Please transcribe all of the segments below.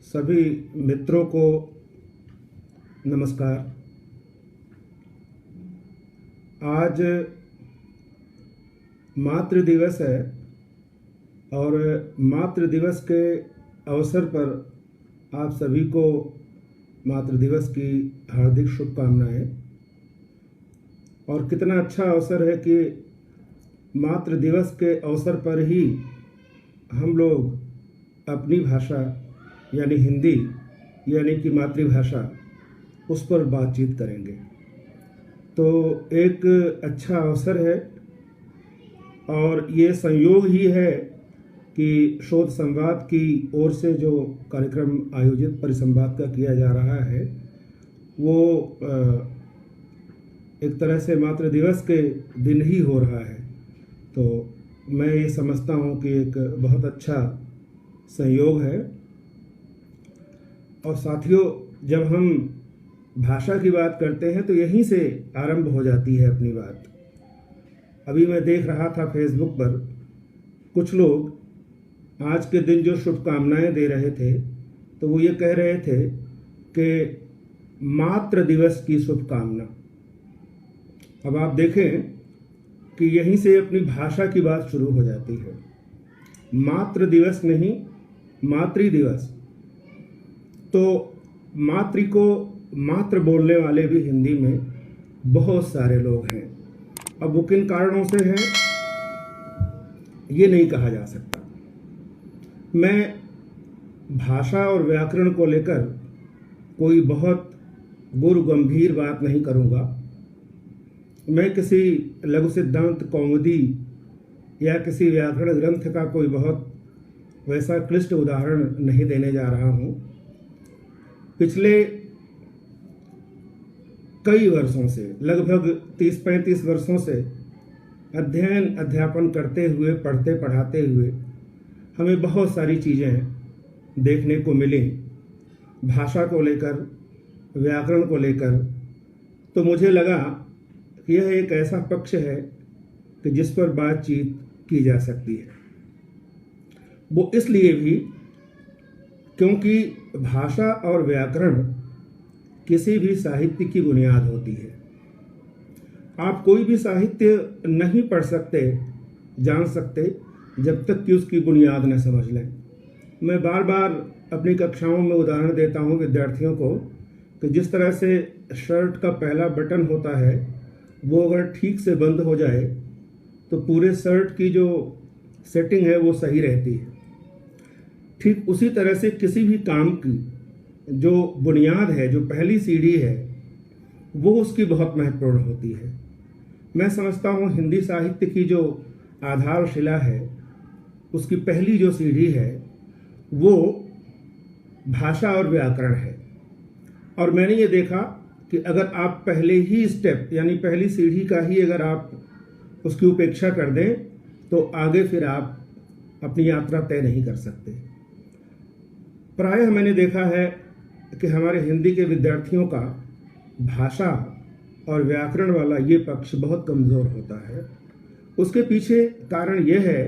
सभी मित्रों को नमस्कार। आज मातृ दिवस है और मातृ दिवस के अवसर पर आप सभी को मातृ दिवस की हार्दिक शुभकामनाएं। और कितना अच्छा अवसर है कि मातृ दिवस के अवसर पर ही हम लोग अपनी भाषा यानी हिंदी यानी कि मातृभाषा उस पर बातचीत करेंगे। तो एक अच्छा अवसर है और ये संयोग ही है कि शोध संवाद की ओर से जो कार्यक्रम आयोजित परिसंवाद का किया जा रहा है वो एक तरह से मातृ दिवस के दिन ही हो रहा है। तो मैं ये समझता हूँ कि एक बहुत अच्छा संयोग है। और साथियों, जब हम भाषा की बात करते हैं तो यहीं से आरंभ हो जाती है अपनी बात। अभी मैं देख रहा था फेसबुक पर कुछ लोग आज के दिन जो शुभकामनाएं दे रहे थे तो वो ये कह रहे थे कि मातृ दिवस की शुभकामना। अब आप देखें कि यहीं से अपनी भाषा की बात शुरू हो जाती है। मातृ दिवस नहीं, मातृ दिवस। तो मातृ को मातृ बोलने वाले भी हिंदी में बहुत सारे लोग हैं। अब वो किन कारणों से हैं ये नहीं कहा जा सकता। मैं भाषा और व्याकरण को लेकर कोई बहुत गुरु गंभीर बात नहीं करूँगा। मैं किसी लघु सिद्धांत कौमुदी या किसी व्याकरण ग्रंथ का कोई बहुत वैसा क्लिष्ट उदाहरण नहीं देने जा रहा हूँ। पिछले कई वर्षों से, लगभग 30-35 वर्षों से अध्ययन अध्यापन करते हुए, पढ़ते पढ़ाते हुए हमें बहुत सारी चीज़ें देखने को मिली भाषा को लेकर, व्याकरण को लेकर। तो मुझे लगा कि यह एक ऐसा पक्ष है कि जिस पर बातचीत की जा सकती है। वो इसलिए भी क्योंकि भाषा और व्याकरण किसी भी साहित्य की बुनियाद होती है। आप कोई भी साहित्य नहीं पढ़ सकते, जान सकते, जब तक कि उसकी बुनियाद न समझ लें। मैं बार बार अपनी कक्षाओं में उदाहरण देता हूँ विद्यार्थियों को कि जिस तरह से शर्ट का पहला बटन होता है वो अगर ठीक से बंद हो जाए तो पूरे शर्ट की जो सेटिंग है वो सही रहती है। ठीक उसी तरह से किसी भी काम की जो बुनियाद है, जो पहली सीढ़ी है, वो उसकी बहुत महत्वपूर्ण होती है। मैं समझता हूँ हिंदी साहित्य की जो आधारशिला है, उसकी पहली जो सीढ़ी है वो भाषा और व्याकरण है। और मैंने ये देखा कि अगर आप पहले ही स्टेप यानी पहली सीढ़ी का ही अगर आप उसकी उपेक्षा कर दें तो आगे फिर आप अपनी यात्रा तय नहीं कर सकते। प्रायः मैंने देखा है कि हमारे हिंदी के विद्यार्थियों का भाषा और व्याकरण वाला ये पक्ष बहुत कमज़ोर होता है। उसके पीछे कारण यह है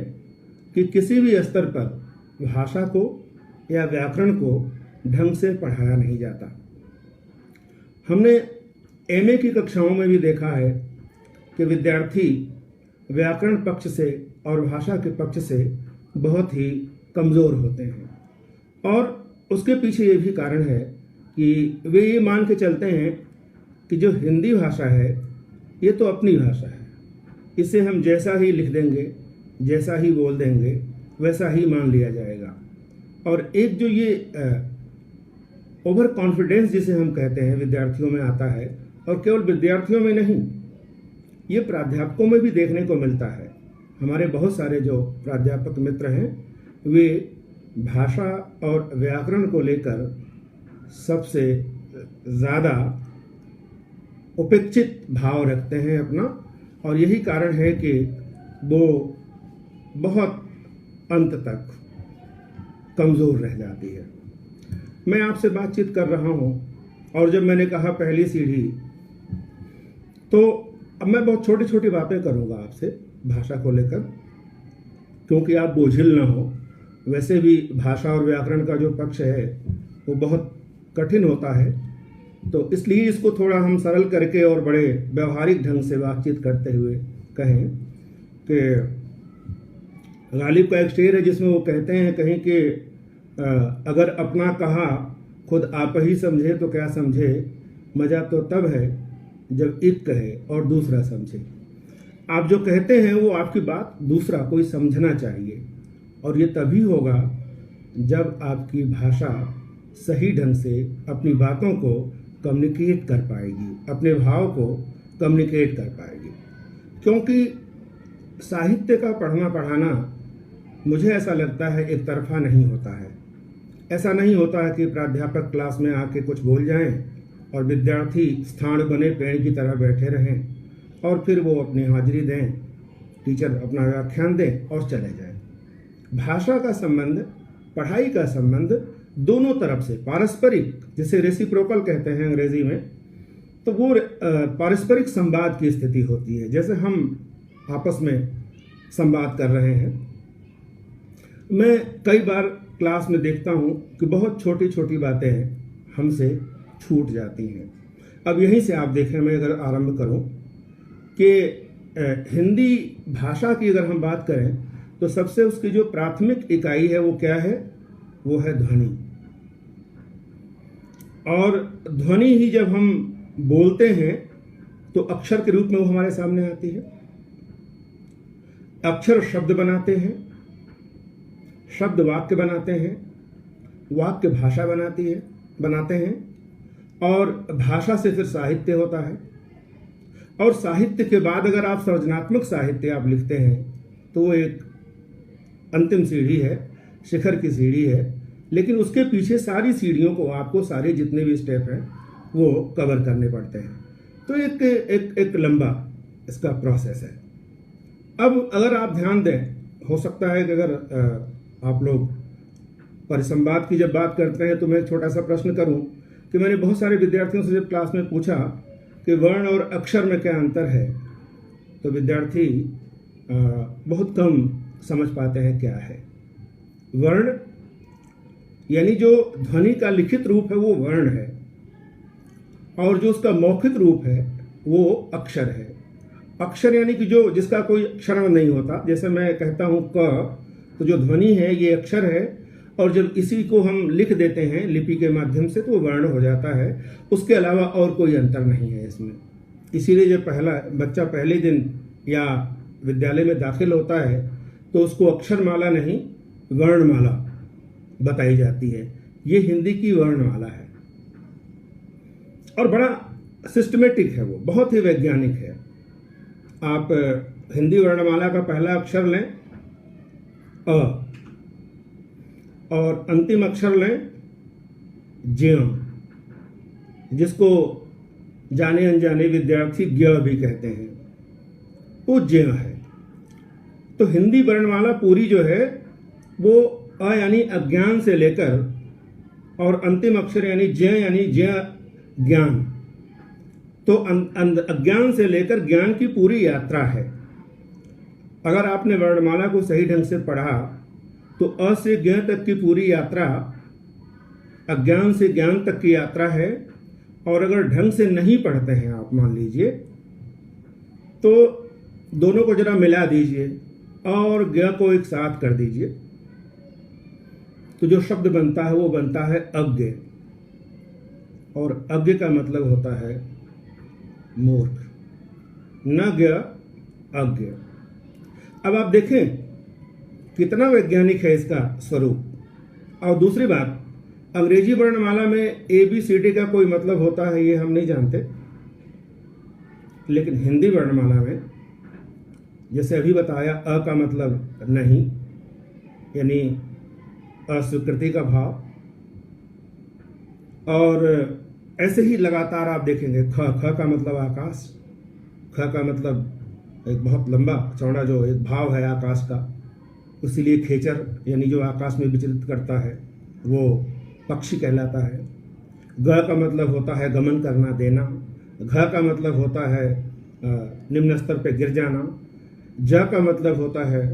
कि किसी भी स्तर पर भाषा को या व्याकरण को ढंग से पढ़ाया नहीं जाता। हमने एमए की कक्षाओं में भी देखा है कि विद्यार्थी व्याकरण पक्ष से और भाषा के पक्ष से बहुत ही कमज़ोर होते हैं। और उसके पीछे ये भी कारण है कि वे ये मान के चलते हैं कि जो हिंदी भाषा है ये तो अपनी भाषा है, इसे हम जैसा ही लिख देंगे, जैसा ही बोल देंगे, वैसा ही मान लिया जाएगा। और एक जो ये ओवर कॉन्फिडेंस जिसे हम कहते हैं विद्यार्थियों में आता है, और केवल विद्यार्थियों में नहीं, ये प्राध्यापकों में भी देखने को मिलता है। हमारे बहुत सारे जो प्राध्यापक मित्र हैं वे भाषा और व्याकरण को लेकर सबसे ज़्यादा उपेक्षित भाव रखते हैं अपना, और यही कारण है कि वो बहुत अंत तक कमज़ोर रह जाती है। मैं आपसे बातचीत कर रहा हूँ और जब मैंने कहा पहली सीढ़ी, तो अब मैं बहुत छोटी छोटी बातें करूँगा आपसे भाषा को लेकर, क्योंकि आप बोझिल ना हो। वैसे भी भाषा और व्याकरण का जो पक्ष है वो बहुत कठिन होता है। तो इसलिए इसको थोड़ा हम सरल करके और बड़े व्यवहारिक ढंग से बातचीत करते हुए कहें कि गालिब का एक शेर है जिसमें वो कहते हैं कहीं कि अगर अपना कहा खुद आप ही समझे तो क्या समझे, मज़ा तो तब है जब एक कहे और दूसरा समझे। आप जो कहते हैं वो आपकी बात दूसरा कोई समझना चाहिए, और ये तभी होगा जब आपकी भाषा सही ढंग से अपनी बातों को कम्युनिकेट कर पाएगी, अपने भाव को कम्युनिकेट कर पाएगी। क्योंकि साहित्य का पढ़ना पढ़ाना मुझे ऐसा लगता है एक तरफा नहीं होता है। ऐसा नहीं होता है कि प्राध्यापक क्लास में आके कुछ बोल जाएं और विद्यार्थी स्थान बने पेड़ की तरह बैठे रहें और फिर वो अपनी हाजिरी दें, टीचर अपना व्याख्यान दें और चले जाएं। भाषा का संबंध, पढ़ाई का संबंध दोनों तरफ से पारस्परिक, जिसे रेसिप्रोकल कहते हैं अंग्रेजी में, तो वो पारस्परिक संवाद की स्थिति होती है। जैसे हम आपस में संवाद कर रहे हैं। मैं कई बार क्लास में देखता हूँ कि बहुत छोटी छोटी बातें हमसे छूट जाती हैं। अब यहीं से आप देखें, मैं अगर आरंभ करूँ कि हिंदी भाषा की अगर हम बात करें तो सबसे उसकी जो प्राथमिक इकाई है वो क्या है, वो है ध्वनि। और ध्वनि ही जब हम बोलते हैं तो अक्षर के रूप में वो हमारे सामने आती है। अक्षर शब्द बनाते हैं, शब्द वाक्य बनाते हैं, वाक्य भाषा बनाते हैं, और भाषा से फिर साहित्य होता है। और साहित्य के बाद अगर आप सृजनात्मक साहित्य आप लिखते हैं तो वो एक अंतिम सीढ़ी है, शिखर की सीढ़ी है। लेकिन उसके पीछे सारी सीढ़ियों को आपको सारे जितने भी स्टेप हैं वो कवर करने पड़ते हैं। तो एक लंबा इसका प्रोसेस है। अब अगर आप ध्यान दें, हो सकता है कि अगर आप लोग परिसंवाद की जब बात करते हैं तो मैं एक छोटा सा प्रश्न करूं कि मैंने बहुत सारे विद्यार्थियों से जब क्लास में पूछा कि वर्ण और अक्षर में क्या अंतर है, तो विद्यार्थी बहुत कम समझ पाते हैं क्या है। वर्ण यानी जो ध्वनि का लिखित रूप है वो वर्ण है, और जो उसका मौखिक रूप है वो अक्षर है। अक्षर यानी कि जो जिसका कोई क्षरण नहीं होता। जैसे मैं कहता हूँ क, तो जो ध्वनि है ये अक्षर है, और जब इसी को हम लिख देते हैं लिपि के माध्यम से तो वो वर्ण हो जाता है। उसके अलावा और कोई अंतर नहीं है इसमें। इसीलिए जब बच्चा पहले दिन या विद्यालय में दाखिल होता है तो उसको अक्षरमाला नहीं वर्णमाला बताई जाती है। ये हिंदी की वर्णमाला है और बड़ा सिस्टमेटिक है, वो बहुत ही वैज्ञानिक है। आप हिंदी वर्णमाला का पहला अक्षर लें अ, और अंतिम अक्षर लें ज्ञ, जिसको जाने अनजाने विद्यार्थी ज्ञ भी कहते हैं, वो ज्ञ है। तो हिंदी वर्णमाला पूरी जो है वो अ यानी अज्ञान से लेकर और अंतिम अक्षर यानी ज्ञ ज्ञान, तो अज्ञान से लेकर ज्ञान की पूरी यात्रा है। अगर आपने वर्णमाला को सही ढंग से पढ़ा तो अ से ज्ञ तक की पूरी यात्रा अज्ञान से ज्ञान तक की यात्रा है। और अगर ढंग से नहीं पढ़ते हैं आप, मान लीजिए, तो दोनों को जरा मिला दीजिए और ज्ञ को एक साथ कर दीजिए, तो जो शब्द बनता है वो बनता है अज्ञ। और अज्ञ का मतलब होता है मूर्ख, न ज्ञ अज्ञ। अब आप देखें कितना वैज्ञानिक है इसका स्वरूप। और दूसरी बात, अंग्रेजी वर्णमाला में ABCD का कोई मतलब होता है ये हम नहीं जानते, लेकिन हिंदी वर्णमाला में जैसे अभी बताया अ का मतलब नहीं, यानी अस्वीकृति का भाव, और ऐसे ही लगातार आप देखेंगे ख का मतलब आकाश, ख का मतलब एक बहुत लंबा चौड़ा जो एक भाव है आकाश का, इसीलिए खेचर यानी जो आकाश में विचलित करता है वो पक्षी कहलाता है। ग का मतलब होता है गमन करना, देना। घ का मतलब होता है निम्न स्तर पे गिर जाना। ज का मतलब होता है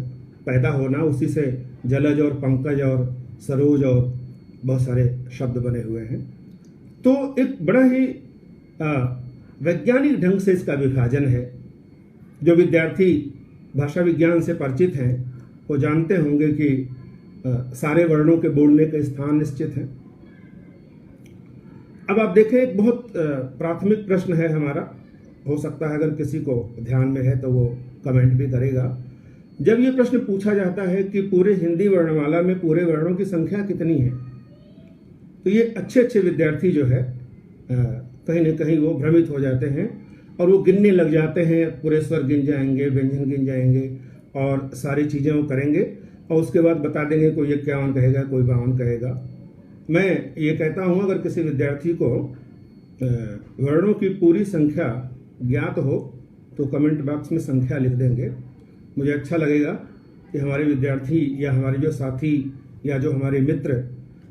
पैदा होना, उसी से जलज और पंकज और सरोज और बहुत सारे शब्द बने हुए हैं। तो एक बड़ा ही वैज्ञानिक ढंग से इसका विभाजन है। जो विद्यार्थी भाषा विज्ञान से परिचित हैं वो जानते होंगे कि सारे वर्णों के बोलने का स्थान निश्चित है। अब आप देखें, एक बहुत प्राथमिक प्रश्न है हमारा, हो सकता है अगर किसी को ध्यान में है तो वो कमेंट भी करेगा। जब ये प्रश्न पूछा जाता है कि पूरे हिंदी वर्णमाला में पूरे वर्णों की संख्या कितनी है, तो ये अच्छे विद्यार्थी जो है कहीं ना कहीं वो भ्रमित हो जाते हैं और वो गिनने लग जाते हैं। पूरे स्वर गिन जाएंगे, व्यंजन गिन जाएंगे और सारी चीज़ें वो करेंगे और उसके बाद बता देंगे कोई 51 कहेगा, कोई 52 कहेगा। मैं ये कहता हूँ, अगर किसी विद्यार्थी को वर्णों की पूरी संख्या ज्ञात हो तो कमेंट बॉक्स में संख्या लिख देंगे। मुझे अच्छा लगेगा कि हमारे विद्यार्थी या हमारे जो साथी या जो हमारे मित्र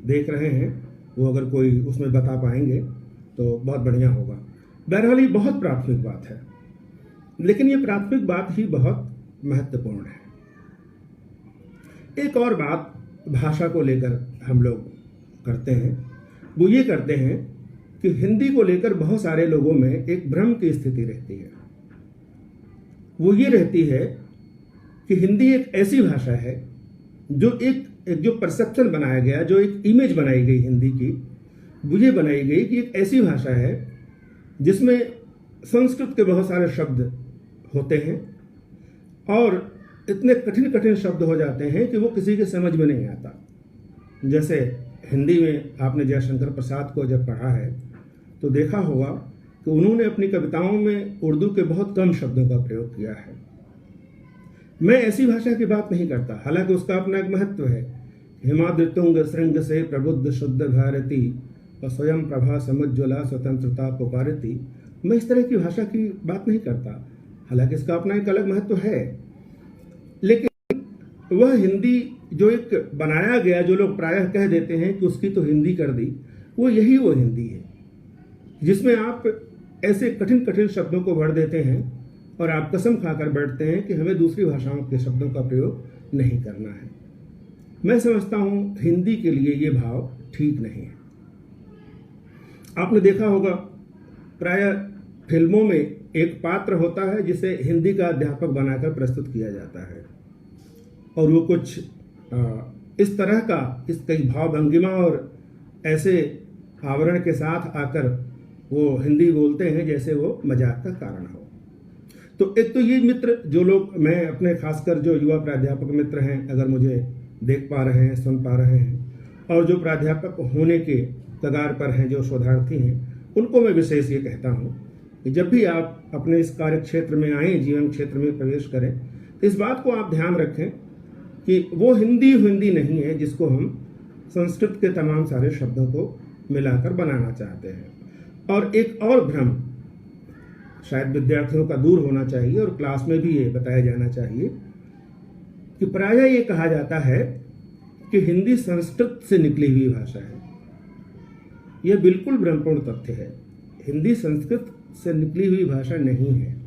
देख रहे हैं वो अगर कोई उसमें बता पाएंगे तो बहुत बढ़िया होगा। बहरहाल ये बहुत प्राथमिक बात है, लेकिन ये प्राथमिक बात ही बहुत महत्वपूर्ण है। एक और बात भाषा को लेकर हम लोग करते हैं, वो ये करते हैं कि हिंदी को लेकर बहुत सारे लोगों में एक भ्रम की स्थिति रहती है। वो ये रहती है कि हिंदी एक ऐसी भाषा है जो एक जो परसेप्शन बनाया गया, जो एक इमेज बनाई गई हिंदी की, वो ये बनाई गई कि एक ऐसी भाषा है जिसमें संस्कृत के बहुत सारे शब्द होते हैं और इतने कठिन शब्द हो जाते हैं कि वो किसी के समझ में नहीं आता। जैसे हिंदी में आपने जयशंकर प्रसाद को जब पढ़ा है तो देखा होगा कि उन्होंने अपनी कविताओं में उर्दू के बहुत कम शब्दों का प्रयोग किया है। मैं ऐसी भाषा की बात नहीं करता, हालांकि उसका अपना एक महत्व है। हिमाद्रितुंग श्रृंग से प्रबुद्ध शुद्ध भारती और स्वयं प्रभा समुज्ज्वला स्वतंत्रता पुकारती। मैं इस तरह की भाषा की बात नहीं करता, हालांकि इसका अपना एक अलग महत्व है। लेकिन वह हिंदी जो एक बनाया गया, जो लोग प्रायः कह देते हैं कि उसकी तो हिंदी कर दी, वो हिंदी है जिसमें आप ऐसे कठिन शब्दों को भर देते हैं और आप कसम खाकर बैठते हैं कि हमें दूसरी भाषाओं के शब्दों का प्रयोग नहीं करना है। मैं समझता हूं हिंदी के लिए ये भाव ठीक नहीं है। आपने देखा होगा प्रायः फिल्मों में एक पात्र होता है जिसे हिंदी का अध्यापक बनाकर प्रस्तुत किया जाता है और वो कुछ इस तरह का कई भाव भंगिमा और ऐसे आवरण के साथ आकर वो हिंदी बोलते हैं जैसे वो मजाक का कारण हो। तो एक तो ये मित्र जो लोग, मैं अपने खासकर जो युवा प्राध्यापक मित्र हैं, अगर मुझे देख पा रहे हैं, सुन पा रहे हैं और जो प्राध्यापक होने के कगार पर हैं, जो शोधार्थी हैं, उनको मैं विशेष ये कहता हूँ कि जब भी आप अपने इस कार्य क्षेत्र में आएँ, जीवन क्षेत्र में प्रवेश करें, तो इस बात को आप ध्यान रखें कि वो हिंदी नहीं है जिसको हम संस्कृत के तमाम सारे शब्दों को मिलाकर बनाना चाहते हैं। और एक और भ्रम शायद विद्यार्थियों का दूर होना चाहिए और क्लास में भी ये बताया जाना चाहिए कि प्रायः ये कहा जाता है कि हिंदी संस्कृत से निकली हुई भाषा है। यह बिल्कुल भ्रमपूर्ण तथ्य है। हिंदी संस्कृत से निकली हुई भाषा नहीं है।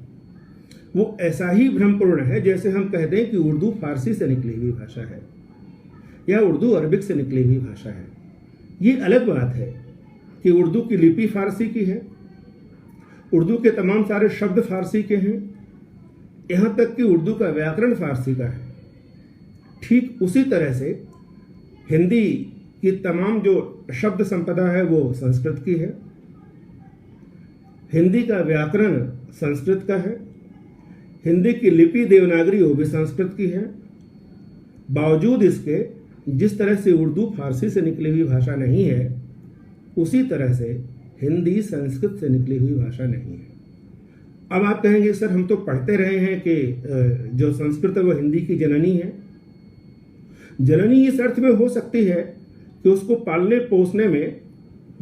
वो ऐसा ही भ्रमपूर्ण है जैसे हम कह दें कि उर्दू फारसी से निकली हुई भाषा है या उर्दू अरबिक से निकली हुई भाषा है। ये अलग बात है कि उर्दू की लिपि फारसी की है, उर्दू के तमाम सारे शब्द फारसी के हैं, यहाँ तक कि उर्दू का व्याकरण फारसी का है। ठीक उसी तरह से हिंदी की तमाम जो शब्द संपदा है वो संस्कृत की है, हिंदी का व्याकरण संस्कृत का है, हिंदी की लिपि देवनागरी वो भी संस्कृत की है। बावजूद इसके जिस तरह से उर्दू फारसी से निकली हुई भाषा नहीं है, उसी तरह से हिंदी संस्कृत से निकली हुई भाषा नहीं है। अब आप कहेंगे सर हम तो पढ़ते रहे हैं कि जो संस्कृत है वो हिंदी की जननी है। जननी इस अर्थ में हो सकती है कि उसको पालने पोसने में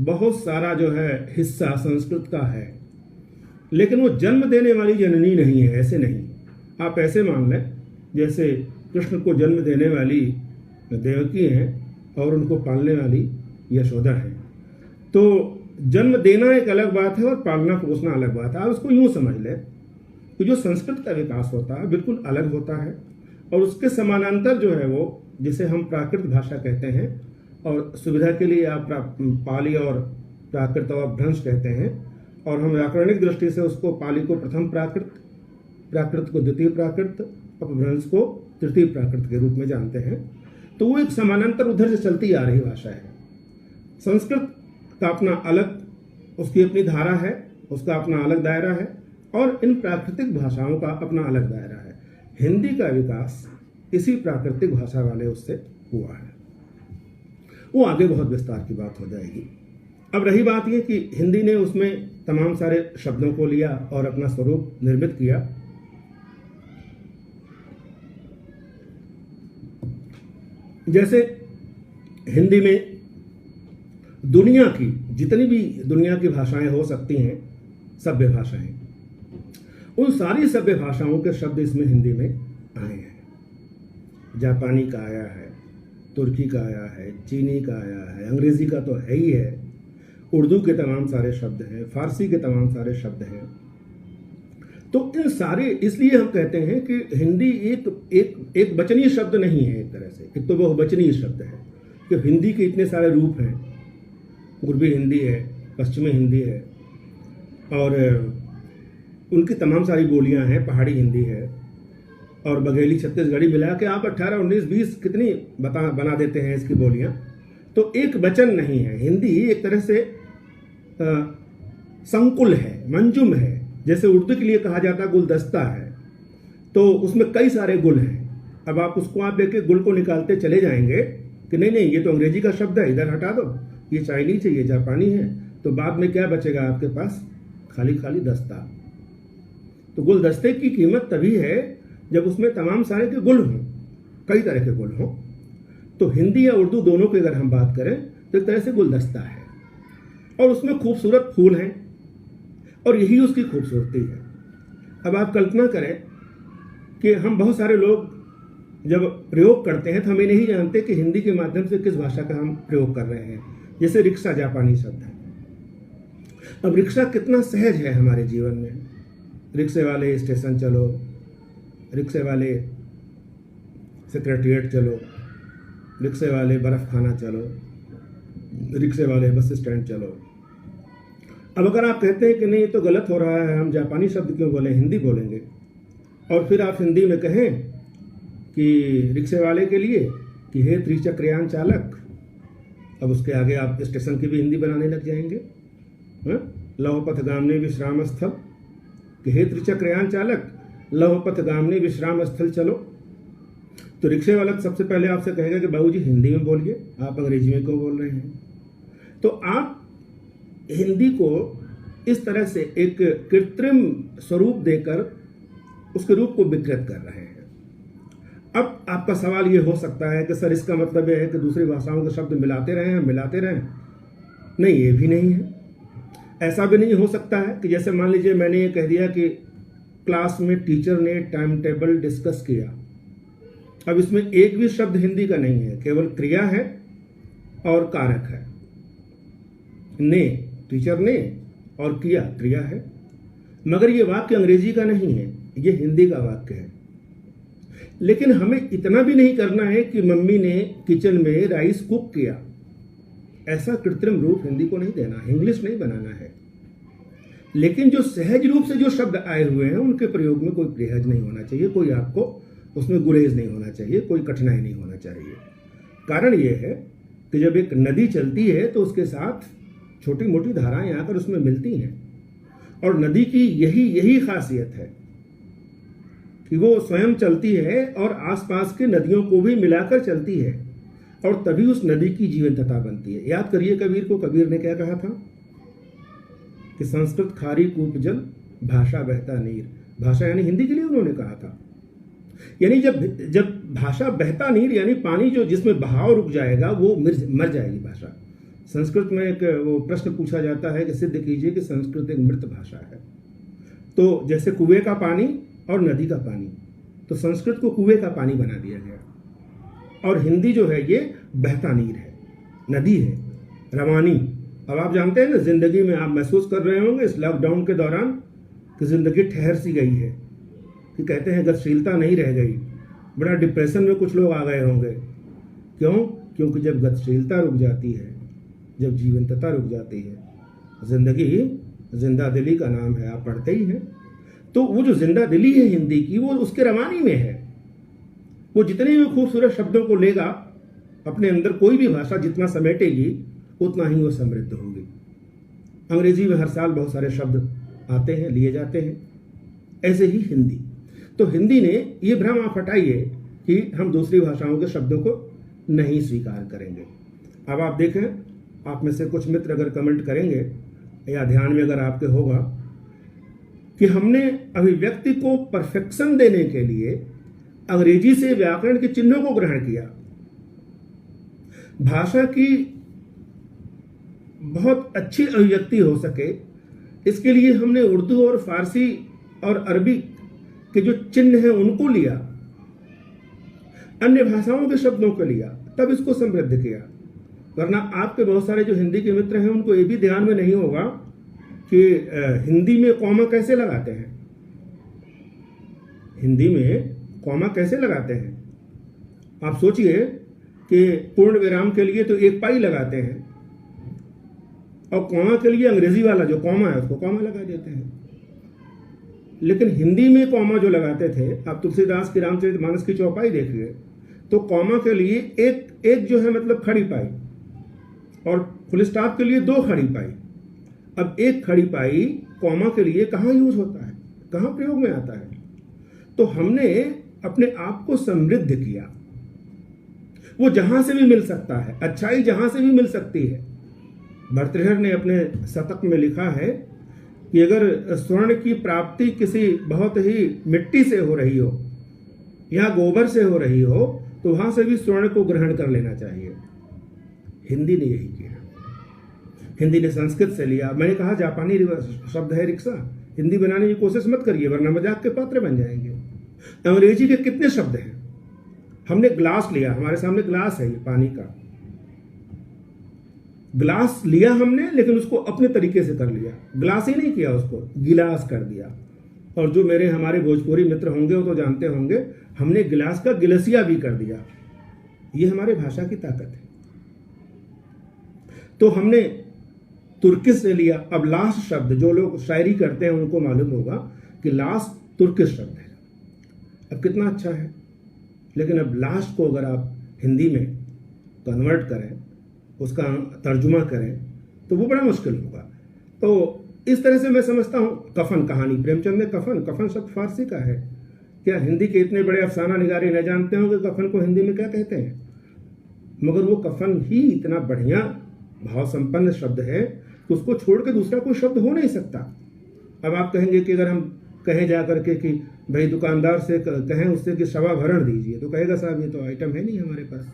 बहुत सारा जो है हिस्सा संस्कृत का है, लेकिन वो जन्म देने वाली जननी नहीं है। ऐसे नहीं, आप ऐसे मान लें जैसे कृष्ण को जन्म देने वाली देवकी हैं और उनको पालने वाली यशोदा है। तो जन्म देना एक अलग बात है और पालना पोसना अलग बात है। आप उसको यूं समझ लें कि जो संस्कृत का विकास होता है बिल्कुल अलग होता है और उसके समानांतर जो है वो, जिसे हम प्राकृत भाषा कहते हैं, और सुविधा के लिए आप पाली और प्राकृत और अपभ्रंश कहते हैं, और हम व्याकरणिक दृष्टि से उसको पाली को प्रथम प्राकृत, प्राकृत को द्वितीय प्राकृत, अपभ्रंश को तृतीय प्राकृत के रूप में जानते हैं। तो वो एक समानांतर उधर से चलती आ रही भाषा है। संस्कृत का अपना अलग, उसकी अपनी धारा है, उसका अपना अलग दायरा है, और इन प्राकृतिक भाषाओं का अपना अलग दायरा है। हिंदी का विकास इसी प्राकृतिक भाषा वाले उससे हुआ है। वो आगे बहुत विस्तार की बात हो जाएगी। अब रही बात ये कि हिंदी ने उसमें तमाम सारे शब्दों को लिया और अपना स्वरूप निर्मित किया। जैसे हिंदी में दुनिया की जितनी भी दुनिया की भाषाएं हो सकती हैं, सभ्य भाषाएं, उन सारी सभ्य भाषाओं के शब्द इसमें हिंदी में आए हैं। जापानी का आया है, तुर्की का आया है, चीनी का आया है, अंग्रेजी का तो है ही है, उर्दू के तमाम सारे शब्द हैं, फारसी के तमाम सारे शब्द हैं। तो इन सारे, इसलिए हम कहते हैं कि हिंदी एक वचनीय शब्द नहीं है। एक तरह से एक तो बहुवचनीय शब्द है कि हिंदी के इतने सारे रूप हैं। पूर्वी हिंदी है, पश्चिमी हिंदी है, और उनकी तमाम सारी बोलियां हैं। पहाड़ी हिंदी है और बघेली, छत्तीसगढ़ी मिला के आप 18, 19, 20 कितनी बना देते हैं इसकी बोलियां। तो एक वचन नहीं है। हिंदी एक तरह से संकुल है, मंजुम है। जैसे उर्दू के लिए कहा जाता गुलदस्ता है, तो उसमें कई सारे गुल हैं। अब आप उसको आप देखे गुल को निकालते चले जाएंगे कि नहीं नहीं, ये तो अंग्रेजी का शब्द है, इधर हटा दो, ये चाइनीज है, ये जापानी है, तो बाद में क्या बचेगा आपके पास? खाली खाली दस्ता। तो गुलदस्ते की कीमत तभी है जब उसमें तमाम सारे के गुल हों, कई तरह के गुल हों। तो हिंदी या उर्दू दोनों की अगर हम बात करें तो एक तरह से गुलदस्ता है, और उसमें खूबसूरत फूल हैं, और यही उसकी खूबसूरती है। अब आप कल्पना करें कि हम बहुत सारे लोग जब प्रयोग करते हैं तो हम ये नहीं जानते कि हिंदी के माध्यम से किस भाषा का हम प्रयोग कर रहे हैं। जैसे रिक्शा जापानी शब्द है। अब रिक्शा कितना सहज है हमारे जीवन में। रिक्शे वाले स्टेशन चलो, रिक्शे वाले सेक्रेटरिएट चलो, रिक्शे वाले बर्फ खाना चलो, रिक्शे वाले बस स्टैंड चलो। अब अगर आप कहते हैं कि नहीं, तो गलत हो रहा है, हम जापानी शब्द क्यों बोलें, हिंदी बोलेंगे, और फिर आप हिंदी में कहें कि रिक्शे वाले के लिए कि हे त्रिचक्रयान चालक, अब उसके आगे आप स्टेशन की भी हिंदी बनाने लग जाएंगे। लौहपथ गामनी विश्राम स्थल, कि हे त्रिचक्रयान चालक, लौहपथ गामनी विश्राम स्थल चलो। तो रिक्शे वाला सबसे पहले आपसे कहेगा कि बाबूजी हिंदी में बोलिए, आप अंग्रेजी में क्यों बोल रहे हैं। तो आप हिंदी को इस तरह से एक कृत्रिम स्वरूप देकर उसके रूप को विकृत कर रहे हैं। अब आपका सवाल ये हो सकता है कि सर इसका मतलब यह है कि दूसरी भाषाओं के शब्द मिलाते रहें, हम मिलाते रहें। नहीं, ये भी नहीं है। ऐसा भी नहीं हो सकता है कि जैसे मान लीजिए मैंने ये कह दिया कि क्लास में टीचर ने टाइम टेबल डिस्कस किया। अब इसमें एक भी शब्द हिंदी का नहीं है, केवल क्रिया है और कारक है। ने, टीचर ने, और किया, क्रिया है। मगर ये वाक्य अंग्रेजी का नहीं है, ये हिंदी का वाक्य है। लेकिन हमें इतना भी नहीं करना है कि मम्मी ने किचन में राइस कुक किया। ऐसा कृत्रिम रूप हिंदी को नहीं देना, इंग्लिश नहीं बनाना है। लेकिन जो सहज रूप से जो शब्द आए हुए हैं उनके प्रयोग में कोई परहेज नहीं होना चाहिए, कोई आपको उसमें गुरेज नहीं होना चाहिए, कोई कठिनाई नहीं होना चाहिए। कारण यह है कि जब एक नदी चलती है तो उसके साथ छोटी मोटी धाराएं आकर उसमें मिलती हैं, और नदी की यही खासियत है कि वो स्वयं चलती है और आसपास के नदियों को भी मिलाकर चलती है, और तभी उस नदी की जीवंतता बनती है। याद करिए कबीर को, कबीर ने क्या कहा था कि संस्कृत खारी कूप जल, भाषा बहता नीर। भाषा यानी हिंदी के लिए उन्होंने कहा था। यानी जब भाषा बहता नीर यानी पानी जो जिसमें बहाव रुक जाएगा वो मर जाएगी भाषा। संस्कृत में एक वो प्रश्न पूछा जाता है कि सिद्ध कीजिए कि संस्कृत एक मृत भाषा है। तो जैसे कुएं का पानी और नदी का पानी, तो संस्कृत को कुएं का पानी बना दिया गया, और हिंदी जो है ये बहता नीर है, नदी है, रवानी। अब आप जानते हैं ना, जिंदगी में आप महसूस कर रहे होंगे इस लॉकडाउन के दौरान कि जिंदगी ठहर सी गई है, कि कहते हैं गतिशीलता नहीं रह गई। बड़ा डिप्रेशन में कुछ लोग आ गए होंगे। क्यों? क्योंकि जब गतिशीलता रुक जाती है, जब जीवंतता रुक जाती है, जिंदगी जिंदा दिली का नाम है, आप पढ़ते ही हैं। तो वो जो जिंदा दिली है हिंदी की, वो उसके रवानी में है। वो जितने भी खूबसूरत शब्दों को लेगा अपने अंदर, कोई भी भाषा जितना समेटेगी उतना ही वो समृद्ध होगी। अंग्रेजी में हर साल बहुत सारे शब्द आते हैं, लिए जाते हैं, ऐसे ही हिंदी। तो हिंदी ने ये भ्रम आप हटाइए कि हम दूसरी भाषाओं के शब्दों को नहीं स्वीकार करेंगे। अब आप देखें, आप में से कुछ मित्र अगर कमेंट करेंगे या ध्यान में अगर आपके होगा कि हमने अभिव्यक्ति को परफेक्शन देने के लिए अंग्रेजी से व्याकरण के चिन्हों को ग्रहण किया। भाषा की बहुत अच्छी अभिव्यक्ति हो सके, इसके लिए हमने उर्दू और फारसी और अरबी के जो चिन्ह हैं उनको लिया, अन्य भाषाओं के शब्दों को लिया, तब इसको समृद्ध किया। वरना आपके बहुत सारे जो हिंदी के मित्र हैं उनको ये भी ध्यान में नहीं होगा कि हिंदी में कॉमा कैसे लगाते हैं। हिंदी में कॉमा कैसे लगाते हैं? आप सोचिए कि पूर्ण विराम के लिए तो एक पाई लगाते हैं और कॉमा के लिए अंग्रेजी वाला जो कॉमा है उसको कॉमा लगा देते हैं। लेकिन हिंदी में कॉमा जो लगाते थे, आप तुलसीदास की रामचरितमानस की चौपाई देखिए, तो कॉमा के लिए एक जो है मतलब खड़ी पाई और फुल स्टॉप के लिए 2 खड़ी पाई। अब एक खड़ी पाई कॉमा के लिए कहाँ यूज होता है, कहाँ प्रयोग में आता है? तो हमने अपने आप को समृद्ध किया। वो जहां से भी मिल सकता है, अच्छाई जहां से भी मिल सकती है। भर्तृहरि ने अपने शतक में लिखा है कि अगर स्वर्ण की प्राप्ति किसी बहुत ही मिट्टी से हो रही हो या गोबर से हो रही हो, तो वहां से भी स्वर्ण को ग्रहण कर लेना चाहिए। हिंदी ने यही किया। हिंदी ने संस्कृत से लिया। मैंने कहा जापानी शब्द है रिक्शा, हिंदी बनाने की कोशिश मत करिए वरना मजाक के पात्र बन जाएंगे। अंग्रेजी के कितने शब्द हैं। हमने ग्लास लिया, हमारे सामने ग्लास है ये पानी का, ग्लास लिया हमने, लेकिन उसको अपने तरीके से कर लिया। ग्लास ही नहीं किया, उसको गिलास कर दिया। और जो मेरे हमारे भोजपुरी मित्र होंगे वो तो जानते होंगे, हमने गिलास का गिलसिया भी कर दिया। ये हमारे भाषा की ताकत है। तो हमने तुर्किश से लिया। अब लास्ट शब्द, जो लोग शायरी करते हैं उनको मालूम होगा कि लास्ट तुर्किश शब्द है। अब कितना अच्छा है। लेकिन अब लास्ट को अगर आप हिंदी में कन्वर्ट करें, उसका तर्जुमा करें, तो वो बड़ा मुश्किल होगा। तो इस तरह से मैं समझता हूँ। कफन कहानी, प्रेमचंद ने कफन शब्द फारसी का है। क्या हिंदी के इतने बड़े अफसाना निगारी न जानते हो कि कफन को हिंदी में क्या कहते हैं? मगर वो कफन ही इतना बढ़िया भाव संपन्न शब्द है कि उसको छोड़ के दूसरा कोई शब्द हो नहीं सकता। अब आप कहेंगे कि अगर हम कहें जा करके कि भाई दुकानदार से कहें उससे कि सवा भरण दीजिए, तो कहेगा साहब ये तो आइटम है नहीं हमारे पास।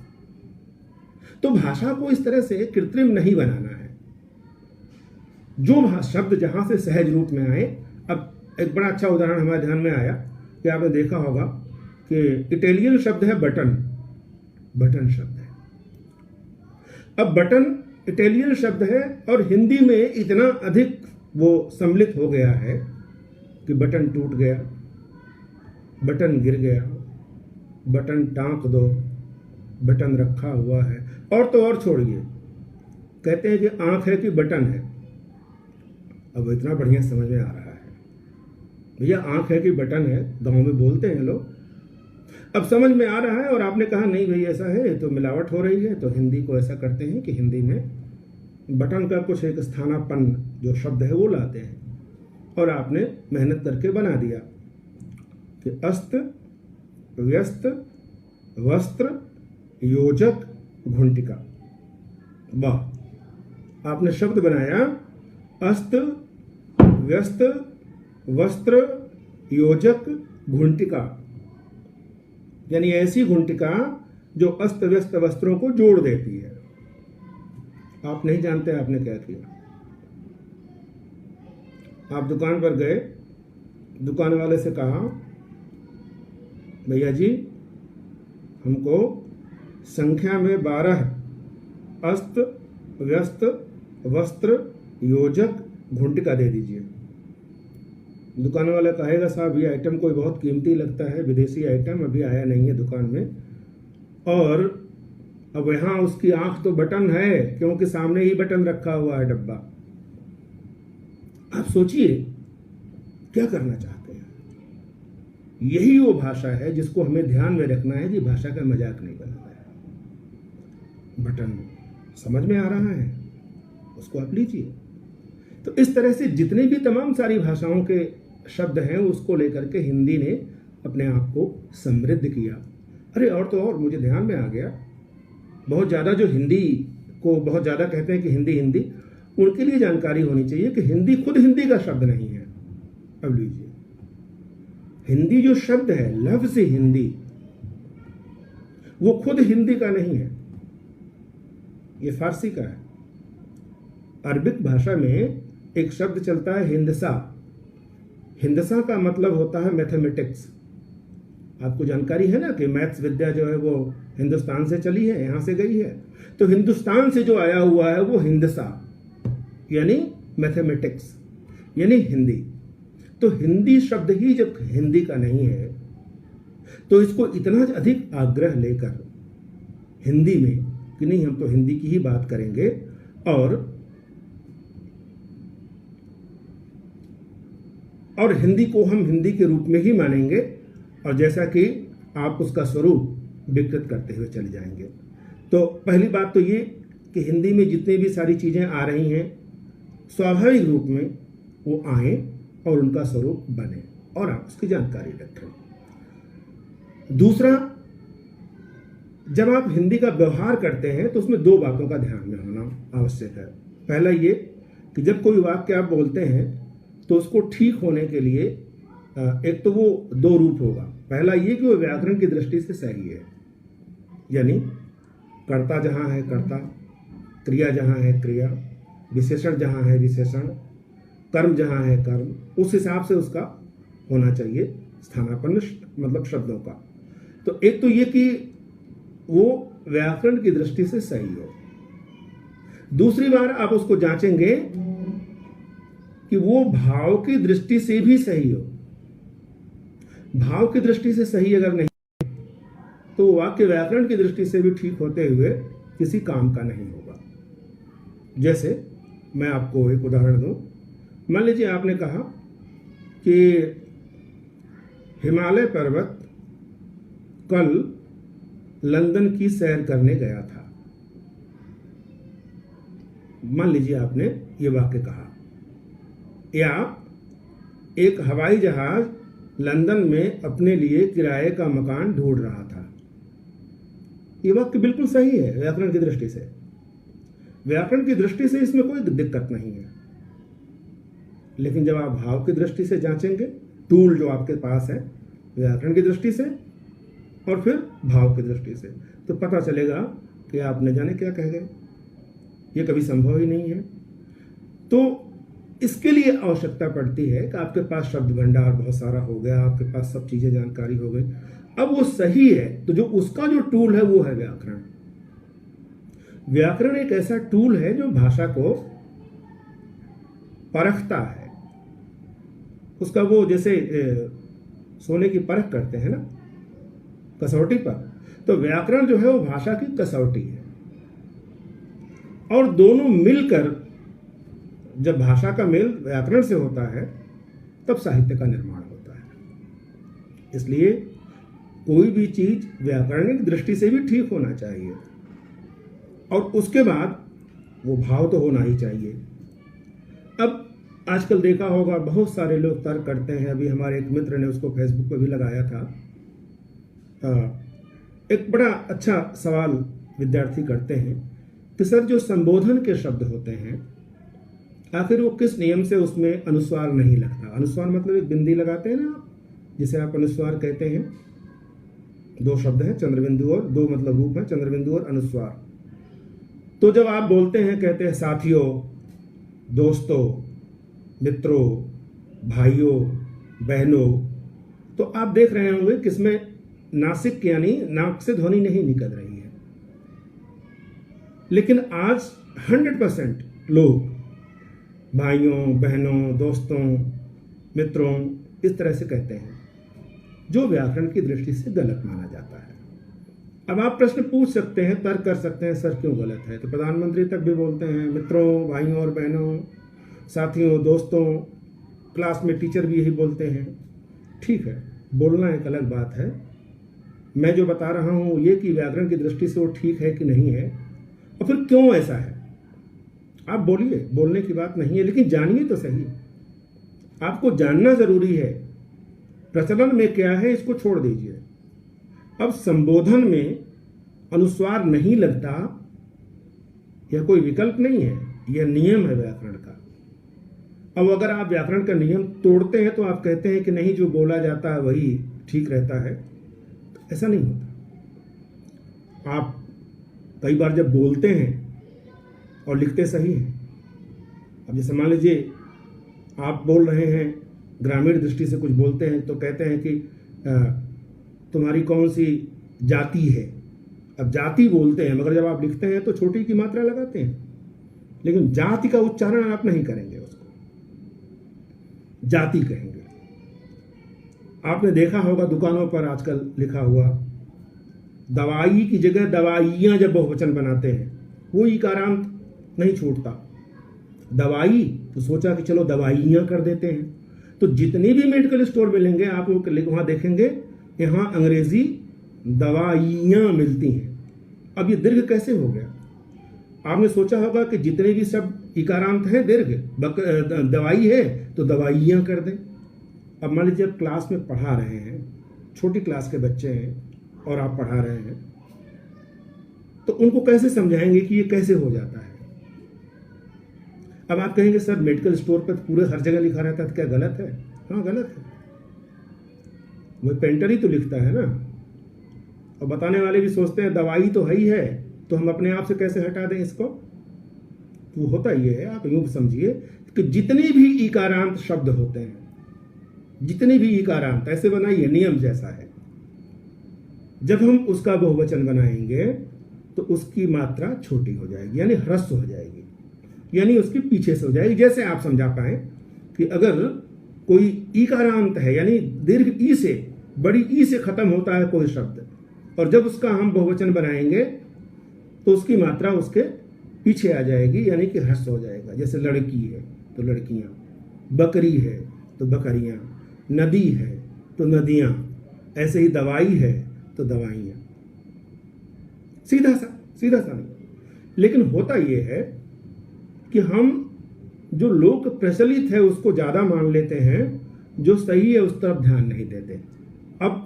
तो भाषा को इस तरह से कृत्रिम नहीं बनाना है। जो शब्द जहां से सहज रूप में आए। अब एक बड़ा अच्छा उदाहरण हमारे ध्यान में आया कि आपने देखा होगा कि इटालियन शब्द है बटन, बटन शब्द है। अब बटन इटालियन शब्द है और हिंदी में इतना अधिक वो सम्मिलित हो गया है कि बटन टूट गया, बटन गिर गया, बटन टाँक दो, बटन रखा हुआ है। और तो और छोड़िए, कहते हैं कि आंख है कि बटन है। अब इतना बढ़िया समझ में आ रहा है। भैया आंख है कि बटन है, गांव में बोलते हैं लोग। अब समझ में आ रहा है। और आपने कहा नहीं भाई ऐसा है तो मिलावट हो रही है, तो हिंदी को ऐसा करते हैं कि हिंदी में बटन का कुछ एक स्थानापन्न जो शब्द है वो लाते हैं। और आपने मेहनत करके बना दिया कि अस्त व्यस्त वस्त्र योजक घुंटिका। वाह, आपने शब्द बनाया अस्त व्यस्त वस्त्र योजक घुंटिका, यानी ऐसी घुंटिका जो अस्त व्यस्त वस्त्रों को जोड़ देती है। आप नहीं जानते आपने क्या किया। आप दुकान पर गए, दुकान वाले से कहा भैया जी हमको संख्या में 12 अस्त व्यस्त वस्त्र योजक घुंटिका दे दीजिए। दुकान वाला कहेगा साहब ये आइटम कोई बहुत कीमती लगता है, विदेशी आइटम अभी आया नहीं है दुकान में, और अब यहाँ उसकी आंख तो बटन है, क्योंकि सामने ही बटन रखा हुआ है डब्बा। आप सोचिए क्या करना चाहते हैं। यही वो भाषा है जिसको हमें ध्यान में रखना है कि भाषा का मजाक नहीं बनाना है। बटन समझ में आ रहा है, उसको आप लीजिए। तो इस तरह से जितने भी तमाम सारी भाषाओं के शब्द हैं उसको लेकर के हिंदी ने अपने आप को समृद्ध किया। अरे और तो और मुझे ध्यान में आ गया, बहुत ज़्यादा जो हिंदी को बहुत ज़्यादा कहते हैं कि हिंदी हिंदी, उनके लिए जानकारी होनी चाहिए कि हिंदी खुद हिंदी का शब्द नहीं है। अब लीजिए, हिंदी जो शब्द है, लफ्ज़ हिंदी, वो खुद हिंदी का नहीं है, ये फारसी का है। अरबिक भाषा में एक शब्द चलता है हिंदसा। हिंदसा का मतलब होता है मैथमेटिक्स। आपको जानकारी है ना कि मैथ्स विद्या जो है वो हिंदुस्तान से चली है, यहां से गई है। तो हिंदुस्तान से जो आया हुआ है वो हिंदसा, यानी मैथमेटिक्स, यानी हिंदी। तो हिंदी शब्द ही जब हिंदी का नहीं है तो इसको इतना अधिक आग्रह लेकर हिंदी में कि नहीं, हम तो हिंदी की ही बात करेंगे और हिंदी को हम हिंदी के रूप में ही मानेंगे, और जैसा कि आप उसका स्वरूप विकृत करते हुए चले जाएंगे। तो पहली बात तो ये कि हिंदी में जितनी भी सारी चीज़ें आ रही हैं स्वाभाविक रूप में वो आए और उनका स्वरूप बने, और आप उसकी जानकारी रखें। दूसरा, जब आप हिंदी का व्यवहार करते हैं तो उसमें दो बातों का ध्यान में होना आवश्यक है। पहला ये कि जब कोई वाक्य आप बोलते हैं तो उसको ठीक होने के लिए एक तो वो दो रूप होगा। पहला ये कि वो व्याकरण की दृष्टि से सही है, यानी कर्ता जहाँ है कर्ता, क्रिया जहाँ है क्रिया, विशेषण जहाँ है विशेषण, कर्म जहाँ है कर्म, उस हिसाब से उसका होना चाहिए स्थानापन्न मतलब शब्दों का। तो एक तो ये कि वो व्याकरण की दृष्टि से सही हो। दूसरी बार आप उसको जांचेंगे कि वो भाव की दृष्टि से भी सही हो। भाव की दृष्टि से सही अगर नहीं तो वाक्य व्याकरण की दृष्टि से भी ठीक होते हुए किसी काम का नहीं होगा। जैसे मैं आपको एक उदाहरण दूं, मान लीजिए आपने कहा कि हिमालय पर्वत कल लंदन की सैर करने गया था। मान लीजिए आपने ये वाक्य कहा, या एक हवाई जहाज लंदन में अपने लिए किराए का मकान ढूंढ रहा था। ये वाक्य बिल्कुल सही है व्याकरण की दृष्टि से। व्याकरण की दृष्टि से इसमें कोई दिक्कत नहीं है। लेकिन जब आप भाव की दृष्टि से जांचेंगे, टूल जो आपके पास है व्याकरण की दृष्टि से और फिर भाव की दृष्टि से, तो पता चलेगा कि आप न जाने क्या कह गए। ये कभी संभव ही नहीं है। तो इसके लिए आवश्यकता पड़ती है कि आपके पास शब्द भंडार बहुत सारा हो गया, आपके पास सब चीजें जानकारी हो गई, अब वो सही है, तो जो उसका जो टूल है वो है व्याकरण। व्याकरण एक ऐसा टूल है जो भाषा को परखता है। उसका वो जैसे सोने की परख करते हैं ना कसौटी पर, तो व्याकरण जो है वो भाषा की कसौटी है। और दोनों मिलकर जब भाषा का मेल व्याकरण से होता है तब साहित्य का निर्माण होता है। इसलिए कोई भी चीज व्याकरणिक दृष्टि से भी ठीक होना चाहिए और उसके बाद वो भाव तो होना ही चाहिए। अब आजकल देखा होगा बहुत सारे लोग तर्क करते हैं। अभी हमारे एक मित्र ने उसको फेसबुक पर भी लगाया था। एक बड़ा अच्छा सवाल विद्यार्थी करते हैं कि सर जो संबोधन के शब्द होते हैं आखिर वो किस नियम से उसमें अनुस्वार नहीं लगता। अनुस्वार मतलब एक बिंदी लगाते हैं ना आप, जिसे आप अनुस्वार कहते हैं। दो शब्द हैं चंद्रबिंदु और दो मतलब रूप है चंद्रबिंदु और अनुस्वार। तो जब आप बोलते हैं कहते हैं साथियों, दोस्तों, मित्रों, भाइयों, बहनों, तो आप देख रहे होंगे किसमें नासिक यानी नाक से ध्वनि नहीं निकल रही है। लेकिन आज 100% लोग भाइयों, बहनों, दोस्तों, मित्रों इस तरह से कहते हैं, जो व्याकरण की दृष्टि से गलत माना जाता है। अब आप प्रश्न पूछ सकते हैं, तर्क कर सकते हैं, सर क्यों गलत है? तो प्रधानमंत्री तक भी बोलते हैं, मित्रों, भाइयों और बहनों, साथियों, दोस्तों, क्लास में टीचर भी यही बोलते हैं। ठीक है, बोलना एक अलग बात है। मैं जो बता रहा हूँ ये कि व्याकरण की दृष्टि से वो ठीक है कि नहीं है, और फिर क्यों ऐसा है। आप बोलिए, बोलने की बात नहीं है, लेकिन जानिए तो सही। आपको जानना जरूरी है। प्रचलन में क्या है इसको छोड़ दीजिए। अब संबोधन में अनुस्वार नहीं लगता, यह कोई विकल्प नहीं है, यह नियम है व्याकरण का। अब अगर आप व्याकरण का नियम तोड़ते हैं तो आप कहते हैं कि नहीं, जो बोला जाता है वही ठीक रहता है। तो ऐसा नहीं होता। आप कई बार जब बोलते हैं और लिखते सही हैं, अब जैसे मान लीजिए आप बोल रहे हैं, ग्रामीण दृष्टि से कुछ बोलते हैं तो कहते हैं कि तुम्हारी कौन सी जाति है। अब जाति बोलते हैं, मगर जब आप लिखते हैं तो छोटी की मात्रा लगाते हैं, लेकिन जाति का उच्चारण आप नहीं करेंगे, उसको जाति कहेंगे। आपने देखा होगा दुकानों पर आजकल लिखा हुआ, दवाई की जगह दवाइयाँ जब बहुवचन बनाते हैं, वो इकारांत नहीं छूटता। दवाई तो सोचा कि चलो दवाइयाँ कर देते हैं। तो जितनी भी मेडिकल स्टोर मिलेंगे आप वहाँ देखेंगे, यहाँ अंग्रेजी दवाइयाँ मिलती हैं। अब ये दीर्घ कैसे हो गया? आपने सोचा होगा कि जितने भी शब्द इकारांत हैं दीर्घ, दवाई है तो दवाइयाँ कर दें। अब मान लीजिए आप क्लास में पढ़ा रहे हैं, छोटी क्लास के बच्चे हैं और आप पढ़ा रहे हैं, तो उनको कैसे समझाएंगे कि ये कैसे हो जाता है? अब आप कहेंगे सर मेडिकल स्टोर पर पूरे हर जगह लिखा रहता है, तो क्या गलत है? हाँ गलत है, वो पेंटर ही तो लिखता है ना। और बताने वाले भी सोचते हैं दवाई तो है ही है, तो हम अपने आप से कैसे हटा दें इसको? तो होता ये है, आप यूं समझिए कि जितने भी इकारांत शब्द होते हैं, जितने भी इकारांत, ऐसे बनाइए नियम जैसा है, जब हम उसका बहुवचन बनाएंगे तो उसकी मात्रा छोटी हो जाएगी, यानी ह्रस्व हो जाएगी, यानी उसके पीछे से हो जाएगी। जैसे आप समझा पाए कि अगर कोई ईकारांत है, यानी दीर्घ ई से, बड़ी ई से खत्म होता है कोई शब्द, और जब उसका हम बहुवचन बनाएंगे तो उसकी मात्रा उसके पीछे आ जाएगी, यानी कि ह्रस्व हो जाएगा। जैसे लड़की है तो लड़कियां, बकरी है तो बकरियां, नदी है तो नदियां, ऐसे ही दवाई है तो दवाइयां। सीधा सा नहीं। लेकिन होता यह है कि हम जो लोक प्रचलित है उसको ज्यादा मान लेते हैं, जो सही है उस तरफ ध्यान नहीं देते। अब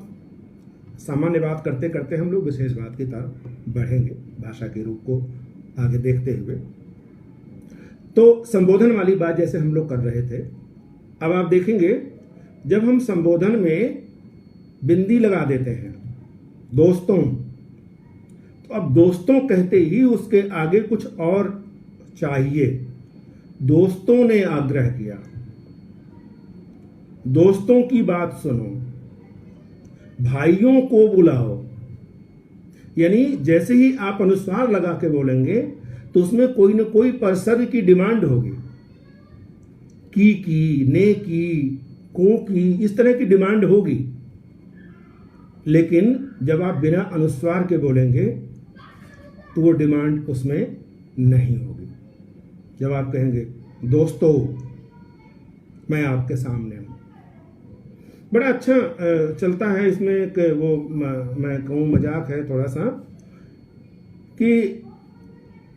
सामान्य बात करते करते हम लोग विशेष बात की तरफ बढ़ेंगे, भाषा के रूप को आगे देखते हुए। तो संबोधन वाली बात जैसे हम लोग कर रहे थे, अब आप देखेंगे जब हम संबोधन में बिंदी लगा देते हैं, दोस्तों, तो अब दोस्तों कहते ही उसके आगे कुछ और चाहिए। दोस्तों ने आग्रह किया, दोस्तों की बात सुनो, भाइयों को बुलाओ, यानी जैसे ही आप अनुस्वार लगा के बोलेंगे तो उसमें कोई न कोई परसर्ग की डिमांड होगी, की, ने की, को की, इस तरह की डिमांड होगी। लेकिन जब आप बिना अनुस्वार के बोलेंगे तो वो डिमांड उसमें नहीं होगी। जब आप कहेंगे दोस्तों मैं आपके सामने हूं, बड़ा अच्छा चलता है इसमें एक वो मैं कहूँ मजाक है थोड़ा सा, कि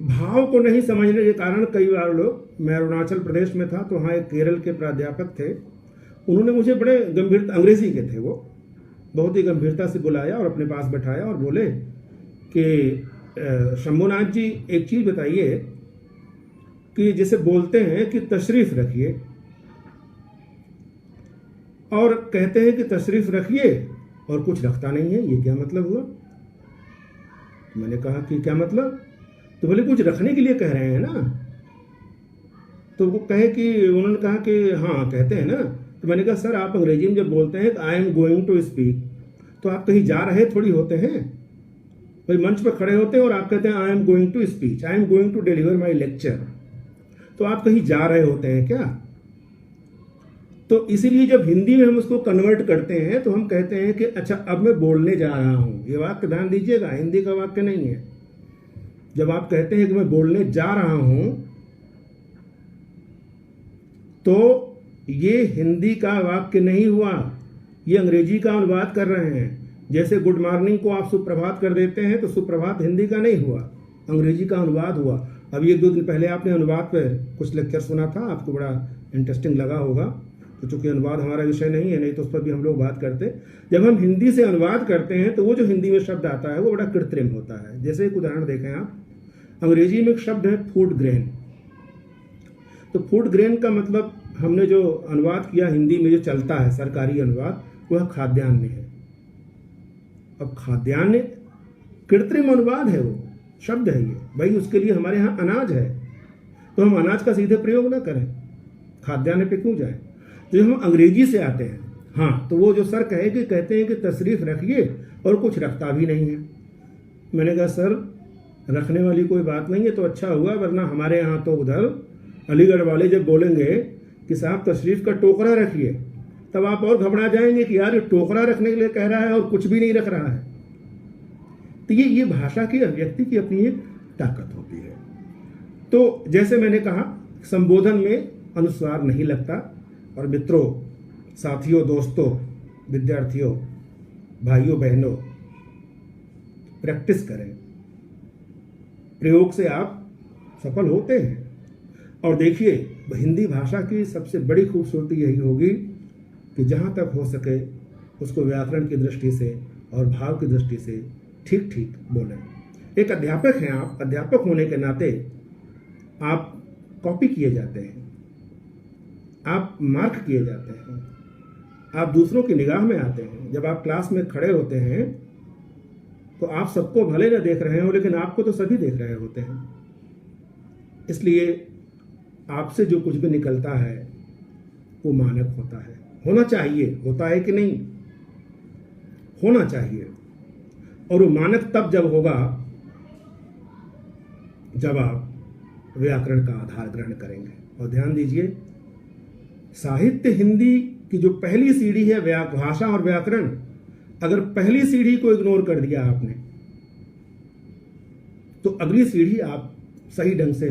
भाव को नहीं समझने के कारण कई बार लोग, मैं अरुणाचल प्रदेश में था तो वहाँ एक केरल के प्राध्यापक थे, उन्होंने मुझे बड़े गंभीरता, अंग्रेजी के थे वो, बहुत ही गंभीरता से बुलाया और अपने पास बैठाया और बोले कि शंभुनाथ जी एक चीज़ बताइए कि जैसे बोलते हैं कि तशरीफ रखिए और कहते हैं कि तशरीफ रखिए और कुछ रखता नहीं है, ये क्या मतलब हुआ? मैंने कहा कि क्या मतलब? तो बोले कुछ रखने के लिए कह रहे हैं ना। तो वो कहे कि उन्होंने कहा कि हाँ कहते हैं ना। तो मैंने कहा सर आप अंग्रेजी में जब बोलते हैं I am going to speak, तो आप कहीं जा रहे थोड़ी होते हैं, भाई मंच पर खड़े होते हैं और आप कहते हैं I am going to speech, I am going to deliver my lecture, तो आप कहीं जा रहे होते हैं क्या? तो इसीलिए जब हिंदी में हम उसको कन्वर्ट करते हैं तो हम कहते हैं कि अच्छा अब मैं बोलने जा रहा हूं। ये वाक्य ध्यान दीजिएगा, हिंदी का वाक्य नहीं है। जब आप कहते हैं कि मैं बोलने जा रहा हूं तो ये हिंदी का वाक्य नहीं हुआ, ये अंग्रेजी का अनुवाद कर रहे हैं। जैसे गुड मॉर्निंग को आप सुप्रभात कर देते हैं तो सुप्रभात हिंदी का नहीं हुआ, अंग्रेजी का अनुवाद हुआ। अभी 1-2 दिन पहले आपने अनुवाद पर कुछ लेक्चर सुना था, आपको बड़ा इंटरेस्टिंग लगा होगा। तो चूंकि अनुवाद हमारा विषय नहीं है, नहीं तो उस पर भी हम लोग बात करते। जब हम हिंदी से अनुवाद करते हैं तो वो जो हिंदी में शब्द आता है वो बड़ा कृत्रिम होता है। जैसे एक उदाहरण देखें आप, अंग्रेजी में एक शब्द है फूड ग्रेन। तो फूड ग्रेन का मतलब हमने जो अनुवाद किया हिंदी में जो चलता है सरकारी अनुवाद, वह खाद्यान्न है। अब खाद्यान्न कृत्रिम अनुवाद है, वो शब्द है ये भाई, उसके लिए हमारे यहाँ अनाज है तो हम अनाज का सीधे प्रयोग ना करें, खाद्यान्न पे क्यों जाए। तो हम अंग्रेजी से आते हैं, हाँ, तो वो जो सर कहते हैं कि तशरीफ रखिए और कुछ रखता भी नहीं है। मैंने कहा सर रखने वाली कोई बात नहीं है तो अच्छा हुआ, वरना हमारे यहाँ तो उधर अलीगढ़ वाले जब बोलेंगे कि साहब तशरीफ का टोकरा रखिए, तब आप और घबरा जाएंगे कि यार ये टोकरा रखने के लिए कह रहा है और कुछ भी नहीं रख रहा है। तो ये भाषा की अभिव्यक्ति की अपनी एक ताकत होती है। तो जैसे मैंने कहा संबोधन में अनुस्वार नहीं लगता। और मित्रों, साथियों, दोस्तों, विद्यार्थियों, भाइयों बहनों, प्रैक्टिस करें, प्रयोग से आप सफल होते हैं। और देखिए हिंदी भाषा की सबसे बड़ी खूबसूरती यही होगी कि जहाँ तक हो सके उसको व्याकरण की दृष्टि से और भाव की दृष्टि से ठीक ठीक बोलें। एक अध्यापक हैं आप, अध्यापक होने के नाते आप कॉपी किए जाते हैं, आप मार्क किए जाते हैं, आप दूसरों की निगाह में आते हैं। जब आप क्लास में खड़े होते हैं तो आप सबको भले न देख रहे हो, लेकिन आपको तो सभी देख रहे होते हैं। इसलिए आपसे जो कुछ भी निकलता है वो मानक होता है, होना चाहिए। होता है कि नहीं? होना चाहिए। और वो मानक तब जब होगा जब आप व्याकरण का आधार ग्रहण करेंगे। और ध्यान दीजिए, साहित्य हिंदी की जो पहली सीढ़ी है भाषा और व्याकरण, अगर पहली सीढ़ी को इग्नोर कर दिया आपने तो अगली सीढ़ी आप सही ढंग से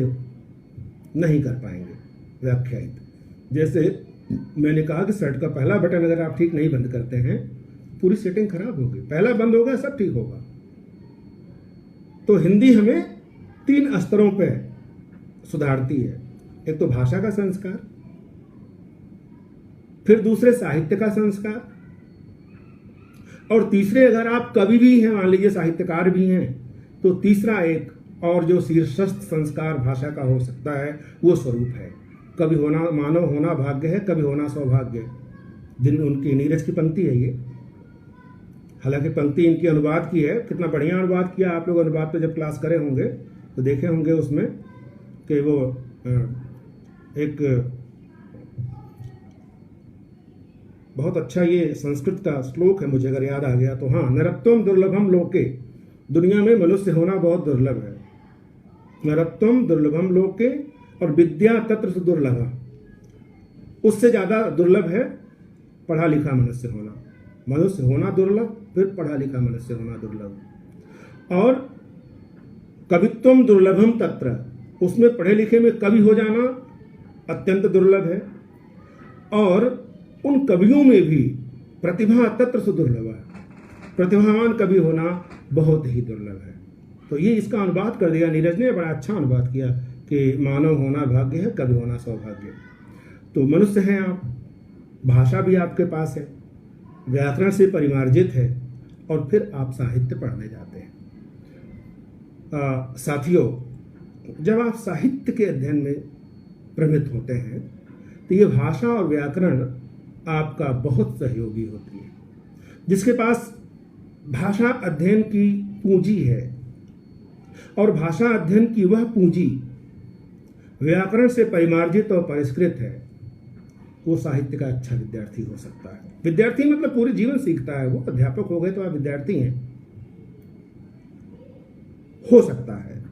नहीं कर पाएंगे व्याख्यायित। जैसे मैंने कहा कि शर्ट का पहला बटन अगर आप ठीक नहीं बंद करते हैं, पूरी सेटिंग खराब होगी। पहला बंद होगा सब ठीक होगा। तो हिंदी हमें 3 स्तरों पे सुधारती है। एक तो भाषा का संस्कार, फिर दूसरे साहित्य का संस्कार, और तीसरे अगर आप कवि भी हैं, मान लीजिए साहित्यकार भी हैं, तो तीसरा एक और जो शीर्षस्थ संस्कार भाषा का हो सकता है वो स्वरूप है। कवि होना मानव होना भाग्य है, कवि होना सौभाग्य। जिन उनकी नीरज की पंक्ति है ये, हालांकि पंक्ति इनकी अनुवाद की है। कितना बढ़िया अनुवाद किया। आप लोग अनुवाद पे जब क्लास करे होंगे तो देखे होंगे उसमें कि वो एक बहुत अच्छा ये संस्कृत का श्लोक है, मुझे अगर याद आ गया तो। हाँ, नरत्वम दुर्लभम लोके, दुनिया में मनुष्य होना बहुत दुर्लभ है। नरत्वम दुर्लभम लोके, और विद्या तत्र से दुर्लभा, उससे ज्यादा दुर्लभ है पढ़ा लिखा मनुष्य होना। मनुष्य होना दुर्लभ, फिर पढ़ा लिखा मनुष्य होना दुर्लभ। और कवित्वम दुर्लभम तत्र, उसमें पढ़े लिखे में कवि हो जाना अत्यंत दुर्लभ है। और उन कवियों में भी प्रतिभा तत्र से दुर्लभ है, प्रतिभावान कवि होना बहुत ही दुर्लभ है। तो ये इसका अनुवाद कर दिया नीरज ने, बड़ा अच्छा अनुवाद किया कि मानव होना भाग्य है, कवि होना सौभाग्य। तो मनुष्य हैं आप, भाषा भी आपके पास है, व्याकरण से परिमार्जित है, और फिर आप साहित्य पढ़ने जाते हैं। साथियों, जब आप साहित्य के अध्ययन में प्रवृत्त होते हैं तो ये भाषा और व्याकरण आपका बहुत सहयोगी होती है। जिसके पास भाषा अध्ययन की पूंजी है और भाषा अध्ययन की वह पूंजी व्याकरण से परिमार्जित और परिष्कृत है, वो साहित्य का अच्छा विद्यार्थी हो सकता है। विद्यार्थी मतलब पूरे जीवन सीखता है वो। अध्यापक हो गए तो आप विद्यार्थी हैं, हो सकता है,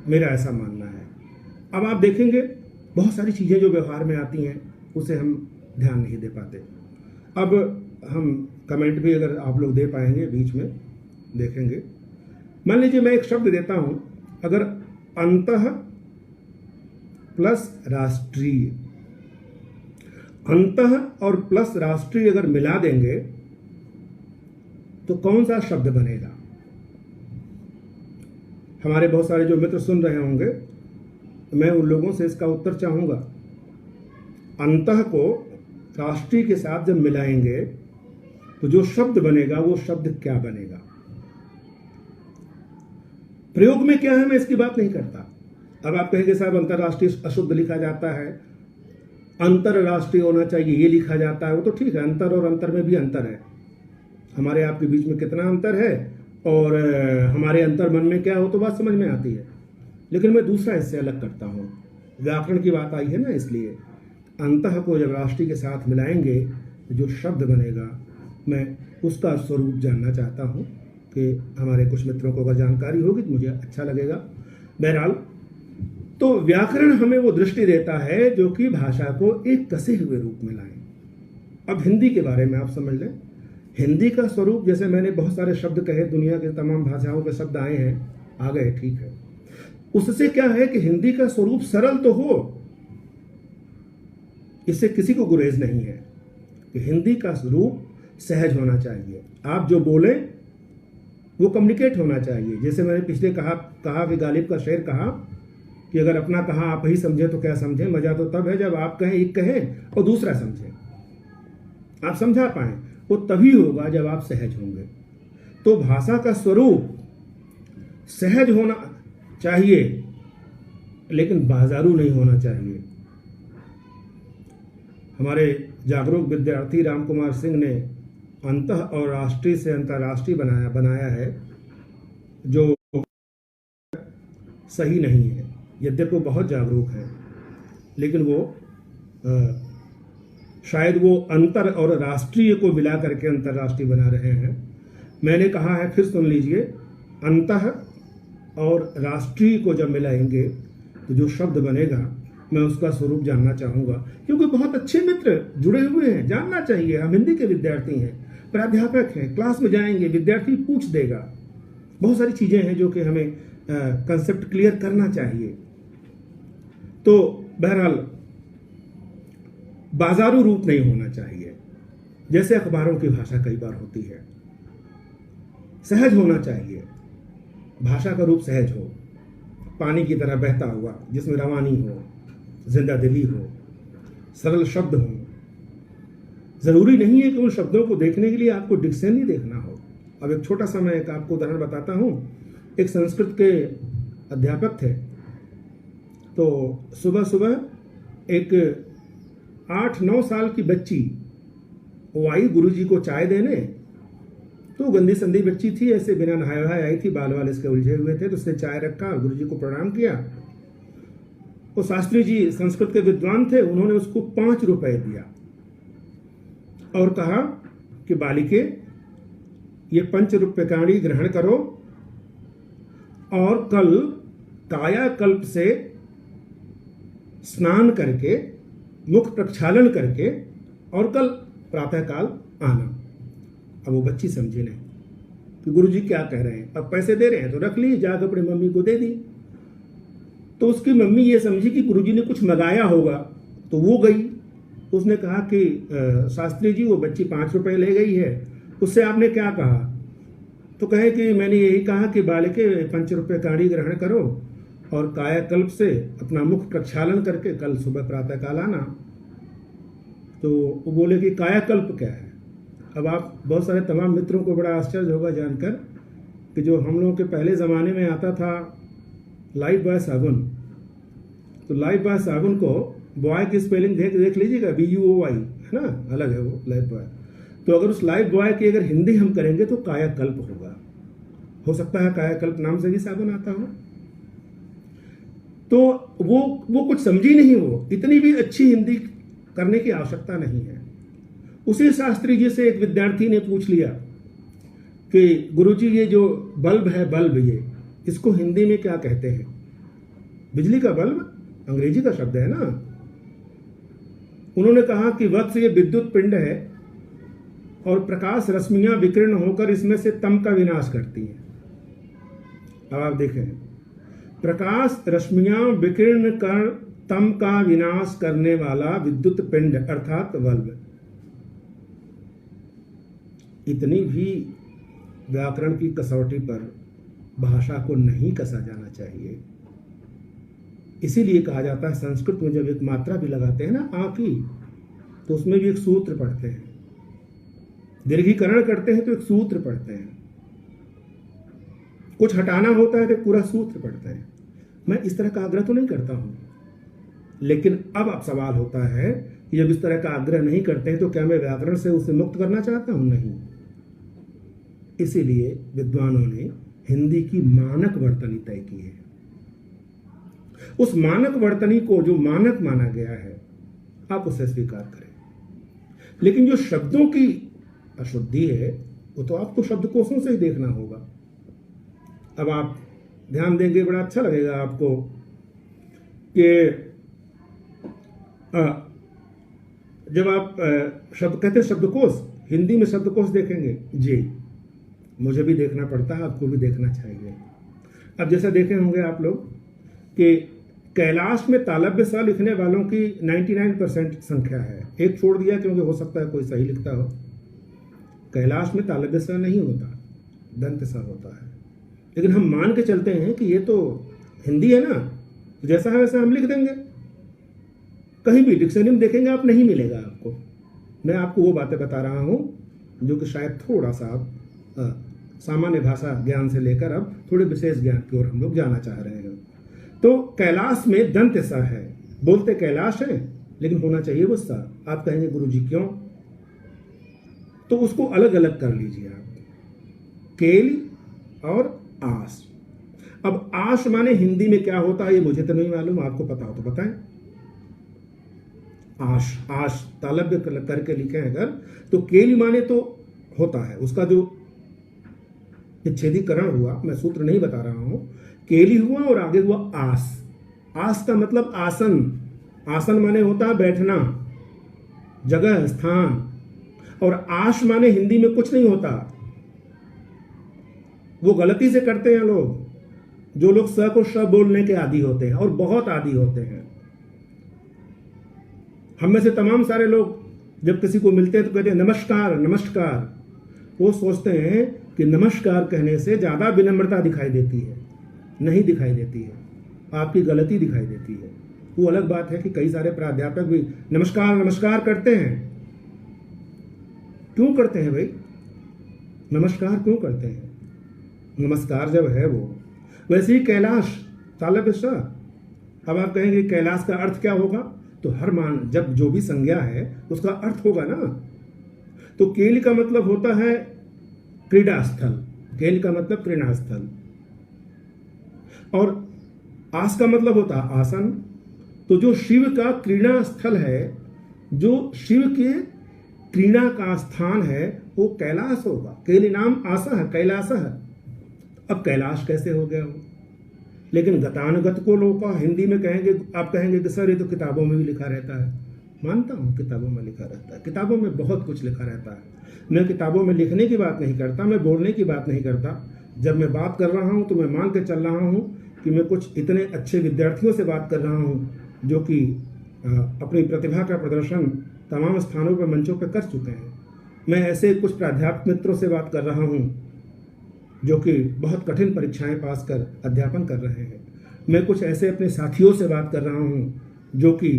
मेरा ऐसा मानना है। अब आप देखेंगे बहुत सारी चीजें जो व्यवहार में आती हैं उसे हम ध्यान नहीं दे पाते। अब हम कमेंट भी अगर आप लोग दे पाएंगे बीच में देखेंगे। मान लीजिए मैं एक शब्द देता हूं, अगर अंतः प्लस राष्ट्रीय, अंतः और प्लस राष्ट्रीय अगर मिला देंगे तो कौन सा शब्द बनेगा? हमारे बहुत सारे जो मित्र सुन रहे होंगे, मैं उन लोगों से इसका उत्तर चाहूंगा। अंतः को राष्ट्रीय के साथ जब मिलाएंगे तो जो शब्द बनेगा वो शब्द क्या बनेगा? प्रयोग में क्या है मैं इसकी बात नहीं करता। अब आप कहेंगे साहब अंतरराष्ट्रीय अशुद्ध लिखा जाता है, अंतरराष्ट्रीय होना चाहिए ये लिखा जाता है, वो तो ठीक है, अंतर और अंतर में भी अंतर है। हमारे आपके बीच में कितना अंतर है और हमारे अंतर मन में क्या हो तो बात समझ में आती है। लेकिन मैं दूसरा इससे अलग करता हूँ, व्याकरण की बात आई है ना, इसलिए अंतः को जब राष्ट्रीय के साथ मिलाएंगे जो शब्द बनेगा मैं उसका स्वरूप जानना चाहता हूँ कि हमारे कुछ मित्रों को अगर जानकारी होगी तो मुझे अच्छा लगेगा। बहरहाल तो व्याकरण हमें वो दृष्टि देता है जो कि भाषा को एक कसे हुए रूप में लाए। अब हिंदी के बारे में आप समझ लें, हिंदी का स्वरूप, जैसे मैंने बहुत सारे शब्द कहे, दुनिया के तमाम भाषाओं के शब्द आए हैं, आ गए, ठीक है, उससे क्या है कि हिंदी का स्वरूप सरल तो हो, इससे किसी को गुरेज नहीं है कि हिंदी का स्वरूप सहज होना चाहिए। आप जो बोले वो कम्युनिकेट होना चाहिए। जैसे मैंने पिछले कहा कि गालिब का शेर कहा कि अगर अपना कहा आप ही समझे तो क्या समझे, मजा तो तब है जब आप कहें, एक कहें और दूसरा समझे, आप समझा पाए, वो तभी होगा जब आप सहज होंगे। तो भाषा का स्वरूप सहज होना चाहिए लेकिन बाजारू नहीं होना चाहिए। हमारे जागरूक विद्यार्थी राम कुमार सिंह ने अंतः और राष्ट्रीय से अंतर्राष्ट्रीय बनाया है, जो सही नहीं है। यद्यपि वो बहुत जागरूक हैं लेकिन वो शायद वो अंतर और राष्ट्रीय को मिला करके अंतर्राष्ट्रीय बना रहे हैं। मैंने कहा है, फिर सुन लीजिए, अंतः और राष्ट्रीय को जब मिलाएंगे तो जो शब्द बनेगा मैं उसका स्वरूप जानना चाहूँगा, क्योंकि बहुत अच्छे मित्र जुड़े हुए हैं, जानना चाहिए। हम हिंदी के विद्यार्थी हैं, प्राध्यापक हैं, क्लास में जाएंगे, विद्यार्थी पूछ देगा, बहुत सारी चीज़ें हैं जो कि हमें कंसेप्ट क्लियर करना चाहिए। तो बहरहाल बाजारू रूप नहीं होना चाहिए, जैसे अखबारों की भाषा कई बार होती है। सहज होना चाहिए, भाषा का रूप सहज हो, पानी की तरह बहता हुआ, जिसमें रवानी हो, जिंदा दिली हो, सरल शब्द हो। जरूरी नहीं है कि उन शब्दों को देखने के लिए आपको डिक्शनरी देखना हो। अब एक छोटा सा मैं एक आपको उदाहरण बताता हूँ। एक संस्कृत के अध्यापक थे, तो सुबह सुबह एक 8-9 साल की बच्ची वो आई गुरुजी को चाय देने। तो गंदी संदी बच्ची थी, ऐसे बिना नहाए वहाए आई थी, बाल वाल इसके उलझे हुए थे, तो उसने चाय रखा, गुरुजी को प्रणाम किया। वो शास्त्री जी संस्कृत के विद्वान थे, उन्होंने उसको 5 रुपए दिया और कहा कि बालिके ये 5 रुपयकाणी ग्रहण करो और कल कायाकल्प से स्नान करके, मुख प्रक्षालन करके और कल प्रातःकाल आना। अब वो बच्ची समझी नहीं कि गुरुजी क्या कह रहे हैं। अब पैसे दे रहे हैं तो रख ली, जाकर अपनी मम्मी को दे दी। तो उसकी मम्मी ये समझी कि गुरुजी ने कुछ मंगाया होगा, तो वो गई। उसने कहा कि शास्त्री जी वो बच्ची 5 रुपए ले गई है, उससे आपने क्या कहा? तो कहे कि मैंने यही कहा कि बालिके 5 रुपयकाणी ग्रहण करो और कायाकल्प से अपना मुख प्रक्षालन करके कल सुबह प्रातःकाल आना। तो वो बोले कि कायाकल्प क्या है? अब आप बहुत सारे तमाम मित्रों को बड़ा आश्चर्य होगा जानकर कि जो हम लोगों के पहले ज़माने में आता था लाइफ बॉय साबुन, तो लाइफ बॉय साबुन को बॉय की स्पेलिंग देख लीजिएगा, BUOY है ना, अलग है वो लाइफ बॉय। तो अगर उस लाइफ बॉय की अगर हिंदी हम करेंगे तो कायाकल्प होगा। हो सकता है कायाकल्प नाम से भी साबुन आता हो। तो वो कुछ समझी नहीं, वो इतनी भी अच्छी हिंदी करने की आवश्यकता नहीं है। उसी शास्त्री जी से एक विद्यार्थी ने पूछ लिया कि गुरुजी ये जो बल्ब है, बल्ब ये इसको हिंदी में क्या कहते हैं? बिजली का बल्ब अंग्रेजी का शब्द है ना। उन्होंने कहा कि वत्स ये विद्युत पिंड है और प्रकाश रश्मियां विकीर्ण होकर इसमें से तम का विनाश करती हैं। अब आप देखें, प्रकाश रश्मियां विकीर्ण कर तम का विनाश करने वाला विद्युत पिंड अर्थात बल्ब। इतनी भी व्याकरण की कसौटी पर भाषा को नहीं कसा जाना चाहिए। इसीलिए कहा जाता है संस्कृत में जब एक मात्रा भी लगाते हैं ना आ की, तो उसमें भी एक सूत्र पढ़ते हैं। दीर्घीकरण करते हैं तो एक सूत्र पढ़ते हैं, कुछ हटाना होता है तो पूरा सूत्र पढ़ते हैं। मैं इस तरह का आग्रह तो नहीं करता हूं, लेकिन अब सवाल होता है कि जब इस तरह का आग्रह नहीं करते हैं तो क्या मैं व्याकरण से उसे मुक्त करना चाहता हूं? नहीं। इसीलिए विद्वानों ने हिंदी की मानक वर्तनी तय की है। उस मानक वर्तनी को जो मानक माना गया है आप उसे स्वीकार करें, लेकिन जो शब्दों की अशुद्धि है वो तो आपको शब्दकोशों से ही देखना होगा। अब आप ध्यान देंगे, बड़ा अच्छा लगेगा आपको कि जब आप शब्द कहते हैं शब्दकोश, हिंदी में शब्दकोश देखेंगे जी, मुझे भी देखना पड़ता है, आपको भी देखना चाहिए। अब जैसा देखे होंगे आप लोग कि कैलाश में तालव्य स लिखने वालों की 99% संख्या है, एक छोड़ दिया क्योंकि हो सकता है कोई सही लिखता हो। कैलाश में तालव्य स नहीं होता, दंत स होता है, लेकिन हम मान के चलते हैं कि ये तो हिंदी है ना, जैसा है वैसा हम लिख देंगे। कहीं भी डिक्शनरी में देखेंगे आप, नहीं मिलेगा आपको। मैं आपको वो बातें बता रहा हूं जो कि शायद थोड़ा सा आप सामान्य भाषा ज्ञान से लेकर अब थोड़े विशेष ज्ञान की ओर हम लोग जाना चाह रहे हैं। तो कैलाश में दंत स है, बोलते कैलाश है लेकिन होना चाहिए वो स। आप कहेंगे गुरुजी क्यों? तो उसको अलग अलग कर लीजिए आप, केल और आस। अब आस माने हिंदी में क्या होता है ये मुझे तो नहीं मालूम, आपको पता हो तो बताएं। आश, आश तालव्य करके लिखे अगर, तो केल माने तो होता है उसका जो विच्छेदीकरण हुआ, मैं सूत्र नहीं बता रहा हूं, केली हुआ और आगे हुआ आस। आस का मतलब आसन, आसन माने होता है बैठना, जगह, स्थान। और आश माने हिंदी में कुछ नहीं होता, वो गलती से करते हैं लोग, जो लोग स को श बोलने के आदी होते हैं और बहुत आदी होते हैं। हम में से तमाम सारे लोग जब किसी को मिलते हैं तो कहते हैं नमस्कार नमस्कार। वो सोचते हैं कि नमस्कार कहने से ज्यादा विनम्रता दिखाई देती है, नहीं दिखाई देती है, आपकी गलती दिखाई देती है। वो अलग बात है कि कई सारे प्राध्यापक भी नमस्कार नमस्कार करते हैं। क्यों करते हैं भाई? नमस्कार क्यों करते हैं? नमस्कार जब है वो। वैसे ही कैलाश तालव्य स। अब आप कहेंगे कैलाश का अर्थ क्या होगा? तो हर मान जब जो भी संज्ञा है उसका अर्थ होगा ना। तो केल का मतलब होता है क्रीड़ा स्थल, केल का मतलब क्रीड़ा स्थल, और आस का मतलब होता है आसन। तो जो शिव का क्रीड़ा स्थल है, जो शिव के क्रीड़ा का स्थान है, वो कैलाश होगा। केली नाम आसा है, कैलाश है। अब कैलाश कैसे हो गया वो? लेकिन गतानुगत को लोग हिंदी में कहेंगे, आप कहेंगे कि सर ये तो किताबों में भी लिखा रहता है। मानता हूँ किताबों में लिखा रहता है, किताबों में बहुत कुछ लिखा रहता है। मैं किताबों में लिखने की बात नहीं करता, मैं बोलने की बात नहीं करता। जब मैं बात कर रहा हूँ तो मैं मान के चल रहा हूँ कि मैं कुछ इतने अच्छे विद्यार्थियों से बात कर रहा हूँ जो कि अपनी प्रतिभा का प्रदर्शन तमाम स्थानों पर, मंचों पर कर चुके हैं। मैं ऐसे कुछ प्राध्यापक मित्रों से बात कर रहा हूँ जो कि बहुत कठिन परीक्षाएं पास कर अध्यापन कर रहे हैं। मैं कुछ ऐसे अपने साथियों से बात कर रहा हूँ जो कि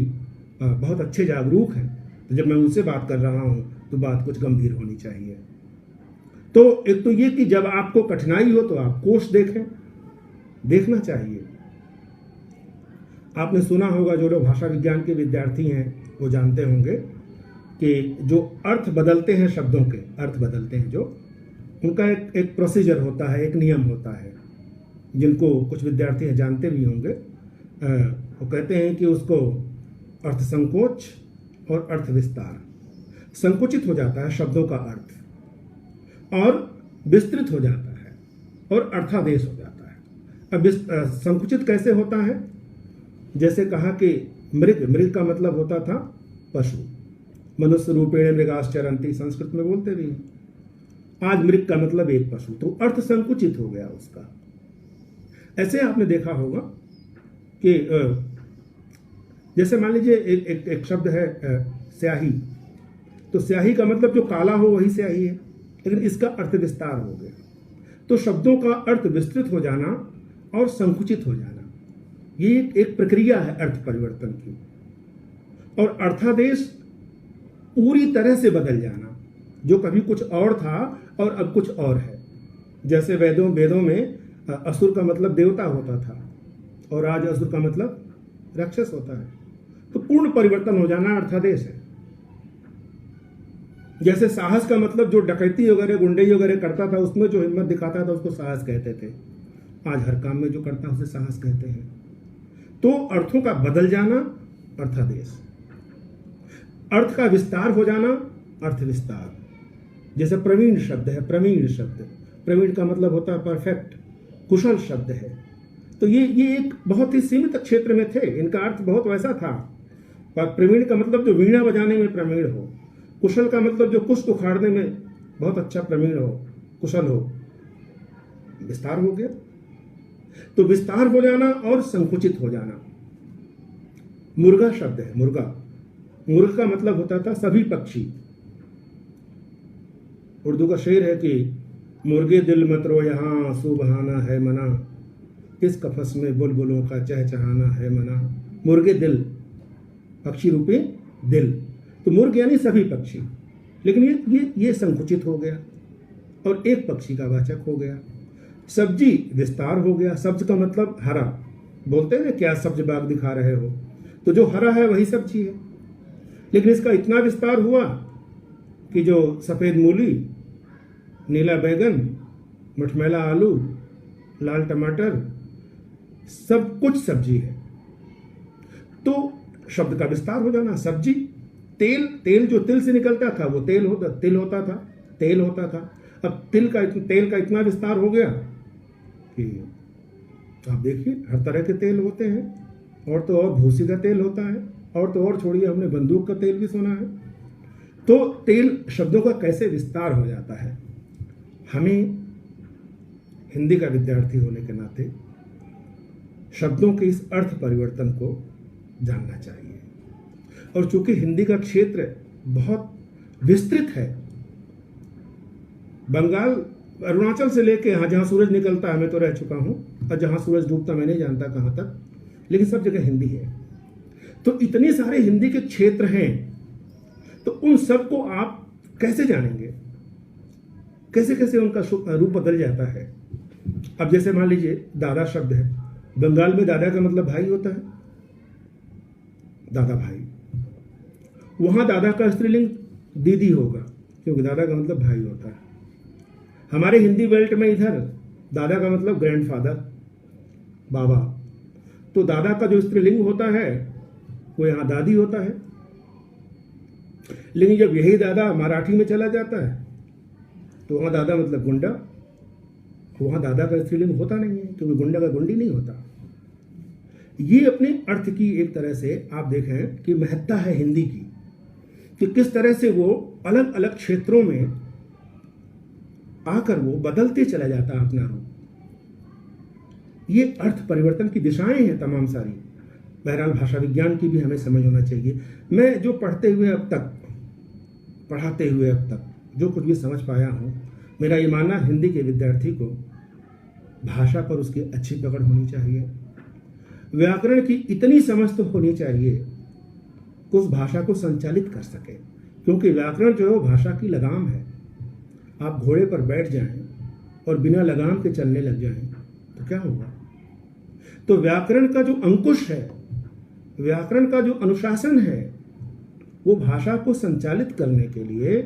बहुत अच्छे जागरूक हैं। तो जब मैं उनसे बात कर रहा हूँ तो बात कुछ गंभीर होनी चाहिए। तो एक तो ये कि जब आपको कठिनाई हो तो आप कोश देखें, देखना चाहिए। आपने सुना होगा, जो लोग भाषा विज्ञान के विद्यार्थी हैं वो जानते होंगे कि जो अर्थ बदलते हैं, शब्दों के अर्थ बदलते हैं, जो उनका एक प्रोसीजर होता है, एक नियम होता है, जिनको कुछ विद्यार्थी जानते भी होंगे। वो कहते हैं कि उसको अर्थ संकोच और अर्थ विस्तार। संकुचित हो जाता है शब्दों का अर्थ और विस्तृत हो जाता है और अर्थादेश हो जाता है। अब संकुचित कैसे होता है? जैसे कहा कि मृग, मृग का मतलब होता था पशु, मनुष्य रूपेण मृगाश्चरन्ति, संस्कृत में बोलते भी हैं। आज मृग का मतलब एक पशु, तो अर्थ संकुचित हो गया उसका। ऐसे आपने देखा होगा कि जैसे मान लीजिए एक शब्द है स्याही, तो स्याही का मतलब जो काला हो वही स्याही है, लेकिन इसका अर्थ विस्तार हो गया। तो शब्दों का अर्थ विस्तृत हो जाना और संकुचित हो जाना, ये एक प्रक्रिया है अर्थ परिवर्तन की। और अर्थादेश पूरी तरह से बदल जाना, जो कभी कुछ और था और अब कुछ और है। जैसे वेदों में असुर का मतलब देवता होता था और आज असुर का मतलब राक्षस होता है। तो पूर्ण परिवर्तन हो जाना अर्थादेश है। जैसे साहस का मतलब जो डकैती वगैरह गुंडई वगैरह करता था, उसमें जो हिम्मत दिखाता था उसको साहस कहते थे। आज हर काम में जो करता है उसे साहस कहते हैं। तो अर्थों का बदल जाना अर्थादेश, अर्थ का विस्तार हो जाना अर्थ विस्तार। जैसे प्रवीण शब्द है, प्रवीण शब्द, प्रवीण का मतलब होता है परफेक्ट, कुशल शब्द है। तो ये एक बहुत ही सीमित क्षेत्र में थे, इनका अर्थ बहुत वैसा था। प्रवीण का मतलब जो वीणा बजाने में प्रवीण हो, कुशल का मतलब जो कुश उखाड़ने में बहुत अच्छा प्रवीण हो, कुशल हो। विस्तार हो गया, तो विस्तार हो जाना और संकुचित हो जाना। मुर्गा शब्द है, मुर्गा, मुर्ग का मतलब होता था सभी पक्षी। उर्दू का शेर है कि मुर्गे दिल मत रो यहाँ, सुबहाना है मना, इस कफस में बुलबुलों का चहचहाना है मना। मुर्गे दिल, पक्षी रूपी दिल, तो मुर्ग यानी सभी पक्षी। लेकिन ये संकुचित हो गया और एक पक्षी का वाचक हो गया। सब्जी विस्तार हो गया, सब्ज का मतलब हरा, बोलते हैं ना क्या सब्ज बाग दिखा रहे हो, तो जो हरा है वही सब्जी है। लेकिन इसका इतना विस्तार हुआ कि जो सफ़ेद मूली, नीला बैगन, मठमैला आलू, लाल टमाटर, सब कुछ सब्जी है। तो शब्द का विस्तार हो जाना। सब्जी, तेल, तेल जो तिल से निकलता था वो तेल होता था। अब तेल का इतना विस्तार हो गया कि आप देखिए हर तरह के तेल होते हैं, और तो और भूसी का तेल होता है, और तो और छोड़िए हमने बंदूक का तेल भी सुना है। तो तेल शब्दों का कैसे विस्तार हो जाता है। हमें हिंदी का विद्यार्थी होने के नाते शब्दों के इस अर्थ परिवर्तन को जानना चाहिए। और चूंकि हिंदी का क्षेत्र बहुत विस्तृत है, बंगाल, अरुणाचल से लेके यहाँ जहाँ सूरज निकलता है मैं तो रह चुका हूँ, और जहाँ सूरज डूबता मैं नहीं जानता कहाँ तक, लेकिन सब जगह हिंदी है। तो इतने सारे हिंदी के क्षेत्र हैं, तो उन सब को आप कैसे जानेंगे, कैसे कैसे उनका रूप बदल जाता है। अब जैसे मान लीजिए दादा शब्द है, बंगाल में दादा का मतलब भाई होता है, दादा भाई। वहां दादा का स्त्रीलिंग दीदी होगा, क्योंकि दादा का मतलब भाई होता है। हमारे हिंदी बेल्ट में इधर दादा का मतलब ग्रैंडफादर, बाबा। तो दादा का जो स्त्रीलिंग होता है वो यहाँ दादी होता है। लेकिन जब यही दादा मराठी में चला जाता है तो वहाँ दादा मतलब गुंडा, वहाँ दादा का स्त्रीलिंग होता नहीं है, क्योंकि गुंडा का गुंडी नहीं होता। ये अपने अर्थ की एक तरह से आप देखें कि महत्ता है हिंदी की, कि किस तरह से वो अलग अलग क्षेत्रों में आकर वो बदलते चला जाता है अपना रूप। ये अर्थ परिवर्तन की दिशाएं हैं तमाम सारी। बहरहाल भाषा विज्ञान की भी हमें समझ होना चाहिए। मैं जो पढ़ाते हुए अब तक जो कुछ भी समझ पाया हूँ, मेरा ये मानना हिंदी के विद्यार्थी को भाषा पर उसकी अच्छी पकड़ होनी चाहिए, व्याकरण की इतनी समझ तो होनी चाहिए कि उस भाषा को संचालित कर सके। क्योंकि व्याकरण जो है वो भाषा की लगाम है। आप घोड़े पर बैठ जाएं और बिना लगाम के चलने लग जाएं तो क्या होगा। तो व्याकरण का जो अंकुश है, व्याकरण का जो अनुशासन है, वो भाषा को संचालित करने के लिए,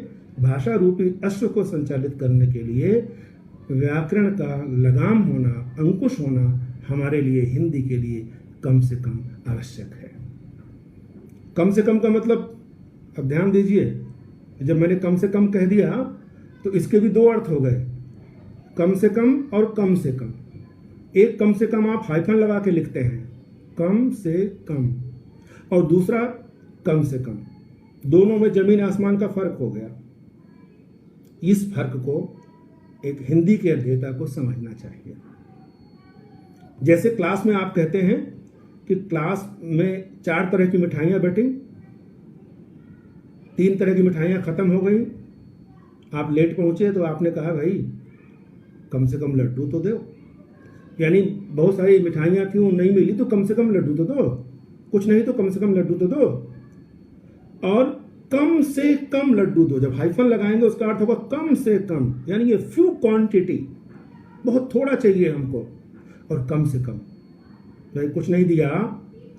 भाषा रूपी अश्व को संचालित करने के लिए व्याकरण का लगाम होना, अंकुश होना हमारे लिए, हिंदी के लिए कम से कम आवश्यक है। कम से कम का मतलब, अब ध्यान दीजिए, जब मैंने कम से कम कह दिया तो इसके भी दो अर्थ हो गए, कम से कम और कम से कम। एक कम से कम आप हाइफन लगा के लिखते हैं, कम से कम, और दूसरा कम से कम। दोनों में जमीन आसमान का फर्क हो गया। इस फर्क को एक हिंदी के अध्येता को समझना चाहिए। जैसे क्लास में आप कहते हैं कि क्लास में 4 तरह की मिठाइयाँ बटी, 3 तरह की मिठाइयाँ खत्म हो गई, आप लेट पहुंचे तो आपने कहा भाई कम से कम लड्डू तो दो। यानी बहुत सारी मिठाइयाँ थी, वो नहीं मिली तो कम से कम लड्डू तो दो, कुछ नहीं तो कम से कम लड्डू तो दो। और कम से कम लड्डू दो, जब हाइफन लगाएंगे उसका अर्थ होगा कम से कम, यानी ये फ्यू क्वांटिटी, बहुत थोड़ा चाहिए हमको। और कम से कम, भाई कुछ नहीं दिया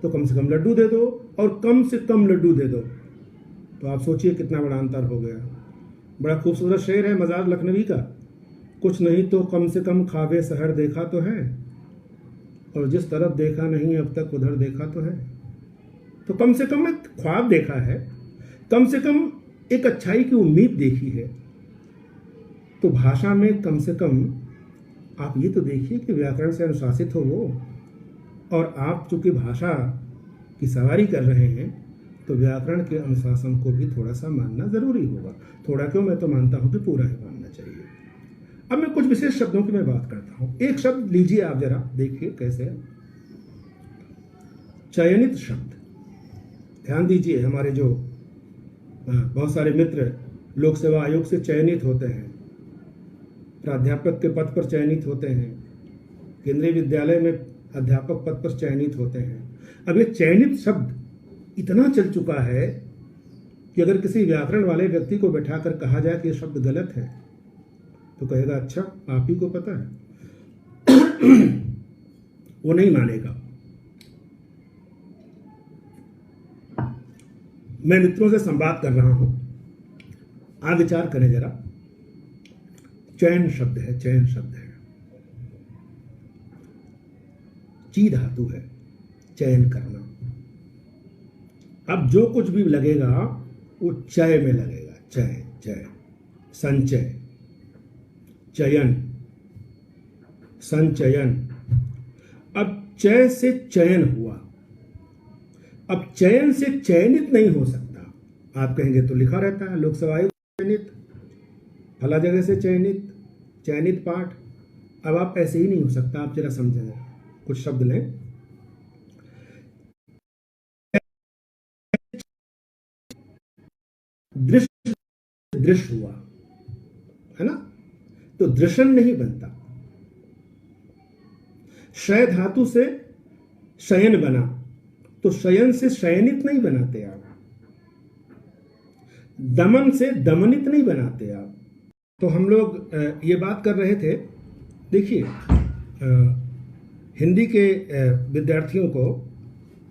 तो कम से कम लड्डू दे दो, और कम से कम लड्डू दे दो। तो आप सोचिए कितना बड़ा अंतर हो गया। बड़ा खूबसूरत शेर है मजार लखनवी का, कुछ नहीं तो कम से कम ख्वाबे सहर देखा तो है, और जिस तरफ देखा नहीं अब तक उधर देखा तो है। तो कम से कम एक ख्वाब देखा है, कम से कम एक अच्छाई की उम्मीद देखी है। तो भाषा में कम से कम आप ये तो देखिए कि व्याकरण से अनुशासित हो वो, और आप चूंकि भाषा की सवारी कर रहे हैं तो व्याकरण के अनुशासन को भी थोड़ा सा मानना जरूरी होगा। थोड़ा क्यों, मैं तो मानता हूं कि पूरा ही मानना चाहिए। अब मैं कुछ विशेष शब्दों की मैं बात करता हूं। एक शब्द लीजिए, आप जरा देखिए कैसे है। चयनित शब्द, ध्यान दीजिए। हमारे जो बहुत सारे मित्र लोक सेवा आयोग से चयनित होते हैं, प्राध्यापक के पद पर चयनित होते हैं, केंद्रीय विद्यालय में अध्यापक पद पर चयनित होते हैं। अब ये चयनित शब्द इतना चल चुका है कि अगर किसी व्याकरण वाले व्यक्ति को बैठाकर कहा जाए कि ये शब्द गलत है तो कहेगा अच्छा आप ही को पता है। वो नहीं मानेगा। मैं मित्रों से संवाद कर रहा हूं, आप विचार करें जरा। चयन शब्द है, चयन शब्द है, ची धातु है, चयन करना। अब जो कुछ भी लगेगा वो चय में लगेगा। चय, चय, संचय, चयन, संचयन। अब चय से चयन हुआ, अब चयन से चयनित नहीं हो सकता। आप कहेंगे तो लिखा रहता है लोकसभा आयोग चयनित, फला जगह से चयनित, चयनित पाठ। अब आप ऐसे ही नहीं हो सकता। आप जरा समझें, कुछ शब्द लें। दृश्य, दृश्य हुआ है ना, तो दृशन नहीं बनता। शय धातु से शयन बना, तो शयन से शयनित नहीं बनाते आप। दमन से दमनित नहीं बनाते आप। तो हम लोग ये बात कर रहे थे। देखिए, हिंदी के विद्यार्थियों को,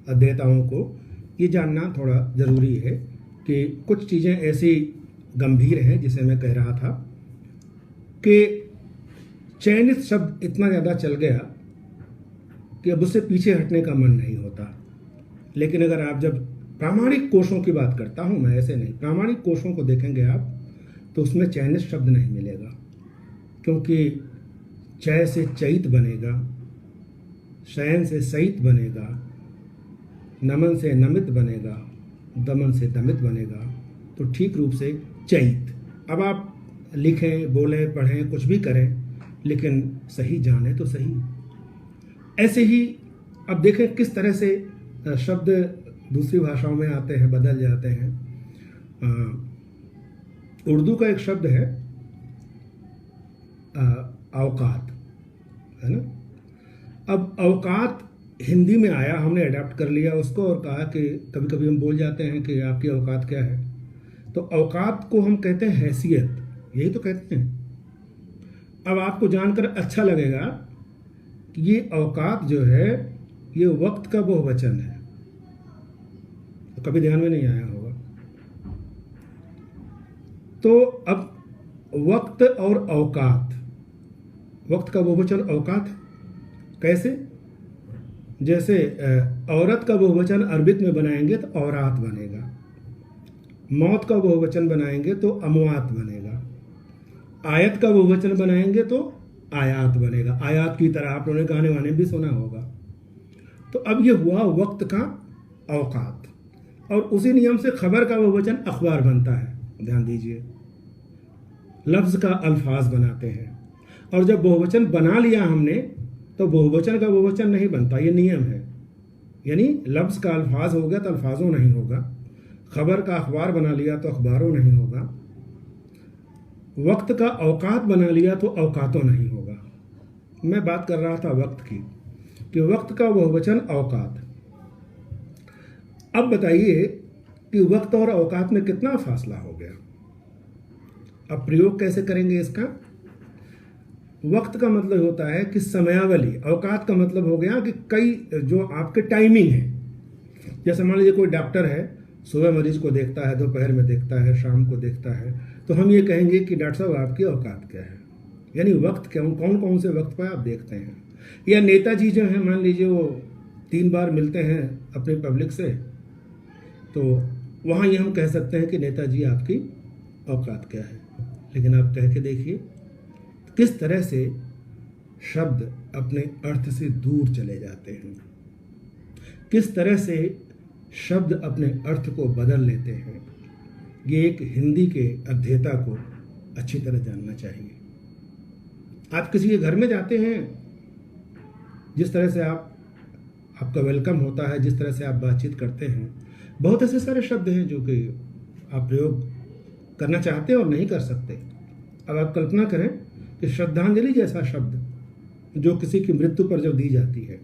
अध्येताओं को ये जानना थोड़ा ज़रूरी है कि कुछ चीज़ें ऐसी गंभीर हैं, जिसे मैं कह रहा था कि चयनित शब्द इतना ज़्यादा चल गया कि अब उससे पीछे हटने का मन नहीं होता। लेकिन अगर आप, जब प्रामाणिक कोशों की बात करता हूँ मैं, ऐसे नहीं, प्रामाणिक कोशों को देखेंगे आप तो उसमें चयनित शब्द नहीं मिलेगा, क्योंकि चय से चैत बनेगा, शयन से सहित बनेगा, नमन से नमित बनेगा, दमन से दमित बनेगा, तो ठीक रूप से चैत। अब आप लिखें, बोलें, पढ़ें, कुछ भी करें, लेकिन सही जाने तो सही। ऐसे ही अब देखें किस तरह से शब्द दूसरी भाषाओं में आते हैं, बदल जाते हैं। उर्दू का एक शब्द है औकात, है ना। अब औकात हिंदी में आया, हमने अडॉप्ट कर लिया उसको और कहा कि कभी कभी हम बोल जाते हैं कि आपकी औकात क्या है। तो औकात को हम कहते हैं हैसियत, यही तो कहते हैं। अब आपको जानकर अच्छा लगेगा कि ये औकात जो है ये वक्त का बहुवचन है, तो कभी ध्यान में नहीं आया होगा। तो अब वक्त और औकात, वक्त का बहुवचन औकात कैसे? जैसे औरत का बहुवचन अरबिक में बनाएंगे तो औरात बनेगा, मौत का बहुवचन बनाएंगे तो अमवात बनेगा, आयत का बहुवचन बनाएंगे तो आयात बनेगा। आयात की तरह आप लोगों ने गाने वाने भी सुना होगा। तो अब ये हुआ वक्त का औकात। और उसी नियम से खबर का बहुवचन अखबार बनता है। ध्यान दीजिए, लफ्ज़ का अल्फाज बनाते हैं, और जब बहुवचन बना लिया हमने तो बहुवचन का बहुवचन नहीं बनता, ये नियम है। यानी लफ्ज़ का अल्फाज हो गया तो अल्फाजों नहीं होगा, खबर का अखबार बना लिया तो अखबारों नहीं होगा, वक्त का औकात बना लिया तो औकातों नहीं होगा। मैं बात कर रहा था वक्त की, कि वक्त का बहुवचन औकात। अब बताइए कि वक्त और औकात में कितना फासला हो गया। अब प्रयोग कैसे करेंगे इसका? वक्त का मतलब होता है कि समयावधि, औकात का मतलब हो गया कि कई जो आपके टाइमिंग है। जैसे मान लीजिए कोई डॉक्टर है, सुबह मरीज को देखता है, दोपहर में देखता है, शाम को देखता है, तो हम ये कहेंगे कि डॉक्टर साहब आपकी औकात क्या है, यानी वक्त क्या, कौन कौन से वक्त पर आप देखते हैं। या नेताजी जो हैं, मान लीजिए वो 3 बार मिलते हैं अपनी पब्लिक से, तो वहाँ ये हम कह सकते हैं कि नेताजी आपकी औकात क्या है। लेकिन आप कह के देखिए किस तरह से शब्द अपने अर्थ से दूर चले जाते हैं, किस तरह से शब्द अपने अर्थ को बदल लेते हैं। ये एक हिंदी के अध्येता को अच्छी तरह जानना चाहिए। आप किसी के घर में जाते हैं, जिस तरह से आपका वेलकम होता है, जिस तरह से आप बातचीत करते हैं, बहुत ऐसे सारे शब्द हैं जो कि आप प्रयोग करना चाहते हैं और नहीं कर सकते। अब आप कल्पना करें कि श्रद्धांजलि जैसा शब्द जो किसी की मृत्यु पर जब दी जाती है,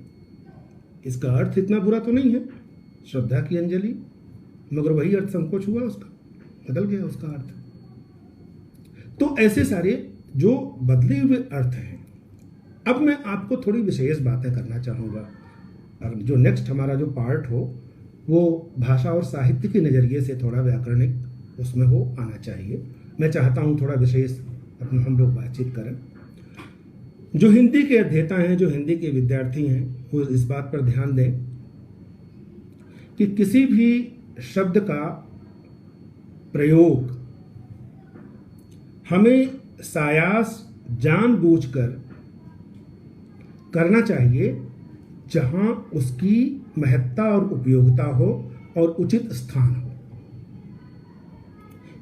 इसका अर्थ इतना बुरा तो नहीं है, श्रद्धा की अंजलि, मगर वही अर्थ संकोच हुआ, उसका बदल गया उसका अर्थ। तो ऐसे सारे जो बदले हुए अर्थ हैं। अब मैं आपको थोड़ी विशेष बातें करना चाहूँगा, और जो नेक्स्ट हमारा जो पार्ट हो वो भाषा और साहित्य के नज़रिए से थोड़ा व्याकरणिक उसमें हो आना चाहिए। मैं चाहता हूँ थोड़ा विशेष अपने हम लोग बातचीत करें। जो हिंदी के अध्येता हैं, जो हिंदी के विद्यार्थी हैं, वो इस बात पर ध्यान दें कि किसी भी शब्द का प्रयोग हमें सायास जानबूझकर करना चाहिए जहां उसकी महत्ता और उपयोगिता हो और उचित स्थान हो।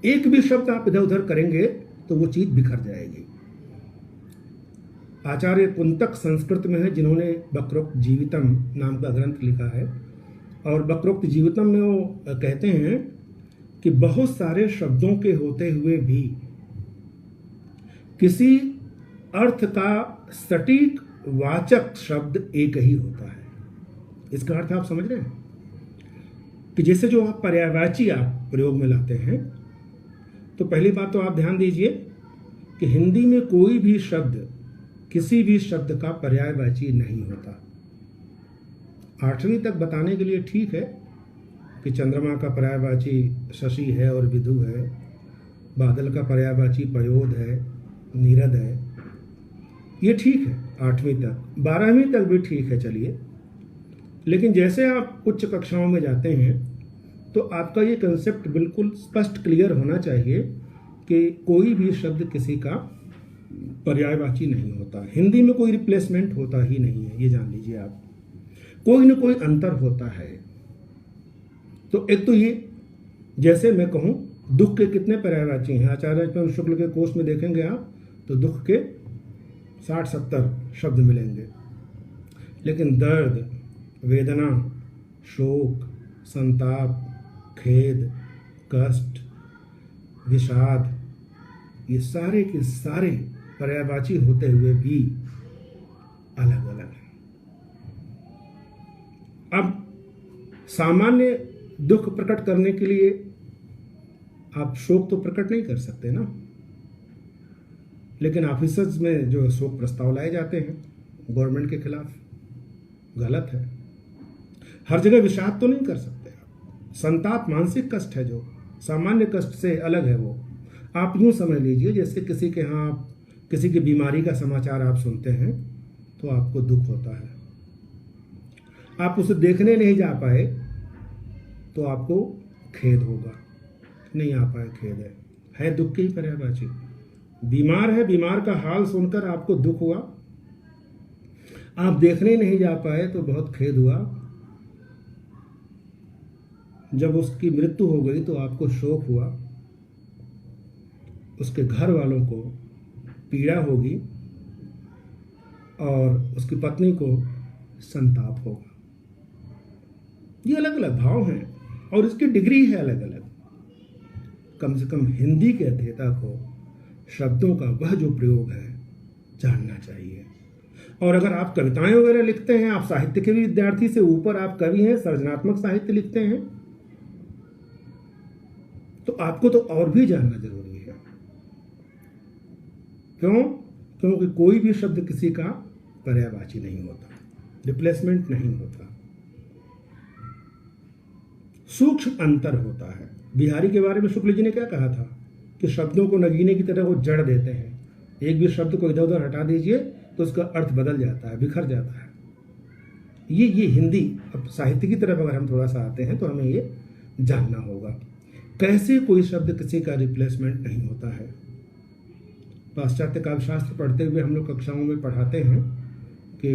एक भी शब्द आप इधर उधर करेंगे तो वो चीज बिखर जाएगी। आचार्य कुंतक संस्कृत में है, जिन्होंने वक्रोक्त जीवितम नाम का ग्रंथ लिखा है, और वक्रोक्त जीवितम में वो कहते हैं कि बहुत सारे शब्दों के होते हुए भी किसी अर्थ का सटीक वाचक शब्द एक ही होता है। इसका अर्थ आप समझ रहे हैं कि जैसे जो आप पर्यायवाची आप प्रयोग में लाते हैं, तो पहली बात तो आप ध्यान दीजिए कि हिंदी में कोई भी शब्द किसी भी शब्द का पर्यायवाची नहीं होता। 8वीं तक बताने के लिए ठीक है कि चंद्रमा का पर्यायवाची शशि है और विधु है, बादल का पर्यायवाची पयोद है, नीरद है, ये ठीक है 8वीं तक। 12वीं तक भी ठीक है, चलिए। लेकिन जैसे आप उच्च कक्षाओं में जाते हैं तो आपका ये कंसेप्ट बिल्कुल स्पष्ट क्लियर होना चाहिए कि कोई भी शब्द किसी का पर्यायवाची नहीं होता। हिंदी में कोई रिप्लेसमेंट होता ही नहीं है, ये जान लीजिए आप। कोई न कोई अंतर होता है। तो एक तो ये, जैसे मैं कहूँ दुख के कितने पर्यायवाची हैं, आचार्य शुक्ल के कोश में देखेंगे आप तो दुख के 60-70 शब्द मिलेंगे। लेकिन दर्द, वेदना, शोक, संताप, खेद, कष्ट, विषाद, ये सारे के सारे पर्यायवाची होते हुए भी अलग अलग हैं। अब सामान्य दुख प्रकट करने के लिए आप शोक तो प्रकट नहीं कर सकते ना, लेकिन ऑफिसर्स में जो शोक प्रस्ताव लाए जाते हैं गवर्नमेंट के खिलाफ, गलत है। हर जगह विषाद तो नहीं कर सकते आप। संताप मानसिक कष्ट है, जो सामान्य कष्ट से अलग है। वो आप यूँ समझ लीजिए जैसे किसी के यहाँ किसी की बीमारी का समाचार आप सुनते हैं तो आपको दुख होता है, आप उसे देखने नहीं जा पाए तो आपको खेद होगा, नहीं आ पाए खेद है दुख की ही पर्यायवाची। बीमार है, बीमार का हाल सुनकर आपको दुख हुआ, आप देखने नहीं जा पाए तो बहुत खेद हुआ। जब उसकी मृत्यु हो गई तो आपको शोक हुआ, उसके घर वालों को पीड़ा होगी और उसकी पत्नी को संताप होगा। ये अलग अलग भाव हैं और इसकी डिग्री है अलग अलग। कम से कम हिंदी के अध्येता को शब्दों का वह जो प्रयोग है जानना चाहिए। और अगर आप कविताएं वगैरह लिखते हैं, आप साहित्य के भी विद्यार्थी से ऊपर आप कवि हैं, सृजनात्मक साहित्य लिखते हैं, तो आपको तो और भी जानना जरूरी है। क्यों? क्योंकि कोई भी शब्द किसी का पर्यायवाची नहीं होता, रिप्लेसमेंट नहीं होता, सूक्ष्म अंतर होता है। बिहारी के बारे में शुक्ल जी ने क्या कहा था कि शब्दों को नगीने की तरह वो जड़ देते हैं, एक भी शब्द को इधर उधर हटा दीजिए तो उसका अर्थ बदल जाता है, बिखर जाता है। ये हिंदी, अब साहित्य की तरफ अगर हम थोड़ा सा आते हैं तो हमें ये जानना होगा कैसे कोई शब्द किसी का रिप्लेसमेंट नहीं होता है। पाश्चात्य काव्यशास्त्र पढ़ते हुए हम लोग कक्षाओं में पढ़ाते हैं कि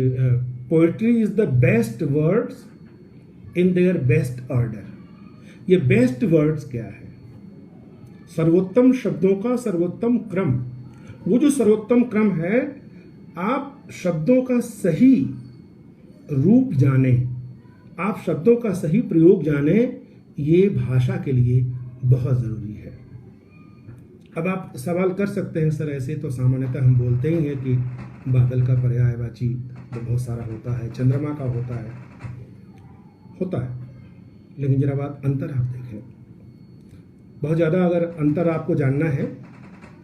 poetry is the best words in their best order. ये बेस्ट वर्ड्स क्या है? सर्वोत्तम शब्दों का सर्वोत्तम क्रम। वो जो सर्वोत्तम क्रम है, आप शब्दों का सही रूप जाने, आप शब्दों का सही प्रयोग जाने, ये भाषा के लिए बहुत ज़रूरी है। अब आप सवाल कर सकते हैं सर ऐसे तो सामान्यतः हम बोलते ही हैं कि बादल का पर्यायवाची तो बहुत सारा होता है, चंद्रमा का होता है, लेकिन जरा बात अंतर आप देखें। बहुत ज़्यादा अगर अंतर आपको जानना है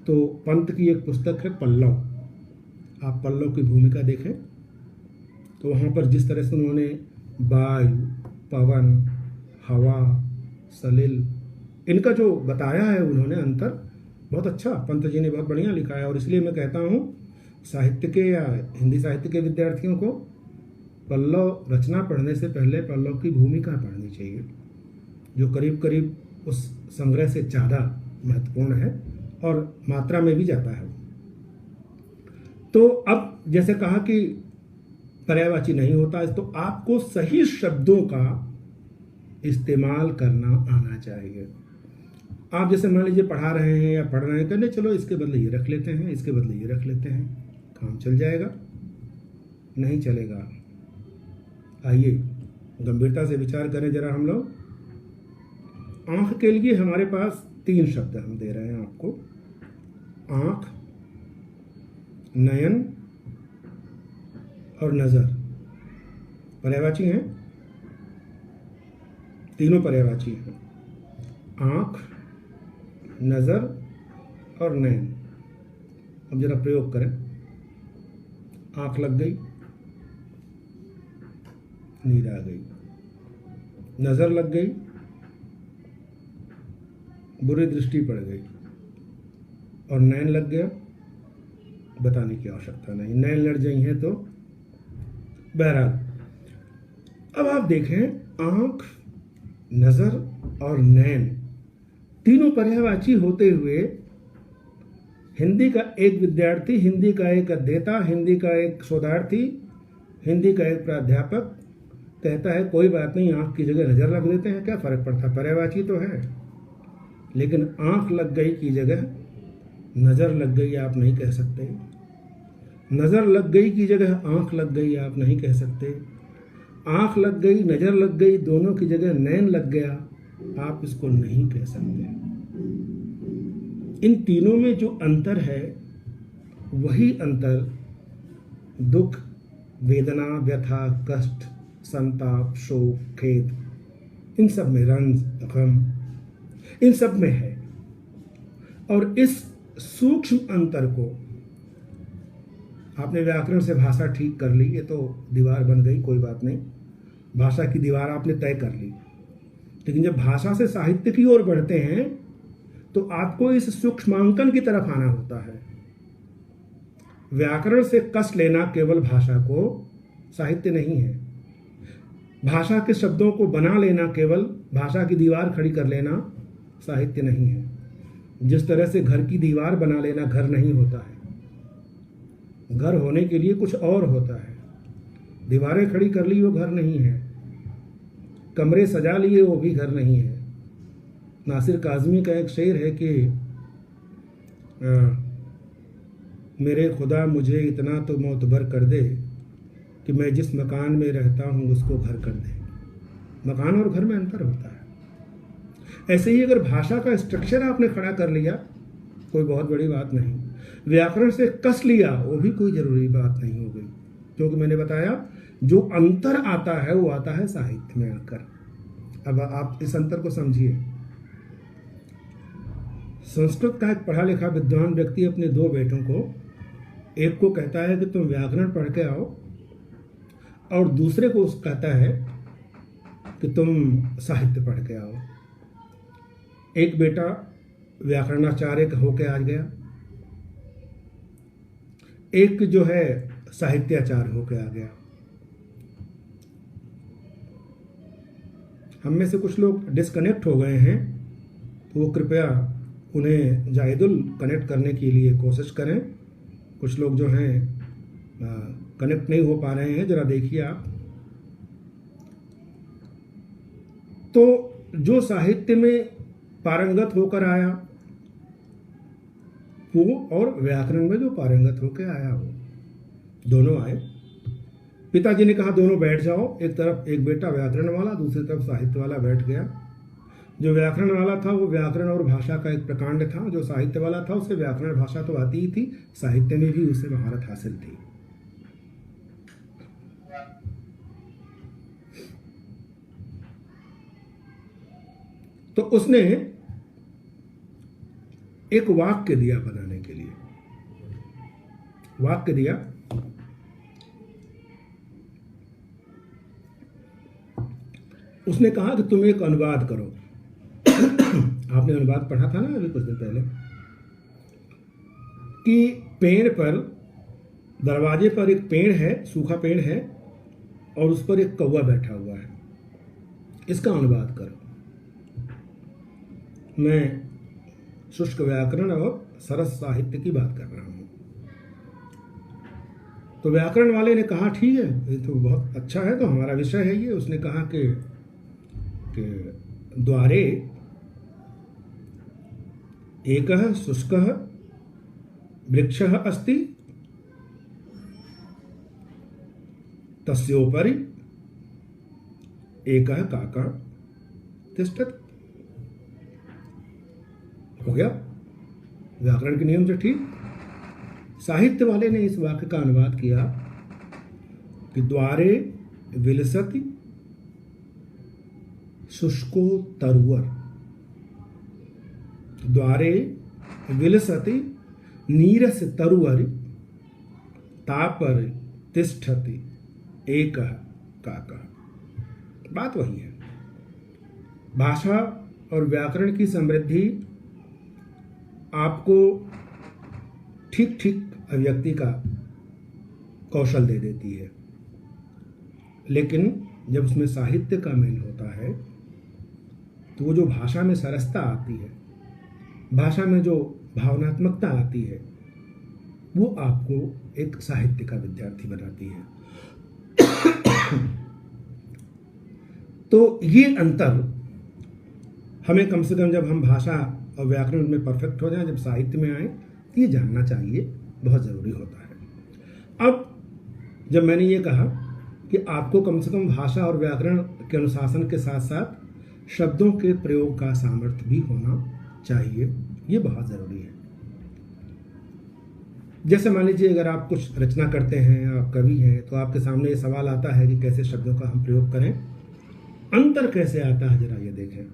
तो पंत की एक पुस्तक है पल्लव, आप पल्लव की भूमिका देखें तो वहाँ पर जिस तरह से उन्होंने वायु, पवन, हवा, सलिल, इनका जो बताया है उन्होंने अंतर, बहुत अच्छा पंत जी ने बहुत बढ़िया लिखा है। और इसलिए मैं कहता हूँ साहित्य के या हिंदी साहित्य के विद्यार्थियों को पल्लव रचना पढ़ने से पहले पल्लव की भूमिका पढ़नी चाहिए, जो करीब करीब उस संग्रह से ज़्यादा महत्वपूर्ण है और मात्रा में भी जाता है। तो अब जैसे कहा कि पर्यायवाची नहीं होता, तो आपको सही शब्दों का इस्तेमाल करना आना चाहिए। आप जैसे मान लीजिए पढ़ा रहे हैं या पढ़ रहे हैं, कहने चलो इसके बदले ये रख लेते हैं, इसके बदले ये रख लेते हैं, काम चल जाएगा? नहीं चलेगा। आइए गंभीरता से विचार करें जरा हम लोग। आंख के लिए हमारे पास 3 शब्द हम दे रहे हैं आपको, आंख, नयन और नजर। पर्यायवाची हैं, तीनों पर्यायवाची हैं, आंख, नजर और नयन। अब जरा प्रयोग करें। आंख लग गई, नींद आ गई, नजर लग गई, बुरी दृष्टि पड़ गई, और नैन लग गया, बताने की आवश्यकता नहीं, नैन लड़ गई हैं तो बहरहाल। अब आप देखें, आंख, नजर और नैन तीनों पर्यायवाची होते हुए हिंदी का एक विद्यार्थी, हिंदी का एक अध्येता, हिंदी का एक शोधार्थी, हिंदी का एक प्राध्यापक कहता है कोई बात नहीं, आंख की जगह नजर रख देते हैं, क्या फर्क पड़ता, पर्यायवाची तो है। लेकिन आंख लग गई की जगह नजर लग गई आप नहीं कह सकते, नजर लग गई की जगह आंख लग गई आप नहीं कह सकते, आंख लग गई, नजर लग गई, दोनों की जगह नैन लग गया, आप इसको नहीं कह सकते। इन तीनों में जो अंतर है वही अंतर दुख, वेदना, व्यथा, कष्ट, संताप, शोक, खेद, इन सब में, रंज, गम, इन सब में है। और इस सूक्ष्म अंतर को आपने व्याकरण से भाषा ठीक कर ली, ये तो दीवार बन गई, कोई बात नहीं, भाषा की दीवार आपने तय कर ली। लेकिन जब भाषा से साहित्य की ओर बढ़ते हैं तो आपको इस सूक्ष्मांकन की तरफ आना होता है। व्याकरण से कस लेना केवल भाषा को साहित्य नहीं है, भाषा के शब्दों को बना लेना, केवल भाषा की दीवार खड़ी कर लेना साहित्य नहीं है। जिस तरह से घर की दीवार बना लेना घर नहीं होता है, घर होने के लिए कुछ और होता है, दीवारें खड़ी कर ली वो घर नहीं है। कमरे सजा लिए वो भी घर नहीं है। नासिर काज़मी का एक शेर है कि मेरे खुदा मुझे इतना तो मोतबर कर दे कि मैं जिस मकान में रहता हूँ उसको घर कर दे। मकान और घर में अंतर होता है। ऐसे ही अगर भाषा का स्ट्रक्चर आपने खड़ा कर लिया, कोई बहुत बड़ी बात नहीं। व्याकरण से कस लिया, वो भी कोई ज़रूरी बात नहीं हो गई, क्योंकि मैंने बताया जो अंतर आता है वो आता है साहित्य में आकर। अब आप इस अंतर को समझिए। संस्कृत का एक पढ़ा लिखा विद्वान व्यक्ति अपने दो बेटों को, एक को कहता है कि तुम व्याकरण पढ़ के आओ, और दूसरे को कहता है कि तुम साहित्य पढ़ के आओ। एक बेटा व्याकरणाचार्य होके आ गया, एक जो है साहित्याचार्य होके आ गया। हम में से कुछ लोग डिस्कनेक्ट हो गए हैं, तो वो कृपया उन्हें जाहिदुल कनेक्ट करने के लिए कोशिश करें। कुछ लोग जो हैं कनेक्ट नहीं हो पा रहे हैं, ज़रा देखिए आप। तो जो साहित्य में पारंगत होकर आया वो, और व्याकरण में जो पारंगत होकर आया वो, दोनों आए। पिताजी ने कहा दोनों बैठ जाओ, एक तरफ एक बेटा व्याकरण वाला, दूसरी तरफ साहित्य वाला बैठ गया। जो व्याकरण वाला था वो व्याकरण और भाषा का एक प्रकांड था, जो साहित्य वाला था उसे व्याकरण भाषा तो आती ही थी, साहित्य में भी उसे महारत हासिल थी। तो उसने एक वाक्य दिया बनाने के लिए, वाक्य दिया। उसने कहा कि तुम एक अनुवाद करो। आपने अनुवाद पढ़ा था ना अभी कुछ दिन पहले, कि पेड़ पर, दरवाजे पर एक पेड़ है, सूखा पेड़ है, और उस पर एक कौवा बैठा हुआ है। इसका अनुवाद करो। मैं शुष्क व्याकरण और सरस साहित्य की बात कर रहा हूं। तो व्याकरण वाले ने कहा ठीक है, ये तो बहुत अच्छा है, तो हमारा विषय है ये। उसने कहा कि द्वारे एकः शुष्कः वृक्षः अस्ति, तस्योपरि एकः काकः तिष्ठति। हो गया व्याकरण के नियम से ठीक। साहित्य वाले ने इस वाक्य का अनुवाद किया कि द्वारे विलसति शुष्को तरुवर, द्वारे विलसति नीरस तरुवर, तापर तिष्ठति एकः काकः। बात वही है। भाषा और व्याकरण की समृद्धि आपको ठीक ठीक अभिव्यक्ति का कौशल दे देती है, लेकिन जब उसमें साहित्य का मेल होता है तो वो जो भाषा में सरसता आती है, भाषा में जो भावनात्मकता आती है, वो आपको एक साहित्य का विद्यार्थी बनाती है। तो ये अंतर हमें कम से कम जब हम भाषा और व्याकरण में परफेक्ट हो जाएं, जब साहित्य में आए, तो ये जानना चाहिए, बहुत ज़रूरी होता है। अब जब मैंने ये कहा कि आपको कम से कम भाषा और व्याकरण के अनुशासन के साथ साथ शब्दों के प्रयोग का सामर्थ्य भी होना चाहिए, ये बहुत ज़रूरी है। जैसे मान लीजिए अगर आप कुछ रचना करते हैं, आप कवि हैं, तो आपके सामने ये सवाल आता है कि कैसे शब्दों का हम प्रयोग करें, अंतर कैसे आता है, जरा ये देखें।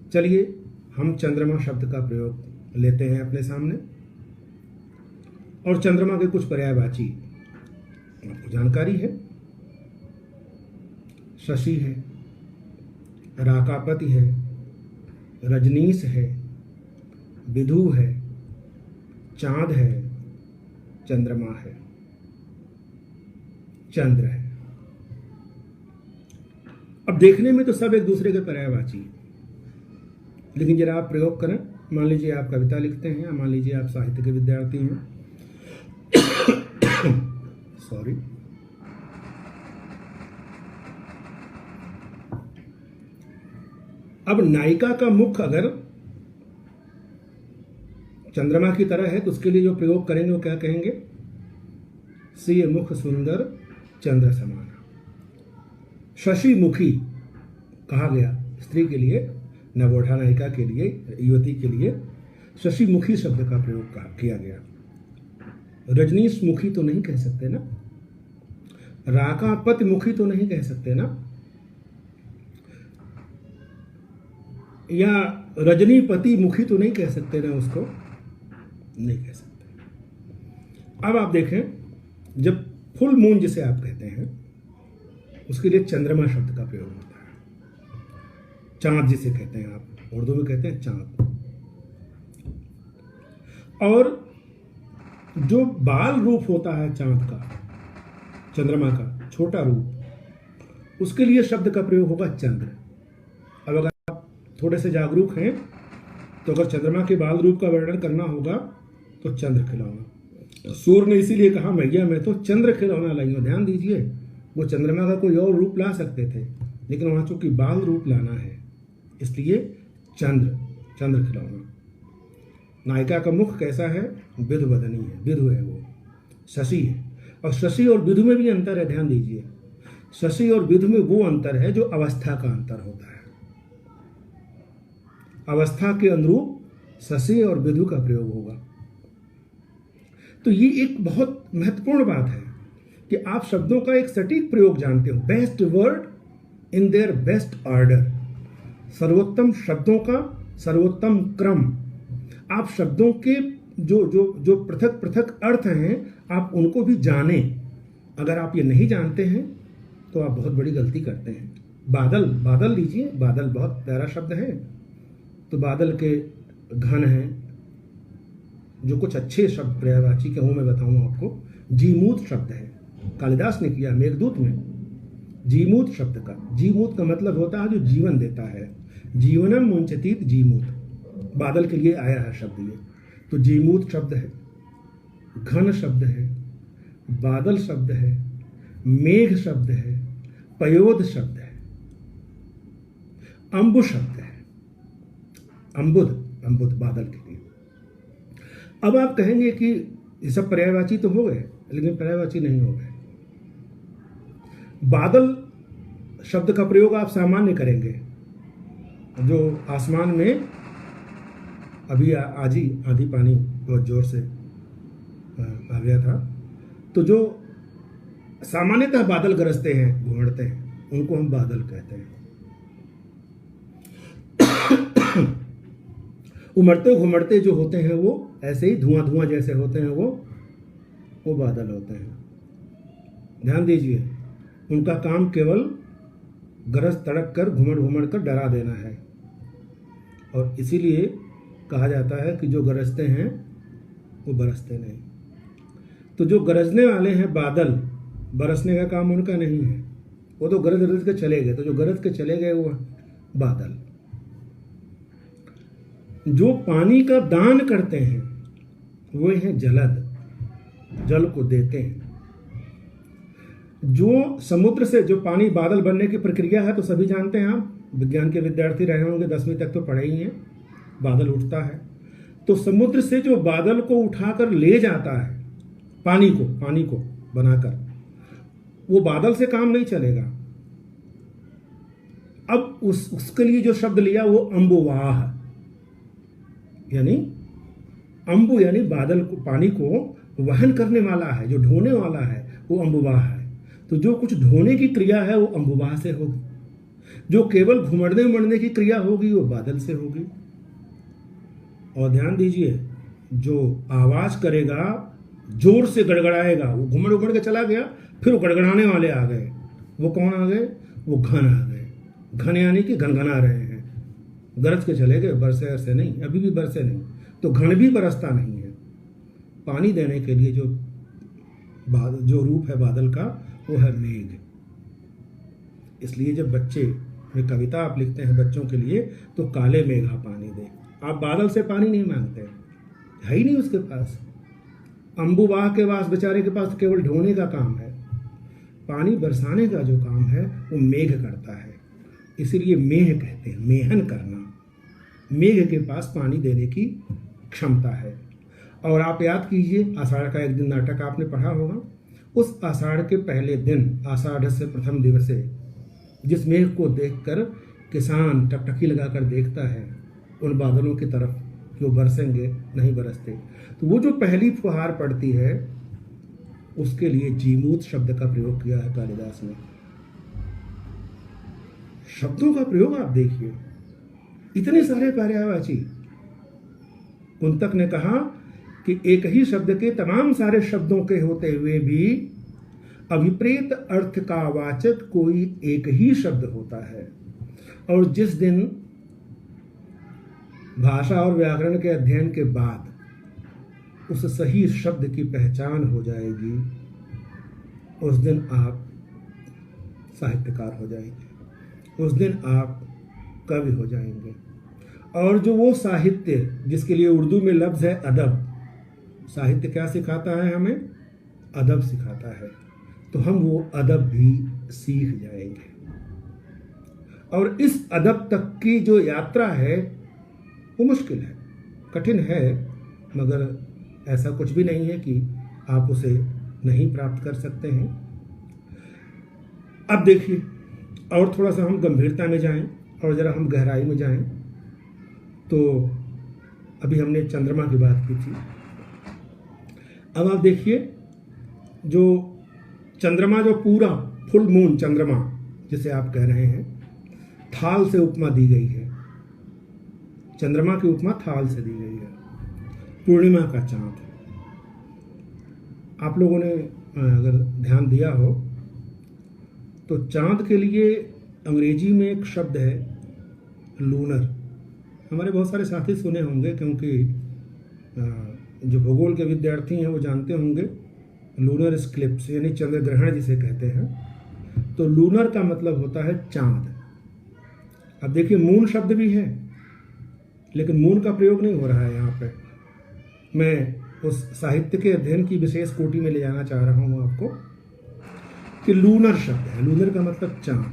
चलिए हम चंद्रमा शब्द का प्रयोग लेते हैं अपने सामने, और चंद्रमा के कुछ पर्यायवाची आपको जानकारी है। शशि है, राकापति है, रजनीश है, विधु है, चांद है, चंद्रमा है, चंद्र है। अब देखने में तो सब एक दूसरे के पर्यायवाची है, लेकिन जरा आप प्रयोग करें। मान लीजिए आप कविता लिखते हैं, या मान लीजिए आप साहित्य के विद्यार्थी हैं, सॉरी, अब नायिका का मुख अगर चंद्रमा की तरह है तो उसके लिए जो प्रयोग करेंगे वो क्या कहेंगे? सिय मुख सुंदर चंद्र समान। शशि मुखी कहा गया स्त्री के लिए, नवोढ़ा नायिका के लिए, युवती के लिए शशि मुखी शब्द का प्रयोग किया गया। रजनीश मुखी तो नहीं कह सकते ना, राकापति मुखी तो नहीं कह सकते ना, या रजनीपति मुखी तो नहीं कह सकते ना, उसको नहीं कह सकते। अब आप देखें, जब फुल मून जिसे आप कहते हैं उसके लिए चंद्रमा शब्द का प्रयोग होता है। चांद जिसे कहते हैं, आप उर्दू में कहते हैं चांद। और जो बाल रूप होता है चांद का, चंद्रमा का छोटा रूप, उसके लिए शब्द का प्रयोग होगा चंद्र। अब अगर आप थोड़े से जागरूक हैं तो अगर चंद्रमा के बाल रूप का वर्णन करना होगा तो चंद्र खिलौना। सूर्य ने इसीलिए कहा मैया मैं तो चंद्र खिलौना लाई हूं। ध्यान दीजिए, वो चंद्रमा का कोई और रूप ला सकते थे, लेकिन वहां चूंकि बाल रूप लाना है इसलिए चंद्र खिलौना। नायिका का मुख कैसा है? विधु बदनी है, विधु है, वो शशि है। और शशि और विधु में भी अंतर है, ध्यान दीजिए। शशि और विधु में वो अंतर है जो अवस्था का अंतर होता है। अवस्था के अनुरूप शशि और विधु का प्रयोग होगा। तो ये एक बहुत महत्वपूर्ण बात है कि आप शब्दों का एक सटीक प्रयोग जानते हो। Best word in their best order, सर्वोत्तम शब्दों का सर्वोत्तम क्रम। आप शब्दों के जो पृथक पृथक अर्थ हैं आप उनको भी जानें। अगर आप ये नहीं जानते हैं तो आप बहुत बड़ी गलती करते हैं। बादल लीजिए, बादल बहुत प्यारा शब्द है। तो बादल के घन हैं, जो कुछ अच्छे शब्द पर्यायवाची के हूँ मैं बताऊँ आपको। जीमूत शब्द है, कालिदास ने किया मेघदूत में। जीमूत शब्द का, जीमूत का मतलब होता है जो जीवन देता है। जीवनम मुंचतीत जीमूत, बादल के लिए आया है शब्द ये। तो जीमूत शब्द है, घन शब्द है, बादल शब्द है, मेघ शब्द है, पयोद शब्द है, अंबु शब्द है। अंबुद बादल के लिए। अब आप कहेंगे कि ये सब पर्यायवाची तो हो गए, लेकिन पर्यायवाची नहीं हो गए। बादल शब्द का प्रयोग आप सामान्य करेंगे। जो आसमान में अभी आज ही आंधी पानी बहुत जोर से आ गया था, तो जो सामान्यतः बादल गरजते हैं, घुमड़ते हैं, उनको हम बादल कहते हैं। उमड़ते घुमड़ते जो होते हैं वो ऐसे ही धुआं जैसे होते हैं, वो बादल होते हैं। ध्यान दीजिए, उनका काम केवल गरज तड़क कर घुमड़ कर डरा देना है। और इसीलिए कहा जाता है कि जो गरजते हैं वो बरसते नहीं। तो जो गरजने वाले हैं बादल, बरसने का काम उनका नहीं है, वो तो गरज के चले गए। तो जो गरज के चले गए वो बादल। जो पानी का दान करते हैं वो हैं जलद, जल को देते हैं। जो समुद्र से जो पानी बादल बनने की प्रक्रिया है तो सभी जानते हैं, आप विज्ञान के विद्यार्थी रहे होंगे, 10वीं तक तो पढ़े ही हैं। बादल उठता है तो समुद्र से जो बादल को उठाकर ले जाता है, पानी को बनाकर, वो बादल से काम नहीं चलेगा। अब उसके लिए जो शब्द लिया वो अंबुवाह, यानी अंबु यानी बादल को, पानी को वहन करने वाला है, जो ढोने वाला है वो अंबुवाह है। तो जो कुछ ढोने की क्रिया है वो अंबुवाह से होगी, जो केवल घुमड़ने उमड़ने की क्रिया होगी वो बादल से होगी। और ध्यान दीजिए, जो आवाज करेगा, जोर से गड़गड़ाएगा, वो घुमड़ उमड़ के चला गया, फिर वो गड़गड़ाने वाले आ गए। वो कौन आ गए? वो घन आ गए। घन यानी कि घनघना रहे हैं, गरज के चले गए, बरसे अरसे नहीं, अभी भी बरसे नहीं। तो घन भी बरसता नहीं है। पानी देने के लिए जो रूप है बादल का वो है मेघ। इसलिए जब बच्चे में कविता आप लिखते हैं बच्चों के लिए तो काले मेघा पानी दे, आप बादल से पानी नहीं मांगते, है ही नहीं उसके पास। अंबुवाह के पास, बेचारे के पास केवल ढोने का काम है। पानी बरसाने का जो काम है वो मेघ करता है। इसीलिए मेह कहते हैं, मेहन करना। मेघ के पास पानी देने की क्षमता है। और आप याद कीजिए, आषाढ़ का एक दिन नाटक आपने पढ़ा होगा। उस आषाढ़ के पहले दिन, आषाढ़ से प्रथम दिवसे, जिस मेघ को देखकर किसान टकटकी लगाकर देखता है उन बादलों की तरफ कि वो बरसेंगे, नहीं बरसते, तो वो जो पहली फुहार पड़ती है उसके लिए जीमूत शब्द का प्रयोग किया है कालिदास ने। शब्दों का प्रयोग आप देखिए, इतने सारे पर्यायवाची। कुंतक ने कहा कि एक ही शब्द के तमाम सारे शब्दों के होते हुए भी अभिप्रेत अर्थ का वाचक कोई एक ही शब्द होता है। और जिस दिन भाषा और व्याकरण के अध्ययन के बाद उस सही शब्द की पहचान हो जाएगी, उस दिन आप साहित्यकार हो जाएंगे, उस दिन आप कवि हो जाएंगे। और जो वो साहित्य जिसके लिए उर्दू में लफ्ज़ है अदब, साहित्य क्या सिखाता है हमें? अदब सिखाता है। तो हम वो अदब भी सीख जाएंगे। और इस अदब तक की जो यात्रा है वो मुश्किल है, कठिन है, मगर ऐसा कुछ भी नहीं है कि आप उसे नहीं प्राप्त कर सकते हैं। अब देखिए, और थोड़ा सा हम गंभीरता में जाएं और ज़रा हम गहराई में जाएं। तो अभी हमने चंद्रमा की बात की थी। अब आप देखिए, जो चंद्रमा, जो पूरा फुल मून चंद्रमा जिसे आप कह रहे हैं, थाल से उपमा दी गई है। चंद्रमा की उपमा थाल से दी गई है। पूर्णिमा का चांद, आप लोगों ने अगर ध्यान दिया हो तो चांद के लिए अंग्रेजी में एक शब्द है लूनर। हमारे बहुत सारे साथी सुने होंगे, क्योंकि जो भूगोल के विद्यार्थी हैं वो जानते होंगे लूनर स्क्लिप्स यानी चंद्र ग्रहण जिसे कहते हैं। तो लूनर का मतलब होता है चांद। अब देखिए, मून शब्द भी है, लेकिन मून का प्रयोग नहीं हो रहा है यहाँ पे। मैं उस साहित्य के अध्ययन की विशेष कोटि में ले जाना चाह रहा हूँ आपको कि लूनर शब्द है। लूनर का मतलब चांद,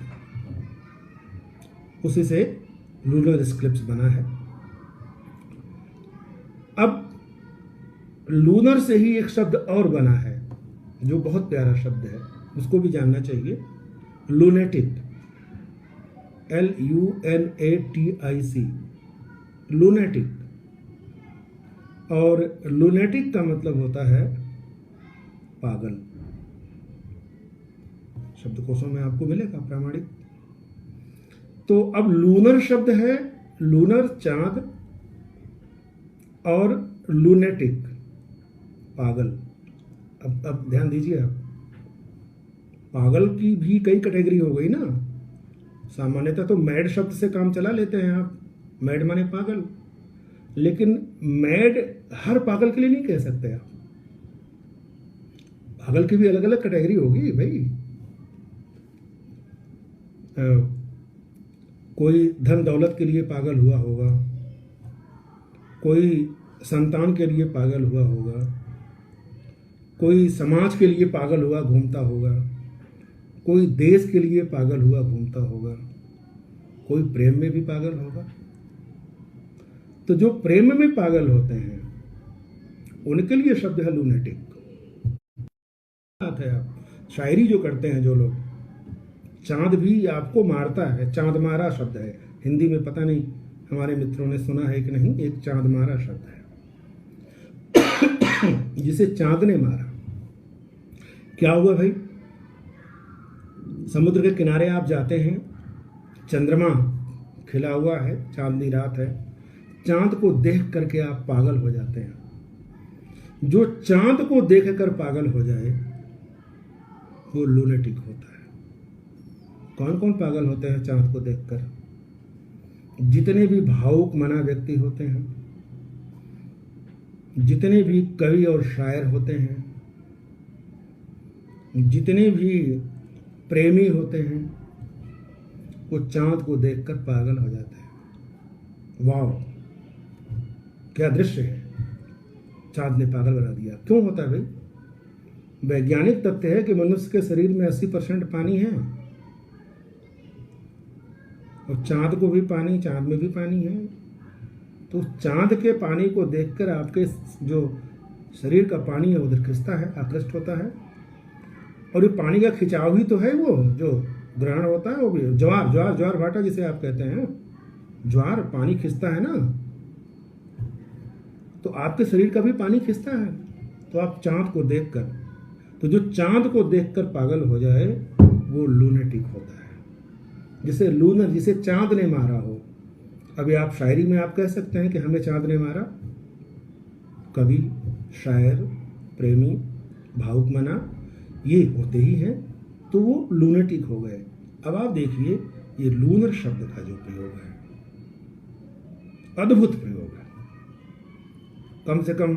उसी से लूनर स्क्लिप्स बना है। अब लूनर से ही एक शब्द और बना है जो बहुत प्यारा शब्द है, उसको भी जानना चाहिए। Lunatic, LUNATIC, lunatic. और लूनेटिक का मतलब होता है पागल। शब्दकोशों में आपको मिलेगा प्रामाणिक। तो अब लूनर शब्द है, लूनर चांद, और लूनेटिक पागल। अब ध्यान दीजिए आप, पागल की भी कई कैटेगरी हो गई ना। सामान्यतः तो मैड शब्द से काम चला लेते हैं आप, मैड माने पागल, लेकिन मैड हर पागल के लिए नहीं कह सकते आप। पागल की भी अलग अलग कैटेगरी होगी भाई। कोई धन दौलत के लिए पागल हुआ होगा, कोई संतान के लिए पागल हुआ होगा, कोई समाज के लिए पागल हुआ घूमता होगा, कोई देश के लिए पागल हुआ घूमता होगा, कोई प्रेम में भी पागल होगा। तो जो प्रेम में पागल होते हैं उनके लिए शब्द है लूनेटिक। बात है, आप शायरी जो करते हैं जो लोग, चांद भी आपको मारता है, चांद मारा शब्द है हिंदी में, पता नहीं हमारे मित्रों ने सुना है कि नहीं। एक चांद मारा शब्द है जिसे चांद ने मारा। क्या हुआ भाई? समुद्र के किनारे आप जाते हैं, चंद्रमा खिला हुआ है, चांदनी रात है, चांद को देख करके आप पागल हो जाते हैं। जो चांद को देखकर पागल हो जाए वो लूनेटिक होता है। कौन कौन पागल होते हैं चांद को देखकर? जितने भी भावुक मना व्यक्ति होते हैं, जितने भी कवि और शायर होते हैं, जितने भी प्रेमी होते हैं, वो चांद को देखकर पागल हो जाते हैं। वाह, क्या दृश्य है! चांद ने पागल बना दिया। क्यों होता है भाई? वैज्ञानिक तथ्य है कि मनुष्य के शरीर में 80% पानी है। और चांद को भी पानी, चांद में भी पानी है। तो चांद के पानी को देखकर आपके जो शरीर का पानी है उधर खिंचता है, आकृष्ट होता है। और ये पानी का खिंचाव ही तो है वो जो ग्रहण होता है, वो भी ज्वार ज्वार ज्वार भाटा जिसे आप कहते हैं, ज्वार पानी खिंचता है ना, तो आपके शरीर का भी पानी खिंचता है। तो आप चांद को देखकर, तो जो चांद को देखकर पागल हो जाए वो लूनेटिक होता है, जिसे लूनर, जिसे चांद ने मारा हो। अभी आप शायरी में आप कह सकते हैं कि हमें चांद ने मारा, कवि, शायर, प्रेमी, भावुक मना, ये होते ही हैं, तो वो लूनेटिक हो गए। अब आप देखिए ये लूनर शब्द का जो प्रयोग है, अद्भुत प्रयोग है। कम से कम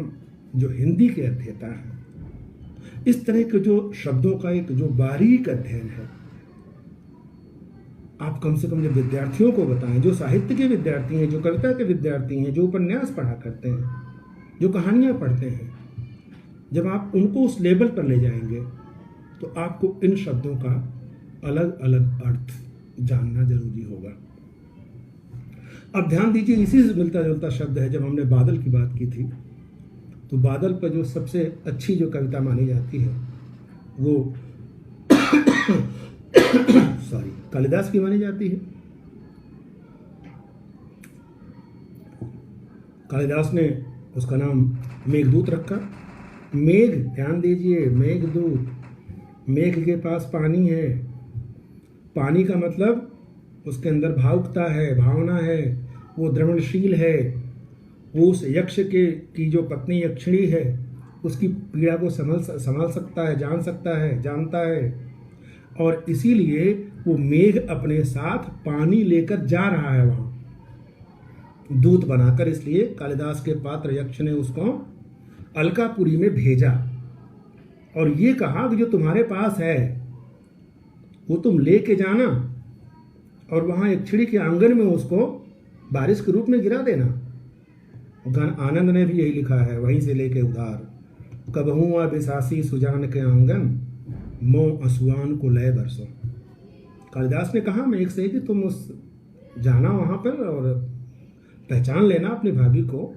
जो हिंदी के अध्येता हैं, इस तरह के जो शब्दों का एक जो बारीक अध्ययन है, आप कम से कम जो विद्यार्थियों को बताएं, जो साहित्य के विद्यार्थी हैं, जो कविता के विद्यार्थी हैं, जो उपन्यास पढ़ा करते हैं, जो कहानियां पढ़ते हैं, जब आप उनको उस लेवल पर ले जाएंगे तो आपको इन शब्दों का अलग अलग अर्थ जानना जरूरी होगा। अब ध्यान दीजिए, इसी से मिलता जुलता शब्द है। जब हमने बादल की बात की थी, तो बादल पर जो सबसे अच्छी जो कविता मानी जाती है वो कालिदास की मानी जाती है। कालिदास ने उसका नाम मेघदूत रखा। मेघ, ध्यान दीजिए, मेघदूत, मेघ के पास पानी है। पानी का मतलब उसके अंदर भावुकता है, भावना है, वो द्रवणशील है, वो उस यक्ष की जो पत्नी यक्षिणी है उसकी पीड़ा को संभाल सकता है, जान सकता है, जानता है। और इसीलिए वो मेघ अपने साथ पानी लेकर जा रहा है वहां, दूत बनाकर। इसलिए कालिदास के पात्र यक्ष ने उसको अलकापुरी में भेजा और ये कहा कि जो तुम्हारे पास है वो तुम लेके जाना और वहां यक्षिणी के आंगन में उसको बारिश के रूप में गिरा देना। आनंद ने भी यही लिखा है, वहीं से लेके उधार, कबहू आ बिसासी सुजान के आंगन, मो असुआन को लय बरसों। कालिदास ने कहा मैं एक से कि तुम उस जाना वहां पर और पहचान लेना अपनी भाभी को,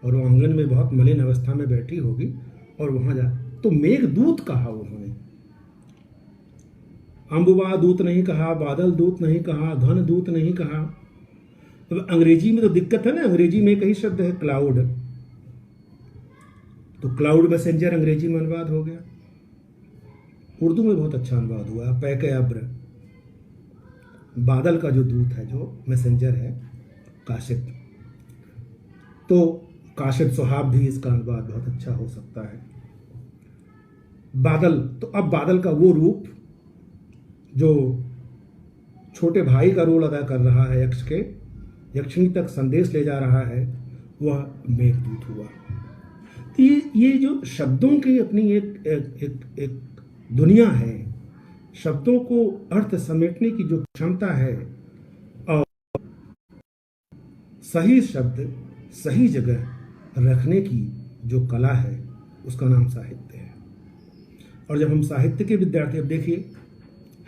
और वो आंगन में बहुत मलिन अवस्था में बैठी होगी, और वहां जा। तो मेघदूत कहा उन्होंने, अंबुबा दूत नहीं कहा, बादल दूत नहीं कहा, घन दूत नहीं कहा। तो अंग्रेजी में तो दिक्कत है ना, अंग्रेजी में कई शब्द है क्लाउड, तो क्लाउड मैसेंजर अंग्रेजी में अनुवाद हो गया। उर्दू में बहुत अच्छा अनुवाद हुआ, पैके अब्र, बादल का जो दूत है, जो मैसेंजर है, काशिफ। तो काशिफ सुहाब भी इसका अनुवाद बहुत अच्छा हो सकता है। बादल, तो अब बादल का वो रूप जो छोटे भाई का रोल अदा कर रहा है यक्ष के, यक्षिणी तक संदेश ले जा रहा है, वह मेघदूत हुआ। तो ये जो शब्दों की अपनी एक एक, एक, एक दुनिया है, शब्दों को अर्थ समेटने की जो क्षमता है, और सही शब्द सही जगह रखने की जो कला है, उसका नाम साहित्य है। और जब हम साहित्य के विद्यार्थी, अब देखिए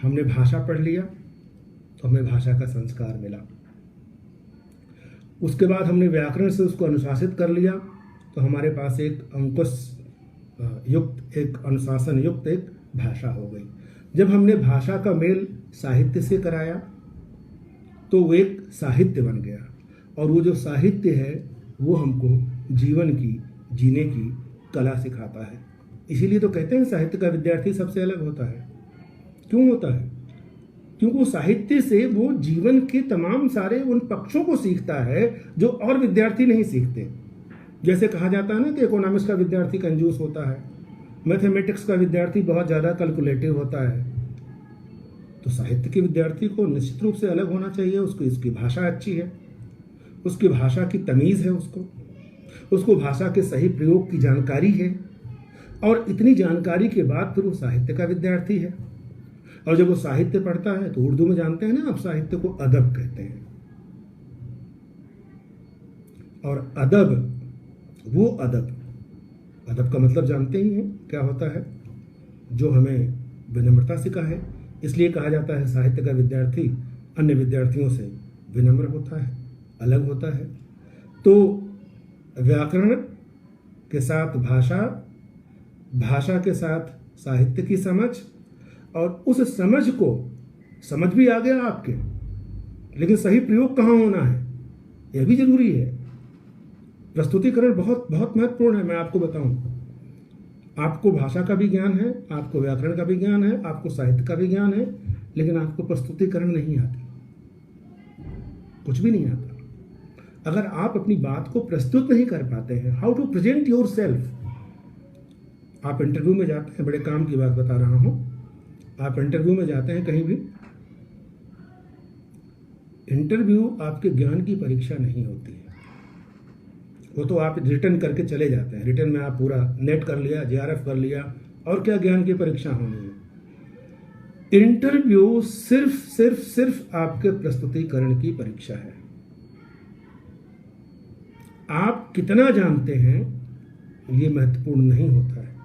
हमने भाषा पढ़ लिया तो हमें भाषा का संस्कार मिला, उसके बाद हमने व्याकरण से उसको अनुशासित कर लिया तो हमारे पास एक अंकुश युक्त, एक अनुशासन युक्त एक भाषा हो गई। जब हमने भाषा का मेल साहित्य से कराया तो वो एक साहित्य बन गया, और वो जो साहित्य है वो हमको जीवन की, जीने की कला सिखाता है। इसीलिए तो कहते हैं साहित्य का विद्यार्थी सबसे अलग होता है। क्यों होता है? क्योंकि वो साहित्य से वो जीवन के तमाम सारे उन पक्षों को सीखता है जो और विद्यार्थी नहीं सीखते। जैसे कहा जाता है ना कि इकोनॉमिक्स का विद्यार्थी कंजूस होता है, मैथमेटिक्स का विद्यार्थी बहुत ज़्यादा कैलकुलेटिव होता है, तो साहित्य के विद्यार्थी को निश्चित रूप से अलग होना चाहिए। उसको इसकी भाषा अच्छी है, उसकी भाषा की तमीज़ है, उसको भाषा के सही प्रयोग की जानकारी है, और इतनी जानकारी के बाद फिर वो साहित्य का विद्यार्थी है। और जब वो साहित्य पढ़ता है तो उर्दू में जानते हैं ना, आप साहित्य को अदब कहते हैं, और अदब, वो अदब का मतलब जानते ही हैं क्या होता है, जो हमें विनम्रता सिखाए। इसलिए कहा जाता है साहित्य का विद्यार्थी अन्य विद्यार्थियों से विनम्र होता है, अलग होता है। तो व्याकरण के साथ भाषा, भाषा के साथ साहित्य की समझ, और उस समझ को, समझ भी आ गया आपके, लेकिन सही प्रयोग कहाँ होना है यह भी जरूरी है। प्रस्तुतिकरण बहुत बहुत महत्वपूर्ण है। मैं आपको बताऊं, आपको भाषा का भी ज्ञान है, आपको व्याकरण का भी ज्ञान है, आपको साहित्य का भी ज्ञान है, लेकिन आपको प्रस्तुतिकरण नहीं आती, कुछ भी नहीं आता। अगर आप अपनी बात को प्रस्तुत नहीं कर पाते हैं, how to present yourself. आप इंटरव्यू में जाते हैं, बड़े काम की बात बता रहा हूं, आप इंटरव्यू में जाते हैं कहीं भी, इंटरव्यू आपके ज्ञान की परीक्षा नहीं होती है। वो तो आप रिटर्न करके चले जाते हैं, रिटर्न में आप पूरा नेट कर लिया, जेआरएफ कर लिया, और क्या ज्ञान की परीक्षा होनी है। इंटरव्यू सिर्फ सिर्फ सिर्फ आपके प्रस्तुतिकरण की परीक्षा है। आप कितना जानते हैं ये महत्वपूर्ण नहीं होता है।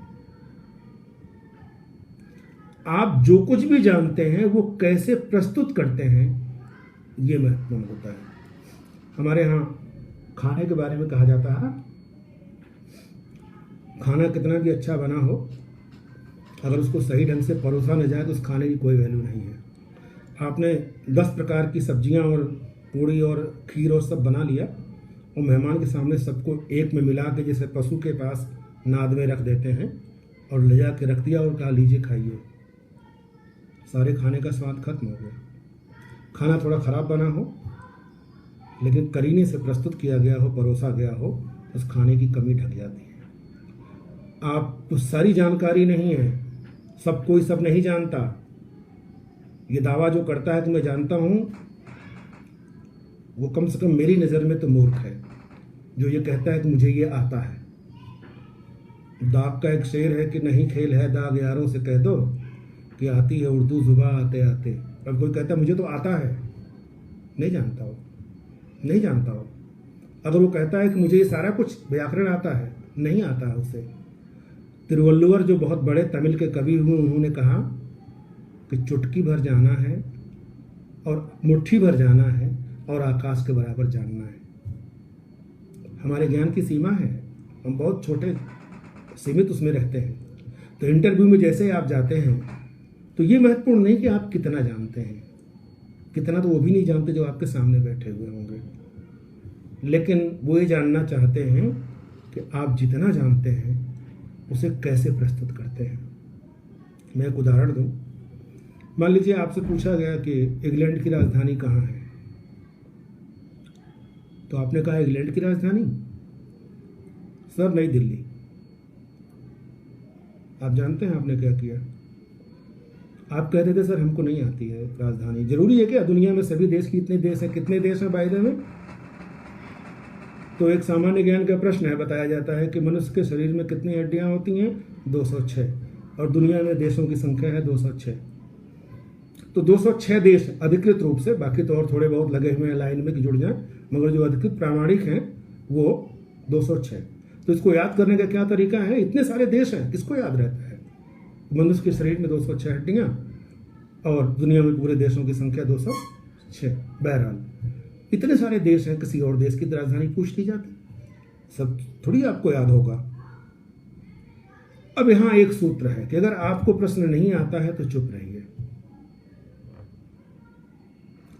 आप जो कुछ भी जानते हैं वो कैसे प्रस्तुत करते हैं ये महत्वपूर्ण होता है। हमारे यहाँ खाने के बारे में कहा जाता है, खाना कितना भी अच्छा बना हो, अगर उसको सही ढंग से परोसा न जाए तो उस खाने की कोई वैल्यू नहीं है। आपने 10 प्रकार की सब्जियां और पूड़ी और खीर और सब बना लिया, और मेहमान के सामने सबको एक में मिला के जैसे पशु के पास नाद में रख देते हैं, और ले जा के रख दिया और कहा लीजिए खाइए, सारे खाने का स्वाद खत्म हो गया। खाना थोड़ा ख़राब बना हो, लेकिन करीने से प्रस्तुत किया गया हो, परोसा गया हो, उस खाने की कमी ढक जाती है। आप सारी जानकारी नहीं है, सब कोई सब नहीं जानता। ये दावा जो करता है कि मैं जानता हूँ, वो कम से कम मेरी नज़र में तो मूर्ख है। जो ये कहता है कि मुझे ये आता है। दाग का एक शेर है कि नहीं खेल है दाग यारों से कह दो कि आती है उर्दू जुबा आते आते। अब कोई कहता है मुझे तो आता है, नहीं जानता हो, नहीं जानता हो। अगर वो कहता है कि मुझे ये सारा कुछ व्याकरण आता है, नहीं आता है उसे। तिरुवल्लुवर जो बहुत बड़े तमिल के कवि हुए, उन्होंने कहा कि चुटकी भर जाना है और मुट्ठी भर जाना है और आकाश के बराबर जानना है। हमारे ज्ञान की सीमा है, हम बहुत छोटे सीमित उसमें रहते हैं। तो इंटरव्यू में जैसे आप जाते हैं तो ये महत्वपूर्ण नहीं कि आप कितना जानते हैं, कितना तो वो भी नहीं जानते जो आपके सामने बैठे हुए होंगे, लेकिन वो ये जानना चाहते हैं कि आप जितना जानते हैं उसे कैसे प्रस्तुत करते हैं। मैं एक उदाहरण दूं। मान लीजिए आपसे पूछा गया कि इंग्लैंड की राजधानी कहाँ है, तो आपने कहा इंग्लैंड की राजधानी सर नई दिल्ली। आप जानते हैं आपने क्या किया? आप कहते थे सर हमको नहीं आती है राजधानी। जरूरी है क्या? दुनिया में सभी देश की इतने देश हैं, कितने देश हैं बाय द वे? तो एक सामान्य ज्ञान का प्रश्न है, बताया जाता है कि मनुष्य के शरीर में कितनी हड्डियां होती हैं? 206, और दुनिया में देशों की संख्या है 206। तो 206 देश अधिकृत रूप से, बाकी तो और थोड़े बहुत लगे हुए हैं लाइन में कि जुड़ जाएं, मगर जो अधिकृत प्रामाणिक हैं वो 206। तो इसको याद करने का क्या तरीका है? इतने सारे देश हैं, किसको याद रहता है? मनुष्य के शरीर में 206 हड्डियां और दुनिया में पूरे देशों की संख्या 206। बहरहाल इतने सारे देश हैं, किसी और देश की राजधानी पूछ ली जाती, सब थोड़ी आपको याद होगा। अब यहां एक सूत्र है कि अगर आपको प्रश्न नहीं आता है तो चुप रहिए।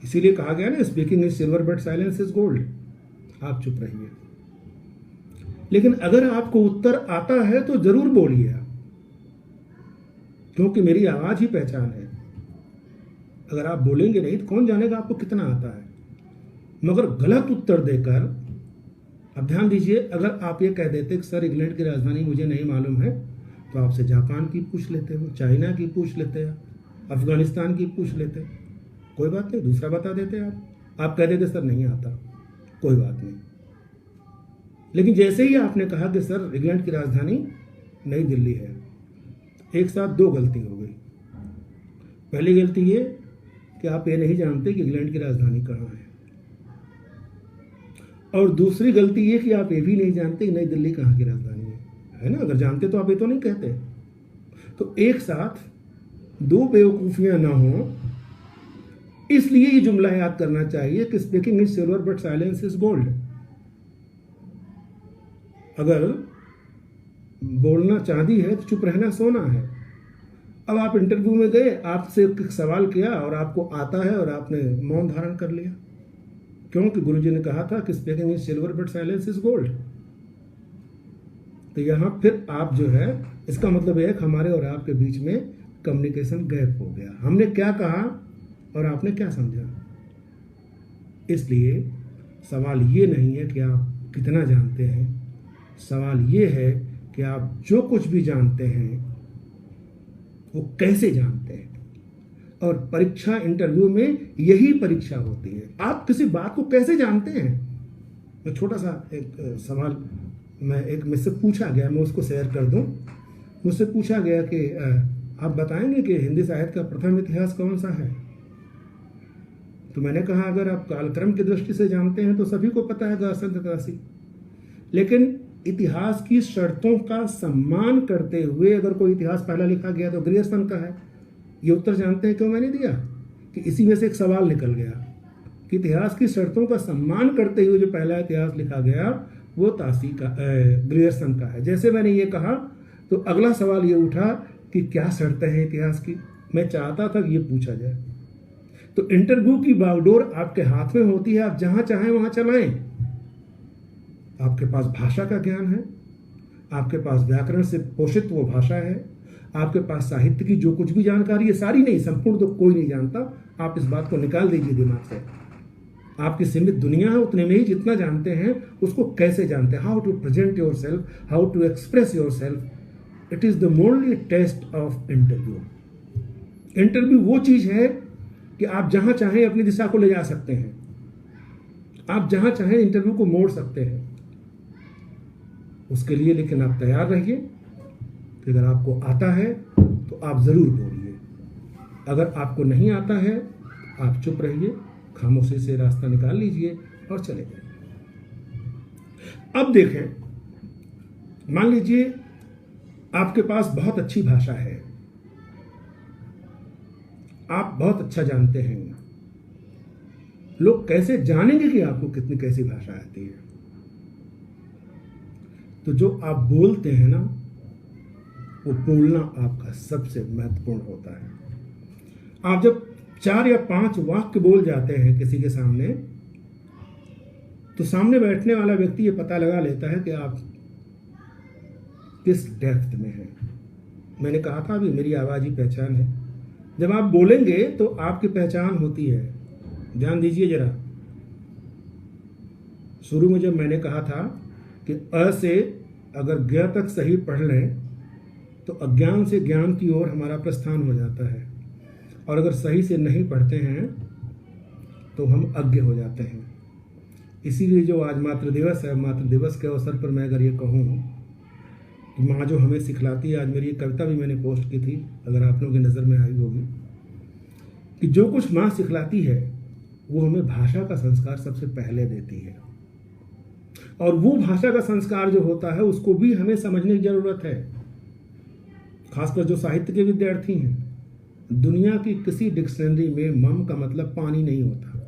इसीलिए कहा गया ना, speaking is silver but silence is gold. आप चुप रहिए। लेकिन अगर आपको उत्तर आता है तो जरूर बोलिए आप, क्योंकि मेरी आवाज ही पहचान है। अगर आप बोलेंगे नहीं तो कौन जानेगा आपको कितना आता है। मगर गलत उत्तर देकर, अब ध्यान दीजिए, अगर आप ये कह देते कि सर इंग्लैंड की राजधानी मुझे नहीं मालूम है, तो आपसे जापान की पूछ लेते हो, चाइना की पूछ लेते हैं, अफगानिस्तान की पूछ लेते, कोई बात नहीं, दूसरा बता देते आप कह देते सर नहीं आता, कोई बात नहीं। लेकिन जैसे ही आपने कहा कि सर इंग्लैंड की राजधानी नई दिल्ली है, एक साथ दो गलती हो गई। पहली गलती ये कि आप ये नहीं जानते कि इंग्लैंड की राजधानी कहाँ है, और दूसरी गलती ये कि आप ये भी नहीं जानते कि नई दिल्ली कहाँ की राजधानी है ना? अगर जानते तो आप ये तो नहीं कहते। तो एक साथ दो बेवकूफियां ना हो, इसलिए ये जुमला याद करना चाहिए कि speaking is silver but silence is gold. अगर बोलना चांदी है तो चुप रहना सोना है। अब आप इंटरव्यू में गए, आपसे एक सवाल किया और आपको आता है और आपने मौन धारण कर लिया, क्योंकि गुरुजी ने कहा था कि speaking is silver but silence is gold. तो यहां फिर आप जो है, इसका मतलब यह है कि हमारे और आपके बीच में कम्युनिकेशन गैप हो गया। हमने क्या कहा और आपने क्या समझा। इसलिए सवाल ये नहीं है कि आप कितना जानते हैं, सवाल ये है कि आप जो कुछ भी जानते हैं वो कैसे जानते हैं। और परीक्षा, इंटरव्यू में यही परीक्षा होती है, आप किसी बात को कैसे जानते हैं। मैं छोटा सा एक सवाल एक मुझसे पूछा गया, मैं उसको शेयर कर दूं। मुझसे पूछा गया कि आप बताएंगे कि हिंदी साहित्य का प्रथम इतिहास कौन सा है। तो मैंने कहा अगर आप कालक्रम की दृष्टि से जानते हैं तो सभी को पता है गासन ततासी, लेकिन इतिहास की शर्तों का सम्मान करते हुए अगर कोई इतिहास पहला लिखा गया तो ग्रियर्सन का है। ये उत्तर जानते हैं क्यों मैंने दिया? कि इसी में से एक सवाल निकल गया कि इतिहास की शर्तों का सम्मान करते हुए जो पहला इतिहास लिखा गया वो तासी का, ग्रियर्सन का है। जैसे मैंने ये कहा तो अगला सवाल ये उठा कि क्या शर्तें हैं इतिहास की। मैं चाहता था कि ये पूछा जाए। तो इंटरव्यू की बागडोर आपके हाथ में होती है, आप जहां चाहें वहां चलाएं। आपके पास भाषा का ज्ञान है, आपके पास व्याकरण से पोषित वो भाषा है, आपके पास साहित्य की जो कुछ भी जानकारी है, सारी नहीं, संपूर्ण तो कोई नहीं जानता। आप इस बात को निकाल दीजिए दिमाग से। आपकी सीमित दुनिया है, उतने में ही जितना जानते हैं उसको कैसे जानते हैं। How to present yourself, how to express yourself, it is the only test of interview. Interview वो चीज है कि आप जहां चाहें अपनी दिशा को ले जा सकते हैं, आप जहां चाहें इंटरव्यू को मोड़ सकते हैं। उसके लिए लेकिन आप तैयार रहिए कि अगर आपको आता है तो आप जरूर बोलिए, अगर आपको नहीं आता है आप चुप रहिए, खामोशी से रास्ता निकाल लीजिए और चले जाइए। अब देखें, मान लीजिए आपके पास बहुत अच्छी भाषा है, आप बहुत अच्छा जानते हैं, लोग कैसे जानेंगे कि आपको कितनी कैसी भाषा आती है। तो जो आप बोलते हैं ना, वो बोलना आपका सबसे महत्वपूर्ण होता है। आप जब 4 या 5 वाक्य बोल जाते हैं किसी के सामने, तो सामने बैठने वाला व्यक्ति ये पता लगा लेता है कि आप किस डेप्थ में हैं। मैंने कहा था अभी, मेरी आवाज ही पहचान है। जब आप बोलेंगे तो आपकी पहचान होती है। ध्यान दीजिए जरा, शुरू में जब मैंने कहा था कि अ से अगर ग तक सही पढ़ लें तो अज्ञान से ज्ञान की ओर हमारा प्रस्थान हो जाता है, और अगर सही से नहीं पढ़ते हैं तो हम अज्ञ हो जाते हैं। इसीलिए जो आज मातृ दिवस है, मातृ दिवस के अवसर पर मैं अगर ये कहूँ कि माँ जो हमें सिखलाती है, आज मेरी एक कविता भी मैंने पोस्ट की थी, अगर आप लोगों की नज़र में आई होगी, कि जो कुछ माँ सिखलाती है वो हमें भाषा का संस्कार सबसे पहले देती है। और वो भाषा का संस्कार जो होता है उसको भी हमें समझने की जरूरत है। खासकर जो साहित्य के विद्यार्थी हैं, दुनिया की किसी डिक्शनरी में मम का मतलब पानी नहीं होता।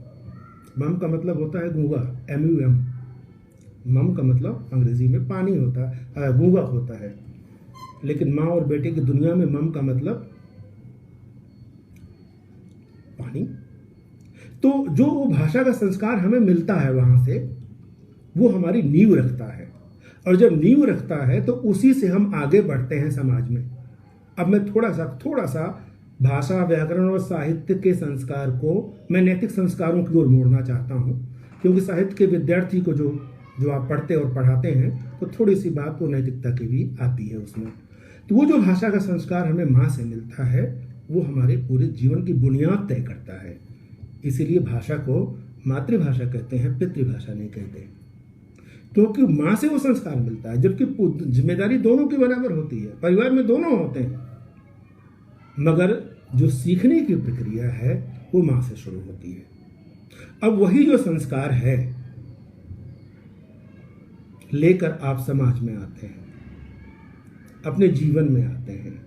मम का मतलब होता है गूंगा, MUM। मम का मतलब अंग्रेजी में पानी होता है, गूंगा होता है। लेकिन माँ और बेटे की दुनिया में मम का मतलब पानी। तो जो भाषा का संस्कार हमें मिलता है वहां से, वो हमारी नींव रखता है, और जब नींव रखता है तो उसी से हम आगे बढ़ते हैं समाज में। अब मैं थोड़ा सा भाषा, व्याकरण और साहित्य के संस्कार को मैं नैतिक संस्कारों की ओर मोड़ना चाहता हूँ, क्योंकि साहित्य के विद्यार्थी को जो आप पढ़ते और पढ़ाते हैं तो थोड़ी सी बात वो नैतिकता की भी आती है उसमें। तो वो जो भाषा का संस्कार हमें माँ से मिलता है वो हमारे पूरे जीवन की बुनियाद तय करता है। इसीलिए भाषा को मातृभाषा कहते हैं, पितृभाषा नहीं कहते, क्योंकि माँ से वो संस्कार मिलता है। जबकि जिम्मेदारी दोनों की बराबर होती है, परिवार में दोनों होते हैं, मगर जो सीखने की प्रक्रिया है वो माँ से शुरू होती है। अब वही जो संस्कार है लेकर आप समाज में आते हैं, अपने जीवन में आते हैं।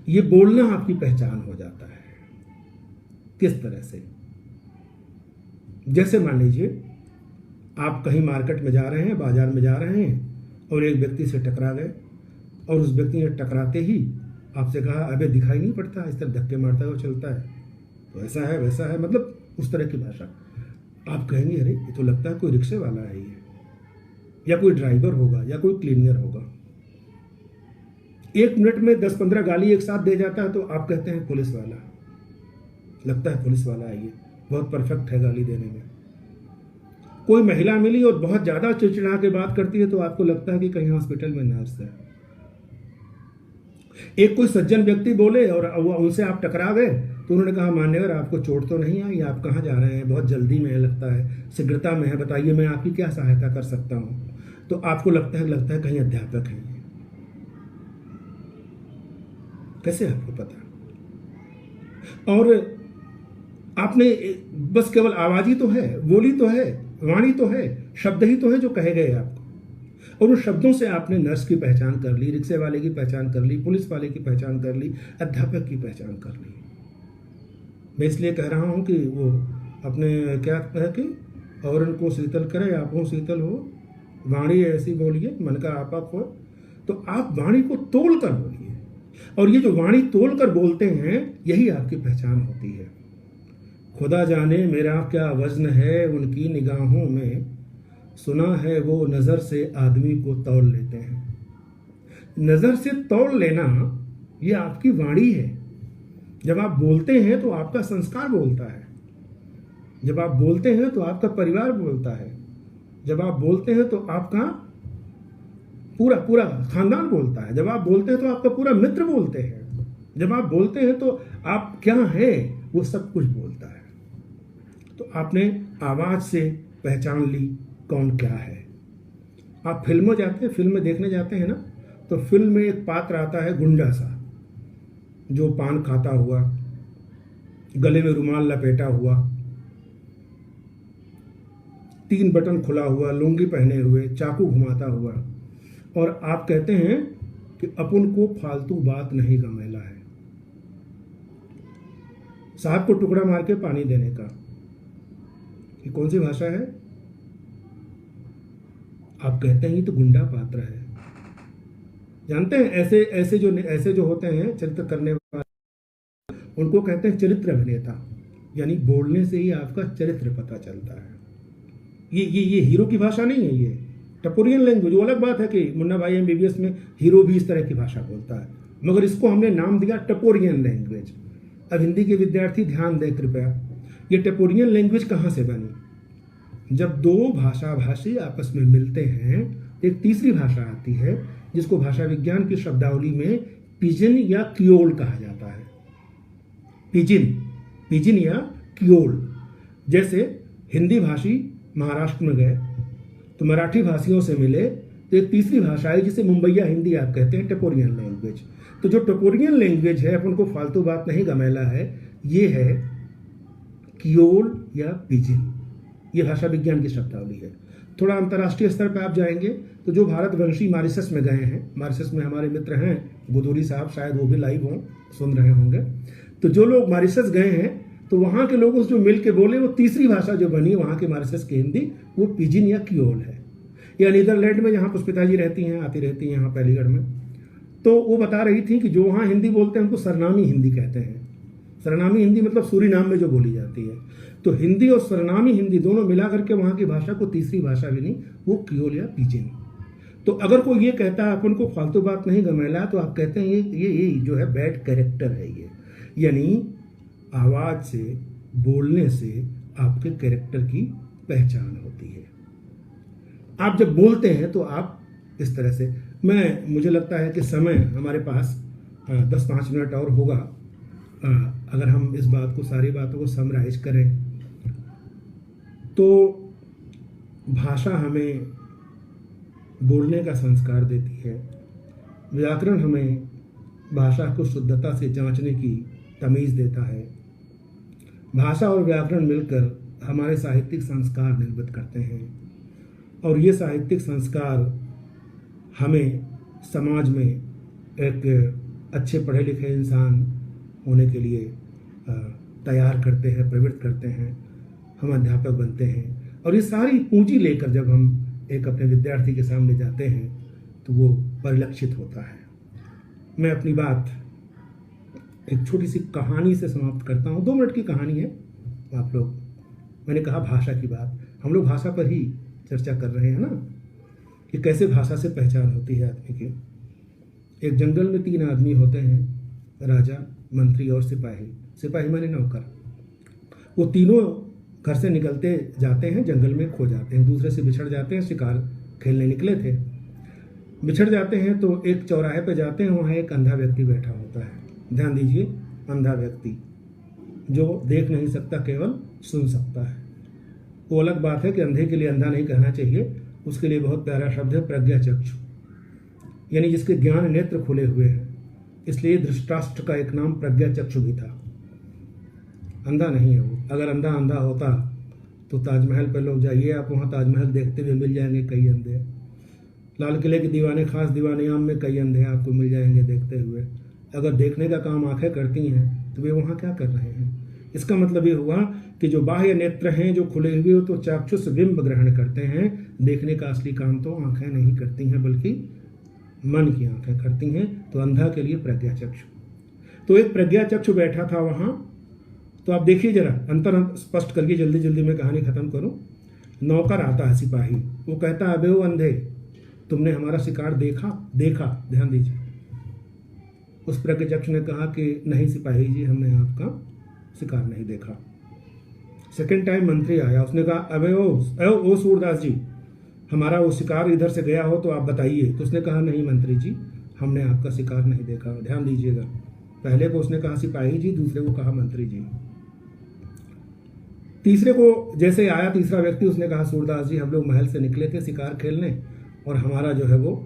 ये बोलना आपकी पहचान हो जाता है। किस तरह से? जैसे मान लीजिए आप कहीं मार्केट में जा रहे हैं, बाजार में जा रहे हैं और एक व्यक्ति से टकरा गए और उस व्यक्ति ने टकराते ही आपसे कहा, अबे दिखाई नहीं पड़ता, इस तरह धक्के मारता हुआ चलता है, तो ऐसा है वैसा है, मतलब उस तरह की भाषा। आप कहेंगे अरे ये तो लगता है कोई रिक्शे वाला है ये, या कोई ड्राइवर होगा या कोई क्लीनर होगा। 1 मिनट में 10-15 गाली एक साथ दे जाता है तो आप कहते हैं पुलिस वाला, लगता है पुलिस वाला है ये, बहुत परफेक्ट है गाली देने में। कोई महिला मिली और बहुत ज़्यादा चिड़चिड़ा के बात करती है तो आपको लगता है कि कहीं हॉस्पिटल में नर्स है। एक कोई सज्जन व्यक्ति बोले और उनसे आप टकरा गए तो उन्होंने कहा, मान्यवर आपको चोट तो नहीं आई, आप कहाँ जा रहे हैं, बहुत जल्दी में है लगता है, शीघ्रता में है, बताइए मैं आपकी क्या सहायता कर सकता हूँ। तो आपको लगता है कहीं अध्यापक हैं। कैसे आपको पता? और आपने बस केवल आवाज ही तो है, बोली तो है, वाणी तो है, शब्द ही तो है जो कहे गए आपको, और उन शब्दों से आपने नर्स की पहचान कर ली, रिक्शे वाले की पहचान कर ली, पुलिस वाले की पहचान कर ली, अध्यापक की पहचान कर ली। मैं इसलिए कह रहा हूं कि वो अपने क्या है कि और इनको शीतल करे आपो शीतल हो, वाणी ऐसी बोलिए मन का आपा हो। तो आप वाणी को तोल कर बोलिए, और ये जो वाणी तोल कर बोलते हैं यही आपकी पहचान होती है। खुदा जाने मेरा क्या वजन है उनकी निगाहों में, सुना है वो नज़र से आदमी को तौल लेते हैं। नज़र से तौल लेना ये आपकी वाणी है। जब आप बोलते हैं तो आपका संस्कार बोलता है, जब आप बोलते हैं तो आपका परिवार बोलता है, जब आप बोलते हैं तो आपका पूरा पूरा खानदान बोलता है, जब आप बोलते हैं तो आपका पूरा मित्र बोलते हैं, जब आप बोलते हैं तो आप क्या हैं वो सब कुछ बोलता है। तो आपने आवाज से पहचान ली कौन क्या है। आप फिल्म में देखने जाते हैं ना, तो फिल्म में एक पात्र आता है गुंडा सा, जो पान खाता हुआ, गले में रुमाल लपेटा हुआ, 3 बटन खुला हुआ, लुंगी पहने हुए, चाकू घुमाता हुआ, और आप कहते हैं कि अपन को फालतू बात नहीं का मैला है। साहब को टुकड़ा मार के पानी देने का, ये कौन सी भाषा है? आप कहते हैं ये तो गुंडा पात्र है। जानते हैं ऐसे जो होते हैं चरित्र करने वाले, उनको कहते हैं चरित्र अभिनेता, यानी बोलने से ही आपका चरित्र पता चलता है। ये हीरो की भाषा नहीं है, ये टपोरियन लैंग्वेज। वो अलग बात है कि मुन्ना भाई MBBS में हीरो भी इस तरह की भाषा बोलता है, मगर इसको हमने नाम दिया टपोरियन लैंग्वेज। अब हिंदी के विद्यार्थी ध्यान दें कृपया, ये टपोरियन लैंग्वेज कहाँ से बनी? जब 2 भाषी आपस में मिलते हैं, एक तीसरी भाषा आती है जिसको भाषा विज्ञान की शब्दावली में पिजिन या क्रियोल कहा जाता है। पिजिन या क्रियोल। जैसे हिंदी भाषी महाराष्ट्र में गए तो मराठी भाषियों से मिले, तो एक तीसरी भाषा है जिसे मुंबईया हिंदी आप कहते हैं, टपोरियन लैंग्वेज। तो जो टपोरियन लैंग्वेज है, अपन को फालतू बात नहीं गमेला है, ये है क्रियोल या पिजिन। ये भाषा विज्ञान की शब्दावली है। थोड़ा अंतर्राष्ट्रीय स्तर पर आप जाएंगे तो जो भारतवंशी मॉरिशस में गए हैं, मॉरिशस में हमारे मित्र हैं गोदूरी साहब, शायद वो भी लाइव हों, सुन रहे होंगे। तो जो लोग मॉरिशस गए हैं तो वहाँ के लोगों से जो मिल के बोले, वो तीसरी भाषा जो बनी वहाँ के मॉरिशस की हिंदी, वो पिजिन या क्रियोल है। या नीदरलैंड में जहाँ पुष्पिता जी रहती हैं, आती रहती हैं यहाँ पैलीगढ़ में, तो वो बता रही थी कि जो वहाँ हिंदी बोलते हैं उनको सरनामी हिंदी कहते हैं। सरनामी हिंदी मतलब सूरीनाम में जो बोली जाती है। तो हिंदी और सरनामी हिंदी दोनों मिला करके वहाँ की भाषा को तीसरी भाषा भी नहीं, वो क्रियोल या पिजिन। तो अगर कोई ये कहता है अपन को फालतू बात नहीं गमेला, तो आप कहते हैं ये जो है बैड कैरेक्टर है ये। यानी आवाज से, बोलने से आपके कैरेक्टर की पहचान होती है। आप जब बोलते हैं तो आप इस तरह से, मुझे लगता है कि समय हमारे पास 10-5 मिनट और होगा। अगर हम इस बात को, सारी बातों को समराइज करें तो भाषा हमें बोलने का संस्कार देती है, व्याकरण हमें भाषा को शुद्धता से जांचने की तमीज़ देता है, भाषा और व्याकरण मिलकर हमारे साहित्यिक संस्कार निर्मित करते हैं, और ये साहित्यिक संस्कार हमें समाज में एक अच्छे पढ़े लिखे इंसान होने के लिए तैयार करते हैं, प्रवृत्त करते हैं। हम अध्यापक बनते हैं। और ये सारी पूंजी लेकर जब हम एक अपने विद्यार्थी के सामने जाते हैं तो वो परिलक्षित होता है। मैं अपनी बात एक छोटी सी कहानी से समाप्त करता हूँ। 2 मिनट की कहानी है। आप लोग, मैंने कहा भाषा की बात, हम लोग भाषा पर ही चर्चा कर रहे हैं ना, कि कैसे भाषा से पहचान होती है आदमी की। एक जंगल में 3 आदमी होते हैं, राजा, मंत्री और सिपाही। सिपाही माने नौकर। वो तीनों घर से निकलते जाते हैं, जंगल में खो जाते हैं, दूसरे से बिछड़ जाते हैं। शिकार खेलने निकले थे, बिछड़ जाते हैं तो एक चौराहे पे जाते हैं, वहाँ एक अंधा व्यक्ति बैठा होता है। ध्यान दीजिए, अंधा व्यक्ति जो देख नहीं सकता, केवल सुन सकता है। वो अलग बात है कि अंधे के लिए अंधा नहीं कहना चाहिए, उसके लिए बहुत प्यारा शब्द है प्रज्ञा चक्षु, यानी जिसके ज्ञान नेत्र खुले हुए हैं। इसलिए धृतराष्ट्र का एक नाम प्रज्ञा चक्षु भी था। अंधा नहीं है वो। अगर अंधा अंधा होता तो ताजमहल पर लोग जाइए आप, वहाँ ताजमहल देखते हुए मिल जाएंगे कई अंधे। लाल किले के दीवाने, खास दीवाने आम में कई अंधे आपको मिल जाएंगे देखते हुए। अगर देखने का काम आंखें करती हैं तो वे वहाँ क्या कर रहे हैं? इसका मतलब ये हुआ कि जो बाह्य नेत्र हैं, जो खुले हुए हो, तो चाक्षुष बिंब ग्रहण करते हैं। देखने का असली काम तो आंखें नहीं करती हैं, बल्कि मन की आंखें करती हैं। तो अंधा के लिए प्रज्ञा चक्षु। तो एक प्रज्ञा चक्षु बैठा था वहाँ। तो आप देखिए जरा, अंतर स्पष्ट करके जल्दी जल्दी में कहानी खत्म करूं। नौकर आता है, सिपाही, वो कहता है, अबे वो अंधे, तुमने हमारा शिकार देखा? ध्यान दीजिए। उस प्रज्ञाचक्षु ने कहा कि नहीं सिपाही जी, हमने आपका शिकार नहीं देखा। सेकंड टाइम मंत्री आया, उसने कहा, अबे ओ सूरदास जी, हमारा वो शिकार इधर से गया हो तो आप बताइए। तो उसने कहा, नहीं मंत्री जी, हमने आपका शिकार नहीं देखा। ध्यान दीजिएगा, पहले को उसने कहा सिपाही जी, दूसरे को कहा मंत्री जी। तीसरे को जैसे आया तीसरा व्यक्ति, उसने कहा, सूरदास जी, हम लोग महल से निकले थे शिकार खेलने और हमारा जो है वो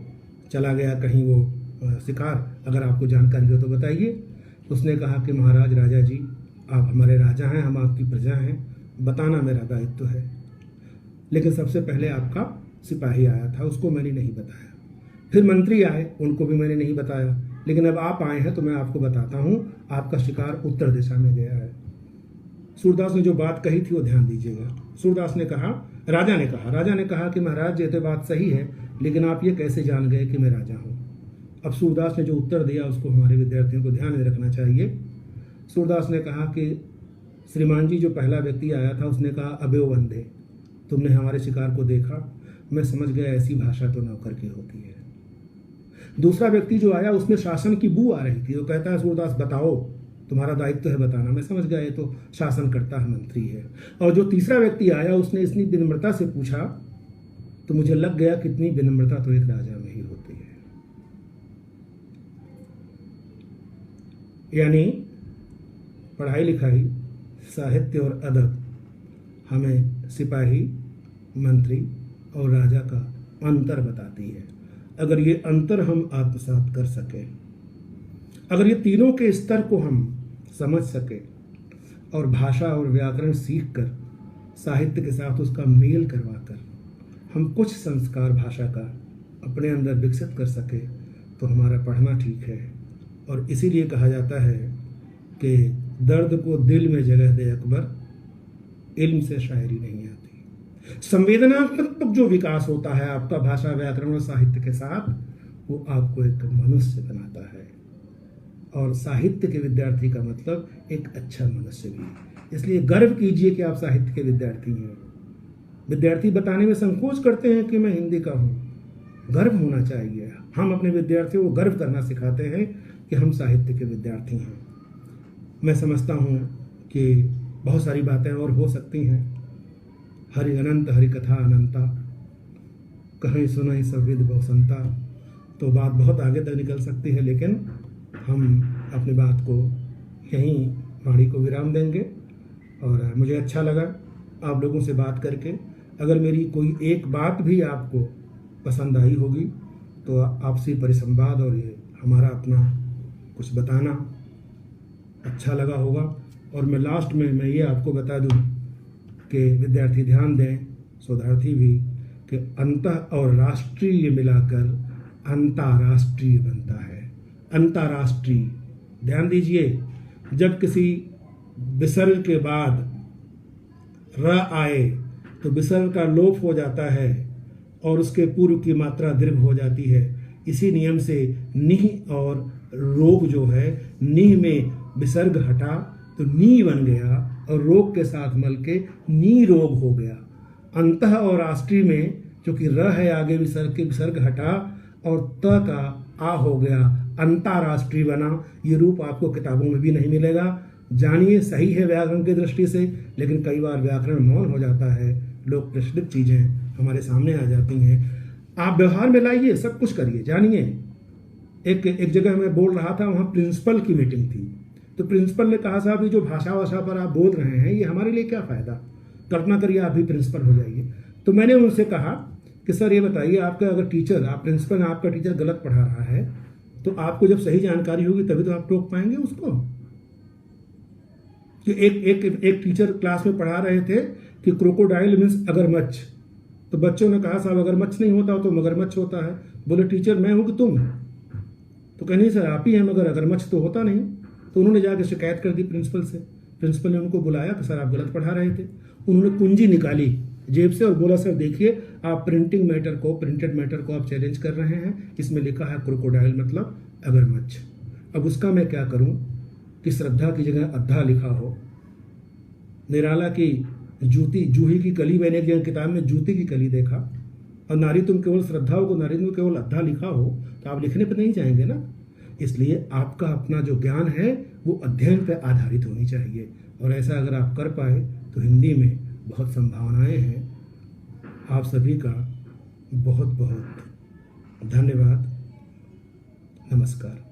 चला गया कहीं वो शिकार, अगर आपको जानकारी हो तो बताइए। उसने कहा कि महाराज, राजा जी, आप हमारे राजा हैं, हम आपकी प्रजा हैं, बताना मेरा दायित्व है। लेकिन सबसे पहले आपका सिपाही आया था, उसको मैंने नहीं बताया। फिर मंत्री आए, उनको भी मैंने नहीं बताया। लेकिन अब आप आए हैं तो मैं आपको बताता हूं, आपका शिकार उत्तर दिशा में गया है। सूरदास ने जो बात कही थी वो ध्यान दीजिएगा। सूरदास ने कहा, राजा ने कहा कि महाराज, ये तो बात सही है, लेकिन आप ये कैसे जान गए कि मैं राजा हूं? अब सूरदास ने जो उत्तर दिया उसको हमारे विद्यार्थियों को ध्यान में रखना चाहिए। सूरदास ने कहा कि श्रीमान जी, जो पहला व्यक्ति आया था उसने कहा, अबे वो अंधे, तुमने हमारे शिकार को देखा? मैं समझ गया ऐसी भाषा तो नौकर की होती है। दूसरा व्यक्ति जो आया उसमें शासन की बू आ रही थी। वो कहता है, सूरदास बताओ, तुम्हारा दायित्व है बताना। मैं समझ गया ये तो शासन करता है, मंत्री है। और जो तीसरा व्यक्ति आया उसने इतनी विनम्रता से पूछा तो मुझे लग गया कितनी विनम्रता तो एक राजा में ही होती है। यानी पढ़ाई लिखाई, साहित्य और अदब हमें सिपाही, मंत्री और राजा का अंतर बताती है। अगर ये अंतर हम आत्मसात कर सके, अगर ये तीनों के स्तर को हम समझ सके और भाषा और व्याकरण सीख कर, साहित्य के साथ उसका मेल करवा कर हम कुछ संस्कार भाषा का अपने अंदर विकसित कर सके, तो हमारा पढ़ना ठीक है। और इसीलिए कहा जाता है कि दर्द को दिल में जगह दे अकबर, इल्म से शायरी नहीं आती। संवेदनात्मक जो विकास होता है आपका भाषा, व्याकरण और साहित्य के साथ, वो आपको एक मनुष्य बनाता है। और साहित्य के विद्यार्थी का मतलब एक अच्छा मनुष्य भी है। इसलिए गर्व कीजिए कि आप साहित्य के विद्यार्थी हैं। विद्यार्थी बताने में संकोच करते हैं कि मैं हिंदी का हूँ। गर्व होना चाहिए। हम अपने विद्यार्थियों को गर्व करना सिखाते हैं कि हम साहित्य के विद्यार्थी हैं। मैं समझता हूँ कि बहुत सारी बातें और हो सकती हैं। हरि अनंत हरि कथा अनंता, कहीं सुनाई सविद बहुसंता, तो बात बहुत आगे तक निकल सकती है, लेकिन हम अपनी बात को यहीं वाणी को विराम देंगे। और मुझे अच्छा लगा आप लोगों से बात करके। अगर मेरी कोई एक बात भी आपको पसंद आई होगी तो आपसी परिसंवाद और ये हमारा अपना कुछ बताना अच्छा लगा होगा। और मैं लास्ट में मैं ये आपको बता दूं कि विद्यार्थी ध्यान दें, शोधार्थी भी, कि अंतः और राष्ट्रीय मिलाकर अंतर्राष्ट्रीय बनता है। अंतर्राष्ट्रीय, ध्यान दीजिए, जब किसी विसर्ग के बाद र आए तो विसर्ग का लोप हो जाता है और उसके पूर्व की मात्रा दीर्घ हो जाती है। इसी नियम से निह और रोग जो है, निह में विसर्ग हटा तो नी बन गया और रोग के साथ मल के नी रोग हो गया। अंतः और राष्ट्रीय में चूंकि र है आगे विसर्ग के, विसर्ग हटा और त का आ हो गया, अंतर्राष्ट्रीय बना। ये रूप आपको किताबों में भी नहीं मिलेगा। जानिए, सही है व्याकरण की दृष्टि से, लेकिन कई बार व्याकरण मौन हो जाता है, लोक प्रचलित चीजें हमारे सामने आ जाती हैं। आप व्यवहार में लाइए, सब कुछ करिए, जानिए। एक जगह मैं बोल रहा था, वहाँ प्रिंसिपल की मीटिंग थी, तो प्रिंसिपल ने कहा साहब ये जो भाषा पर आप बोल रहे हैं ये हमारे लिए क्या फ़ायदा, कल्पना करिए आप भी प्रिंसिपल हो जाइए। तो मैंने उनसे कहा कि सर ये बताइए, आपका अगर टीचर, आप प्रिंसिपल, आपका टीचर गलत पढ़ा रहा है तो आपको जब सही जानकारी होगी तभी तो आप टोक पाएंगे उसको। कि एक टीचर क्लास में पढ़ा रहे थे कि क्रोकोडाइल मीन्स अगरमच्छ, तो बच्चों ने कहा साहब अगरमच्छ नहीं होता तो मगरमच्छ होता है। बोले टीचर मैं हूं कि तुम? तो कहीं सर आप ही हैं, मगर अगरमच्छ तो होता नहीं। तो उन्होंने जाकर शिकायत कर दी प्रिंसिपल से। प्रिंसिपल ने उनको बुलाया कि सर आप गलत पढ़ा रहे थे। उन्होंने कुंजी निकाली जेब से और बोला सर देखिए, आप प्रिंटेड मैटर को आप चैलेंज कर रहे हैं, इसमें लिखा है क्रोकोडाइल मतलब अगरमच्छ। अब उसका मैं क्या करूं कि श्रद्धा की जगह अद्धा लिखा हो, निराला की जूही की कली, मैंने एक जगह किताब में जूती की कली देखा, और नारी तुम केवल श्रद्धा हो, नारी तुम केवल अद्धा लिखा हो, तो आप लिखने पर नहीं जाएंगे ना। इसलिए आपका अपना जो ज्ञान है वो अध्ययन पर आधारित होनी चाहिए, और ऐसा अगर आप कर पाए तो हिंदी में बहुत संभावनाएं हैं। आप सभी का बहुत बहुत धन्यवाद। नमस्कार।